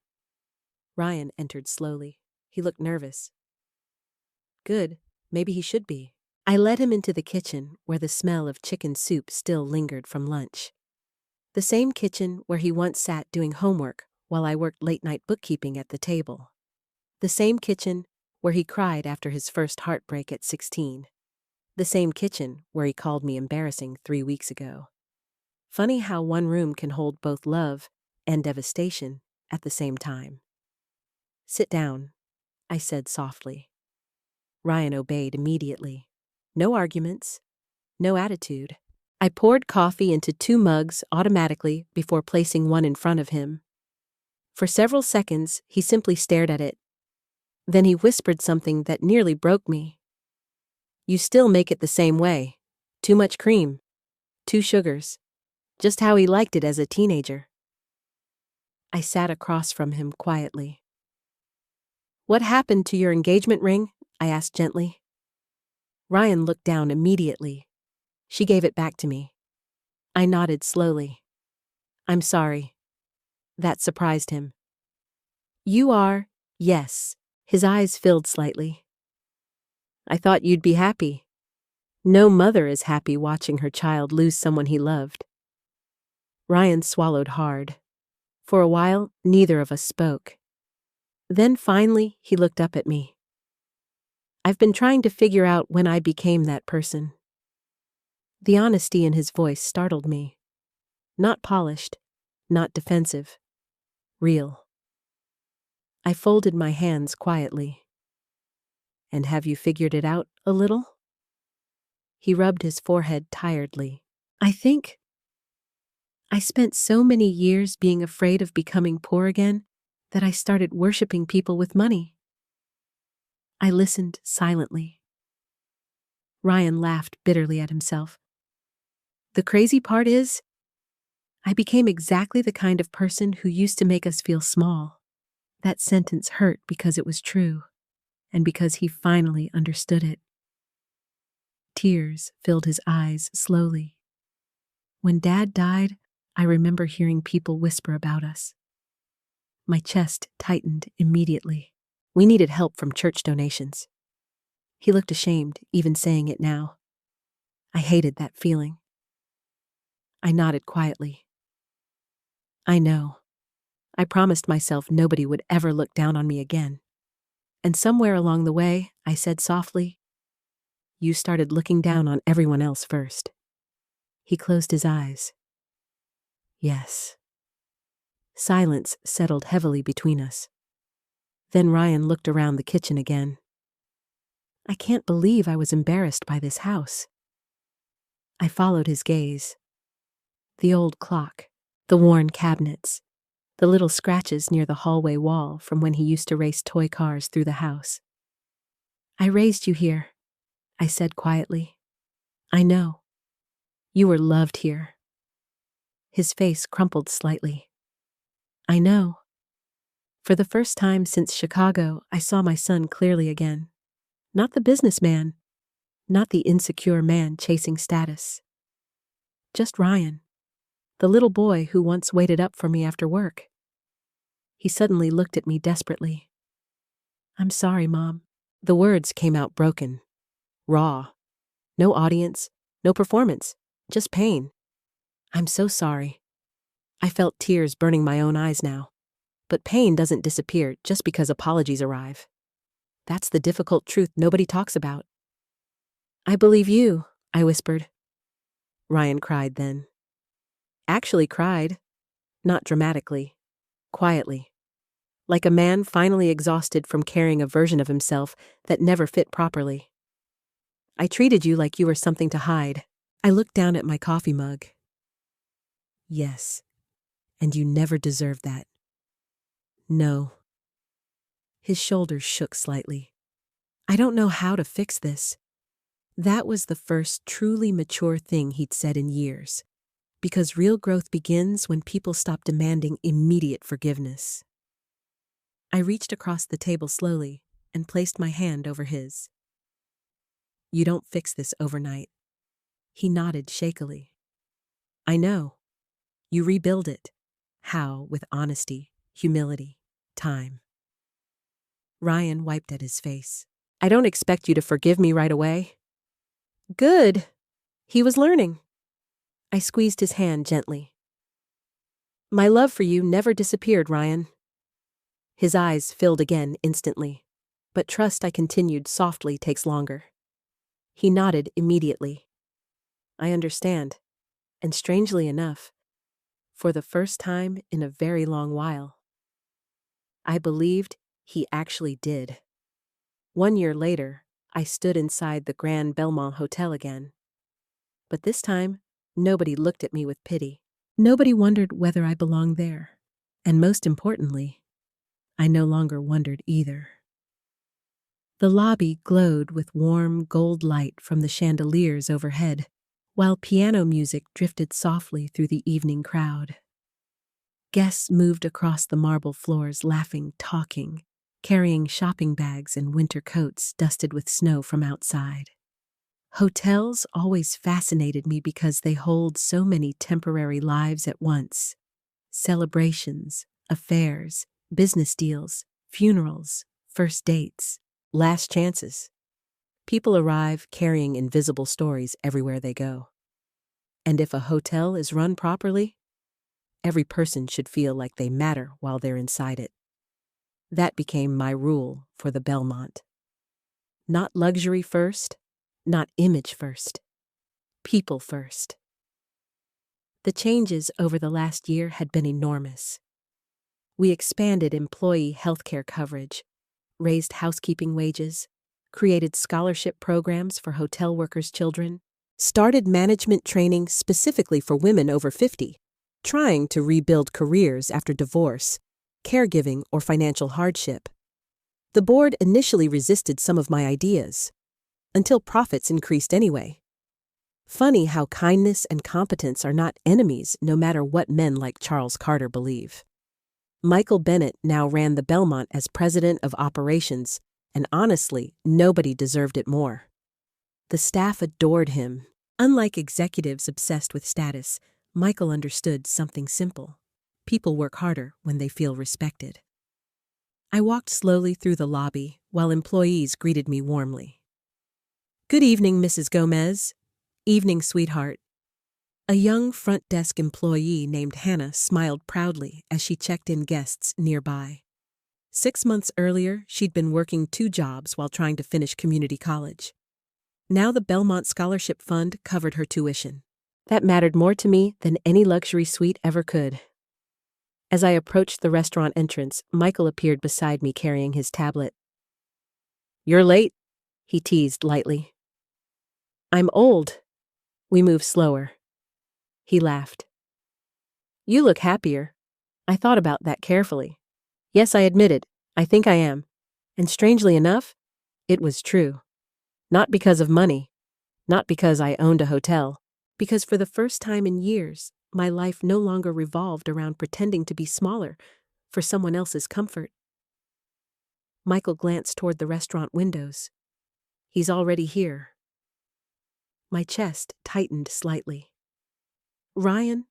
Ryan entered slowly. He looked nervous. Good, maybe he should be. I led him into the kitchen where the smell of chicken soup still lingered from lunch. The same kitchen where he once sat doing homework while I worked late-night bookkeeping at the table. The same kitchen where he cried after his first heartbreak at 16. The same kitchen where he called me embarrassing 3 weeks ago. Funny how one room can hold both love and devastation at the same time. Sit down, I said softly. Ryan obeyed immediately. No arguments, no attitude. I poured coffee into 2 mugs automatically before placing one in front of him. For several seconds, he simply stared at it. Then he whispered something that nearly broke me. You still make it the same way. Too much cream. 2 sugars. Just how he liked it as a teenager. I sat across from him quietly. "What happened to your engagement ring?" I asked gently. Ryan looked down immediately. She gave it back to me. I nodded slowly. "I'm sorry." That surprised him. "You are?" "Yes." His eyes filled slightly. "I thought you'd be happy." No mother is happy watching her child lose someone he loved. Ryan swallowed hard. For a while, neither of us spoke. Then finally, he looked up at me. "I've been trying to figure out when I became that person." The honesty in his voice startled me. Not polished, not defensive. Real. I folded my hands quietly. "And have you figured it out a little?" He rubbed his forehead tiredly. "I think I spent so many years being afraid of becoming poor again that I started worshiping people with money." I listened silently. Ryan laughed bitterly at himself. "The crazy part is, I became exactly the kind of person who used to make us feel small." That sentence hurt because it was true, and because he finally understood it. Tears filled his eyes slowly. "When Dad died, I remember hearing people whisper about us." My chest tightened immediately. We needed help from church donations. He looked ashamed, even saying it now. I hated that feeling. I nodded quietly. "I know. I promised myself nobody would ever look down on me again. And somewhere along the way, I said softly, you started looking down on everyone else first." He closed his eyes. "Yes." Silence settled heavily between us. Then Ryan looked around the kitchen again. "I can't believe I was embarrassed by this house." I followed his gaze. The old clock, the worn cabinets, the little scratches near the hallway wall from when he used to race toy cars through the house. "I raised you here," I said quietly. "I know. You were loved here." His face crumpled slightly. "I know." For the first time since Chicago, I saw my son clearly again. Not the businessman, not the insecure man chasing status. Just Ryan, the little boy who once waited up for me after work. He suddenly looked at me desperately. "I'm sorry, Mom." The words came out broken, raw. No audience, no performance, just pain. "I'm so sorry." I felt tears burning my own eyes now. But pain doesn't disappear just because apologies arrive. That's the difficult truth nobody talks about. "I believe you," I whispered. Ryan cried then. Actually cried. Not dramatically. Quietly. Like a man finally exhausted from carrying a version of himself that never fit properly. "I treated you like you were something to hide." I looked down at my coffee mug. "Yes, and you never deserved that." "No." His shoulders shook slightly. "I don't know how to fix this." That was the first truly mature thing he'd said in years. Because real growth begins when people stop demanding immediate forgiveness. I reached across the table slowly and placed my hand over his. "You don't fix this overnight." He nodded shakily. "I know. You rebuild it." "How?" "With honesty, humility, time." Ryan wiped at his face. "I don't expect you to forgive me right away." "Good." He was learning. I squeezed his hand gently. "My love for you never disappeared, Ryan." His eyes filled again instantly. "But trust," I continued softly, "takes longer." He nodded immediately. "I understand." And strangely enough, for the first time in a very long while, I believed he actually did. 1 year later, I stood inside the Grand Belmont Hotel again. But this time, nobody looked at me with pity. Nobody wondered whether I belonged there. And most importantly, I no longer wondered either. The lobby glowed with warm gold light from the chandeliers overhead, while piano music drifted softly through the evening crowd. Guests moved across the marble floors laughing, talking, carrying shopping bags and winter coats dusted with snow from outside. Hotels always fascinated me because they hold so many temporary lives at once. Celebrations, affairs, business deals, funerals, first dates, last chances. People arrive carrying invisible stories everywhere they go. And if a hotel is run properly, every person should feel like they matter while they're inside it. That became my rule for the Belmont. Not luxury first, not image first, people first. The changes over the last year had been enormous. We expanded employee healthcare coverage, raised housekeeping wages, created scholarship programs for hotel workers' children, started management training specifically for women over 50, trying to rebuild careers after divorce, caregiving, or financial hardship. The board initially resisted some of my ideas, until profits increased anyway. Funny how kindness and competence are not enemies no matter what men like Charles Carter believe. Michael Bennett now ran the Belmont as president of operations, and honestly, nobody deserved it more. The staff adored him. Unlike executives obsessed with status, Michael understood something simple. People work harder when they feel respected. I walked slowly through the lobby while employees greeted me warmly. "Good evening, Mrs. Gomez." "Evening, sweetheart." A young front desk employee named Hannah smiled proudly as she checked in guests nearby. 6 months earlier, she'd been working 2 jobs while trying to finish community college. Now the Belmont Scholarship Fund covered her tuition. That mattered more to me than any luxury suite ever could. As I approached the restaurant entrance, Michael appeared beside me carrying his tablet. "You're late," he teased lightly. "I'm old." We moved slower. He laughed. "You look happier." I thought about that carefully. Yes, I admitted, I think I am. And strangely enough, it was true. Not because of money, not because I owned a hotel, because for the first time in years, my life no longer revolved around pretending to be smaller for someone else's comfort. Michael glanced toward the restaurant windows. He's already here. My chest tightened slightly. Ryan,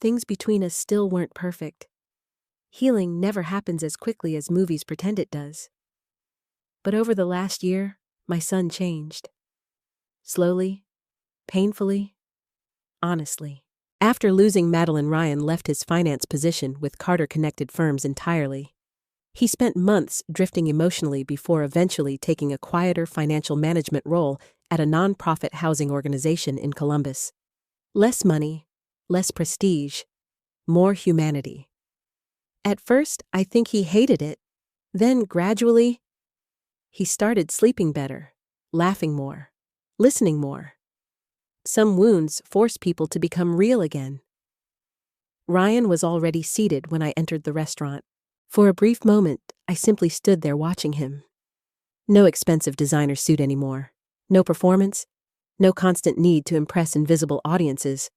things between us still weren't perfect. Healing never happens as quickly as movies pretend it does. But over the last year, my son changed. Slowly, painfully, honestly. After losing Madeline, Ryan left his finance position with Carter-connected firms entirely. He spent months drifting emotionally before eventually taking a quieter financial management role at a nonprofit housing organization in Columbus. Less money, less prestige, more humanity. At first, I think he hated it. Then, gradually, he started sleeping better, laughing more, listening more. Some wounds force people to become real again. Ryan was already seated when I entered the restaurant. For a brief moment, I simply stood there watching him. No expensive designer suit anymore. No performance. No constant need to impress invisible audiences.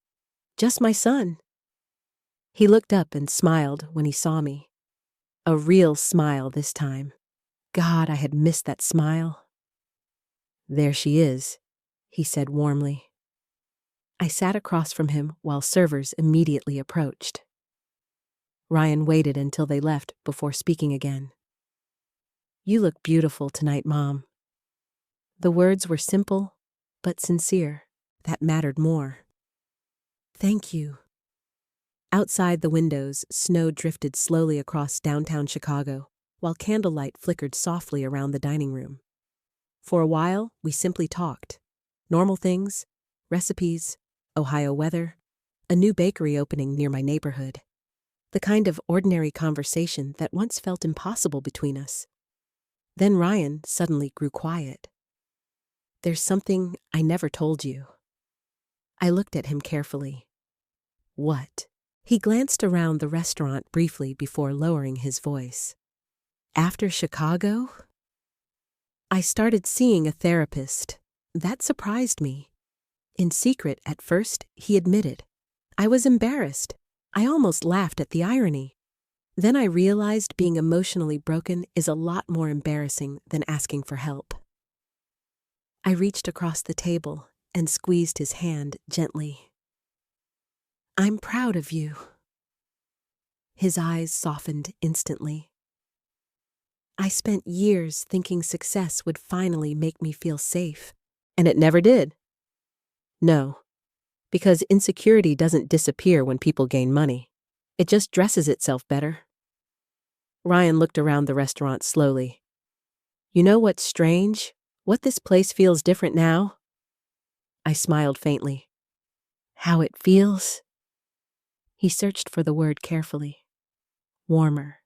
Just my son. He looked up and smiled when he saw me. A real smile this time. God, I had missed that smile. "There she is," he said warmly. I sat across from him while servers immediately approached. Ryan waited until they left before speaking again. "You look beautiful tonight, Mom." The words were simple, but sincere. That mattered more. "Thank you." Outside the windows, snow drifted slowly across downtown Chicago, while candlelight flickered softly around the dining room. For a while, we simply talked. Normal things, recipes, Ohio weather, a new bakery opening near my neighborhood. The kind of ordinary conversation that once felt impossible between us. Then Ryan suddenly grew quiet. "There's something I never told you." I looked at him carefully. "What?" He glanced around the restaurant briefly before lowering his voice. "After Chicago, I started seeing a therapist. That surprised me. In secret at first, he admitted. I was embarrassed. I almost laughed at the irony. Then I realized being emotionally broken is a lot more embarrassing than asking for help. I reached across the table and squeezed his hand gently. "I'm proud of you." His eyes softened instantly. I spent years thinking success would finally make me feel safe, and it never did. No, because insecurity doesn't disappear when people gain money. It just dresses itself better. Ryan looked around the restaurant slowly. "You know what's strange? What this place feels different now?" I smiled faintly. "How it feels?" He searched for the word carefully. "Warmer."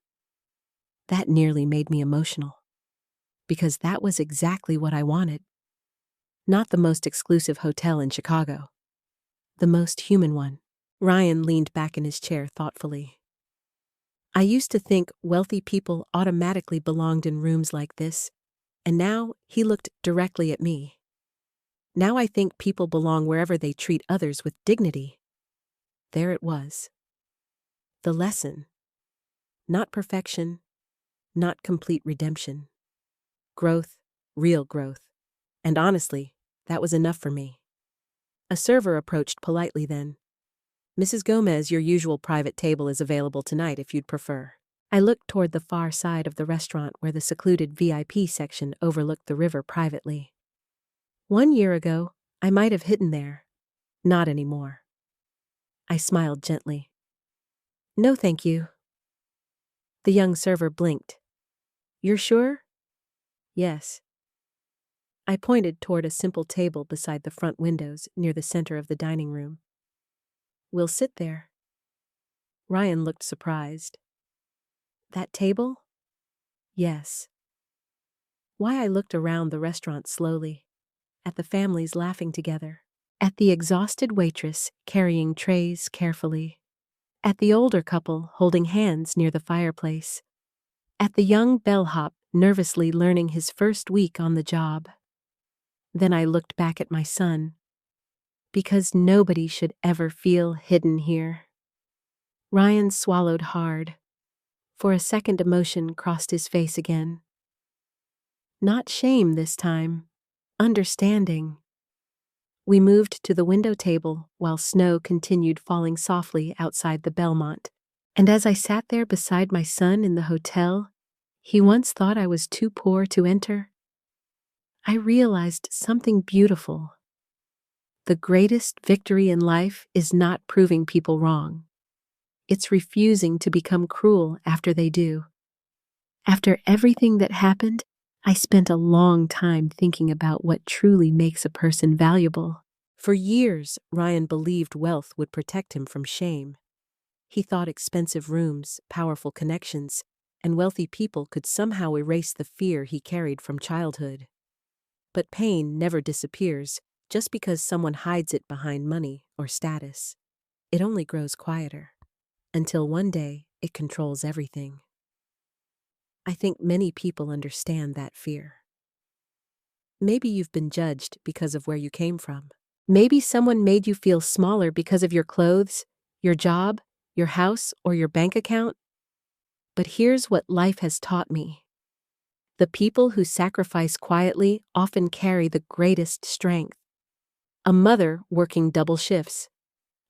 That nearly made me emotional, because that was exactly what I wanted. Not the most exclusive hotel in Chicago, the most human one. Ryan leaned back in his chair thoughtfully. "I used to think wealthy people automatically belonged in rooms like this, and now," he looked directly at me, "now I think people belong wherever they treat others with dignity." There it was. The lesson. Not perfection, not complete redemption. Growth, real growth. And honestly, that was enough for me. A server approached politely then. "Mrs. Gomez, your usual private table is available tonight if you'd prefer." I looked toward the far side of the restaurant where the secluded VIP section overlooked the river privately. 1 year ago, I might have hidden there. Not anymore. I smiled gently. "No, thank you." The young server blinked. "You're sure?" "Yes." I pointed toward a simple table beside the front windows near the center of the dining room. "We'll sit there." Ryan looked surprised. "That table?" "Yes." Why I looked around the restaurant slowly, at the families laughing together, at the exhausted waitress carrying trays carefully, at the older couple holding hands near the fireplace, at the young bellhop nervously learning his first week on the job. Then I looked back at my son, because nobody should ever feel hidden here. Ryan swallowed hard. For a second, emotion crossed his face again. Not shame this time, understanding. We moved to the window table while snow continued falling softly outside the Belmont, and as I sat there beside my son in the hotel he once thought I was too poor to enter, I realized something beautiful. The greatest victory in life is not proving people wrong. It's refusing to become cruel after they do. After everything that happened, I spent a long time thinking about what truly makes a person valuable. For years, Ryan believed wealth would protect him from shame. He thought expensive rooms, powerful connections, and wealthy people could somehow erase the fear he carried from childhood. But pain never disappears just because someone hides it behind money or status. It only grows quieter, until one day it controls everything. I think many people understand that fear. Maybe you've been judged because of where you came from. Maybe someone made you feel smaller because of your clothes, your job, your house, or your bank account. But here's what life has taught me. The people who sacrifice quietly often carry the greatest strength. A mother working double shifts,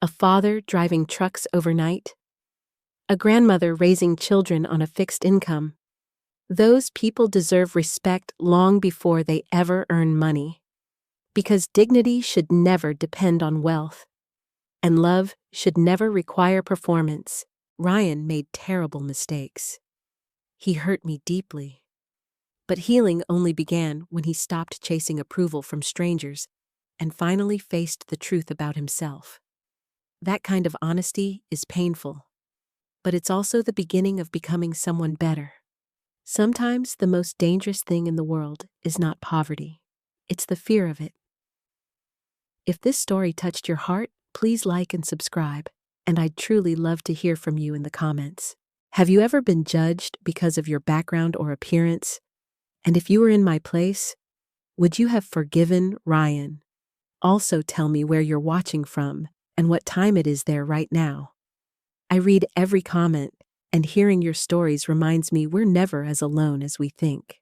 a father driving trucks overnight, a grandmother raising children on a fixed income. Those people deserve respect long before they ever earn money. Because dignity should never depend on wealth, and love should never require performance. Ryan made terrible mistakes. He hurt me deeply. But healing only began when he stopped chasing approval from strangers and finally faced the truth about himself. That kind of honesty is painful, but it's also the beginning of becoming someone better. Sometimes the most dangerous thing in the world is not poverty. It's the fear of it. If this story touched your heart, please like and subscribe, and I'd truly love to hear from you in the comments. Have you ever been judged because of your background or appearance? And if you were in my place, would you have forgiven Ryan? Also tell me where you're watching from and what time it is there right now. I read every comment, and hearing your stories reminds me we're never as alone as we think.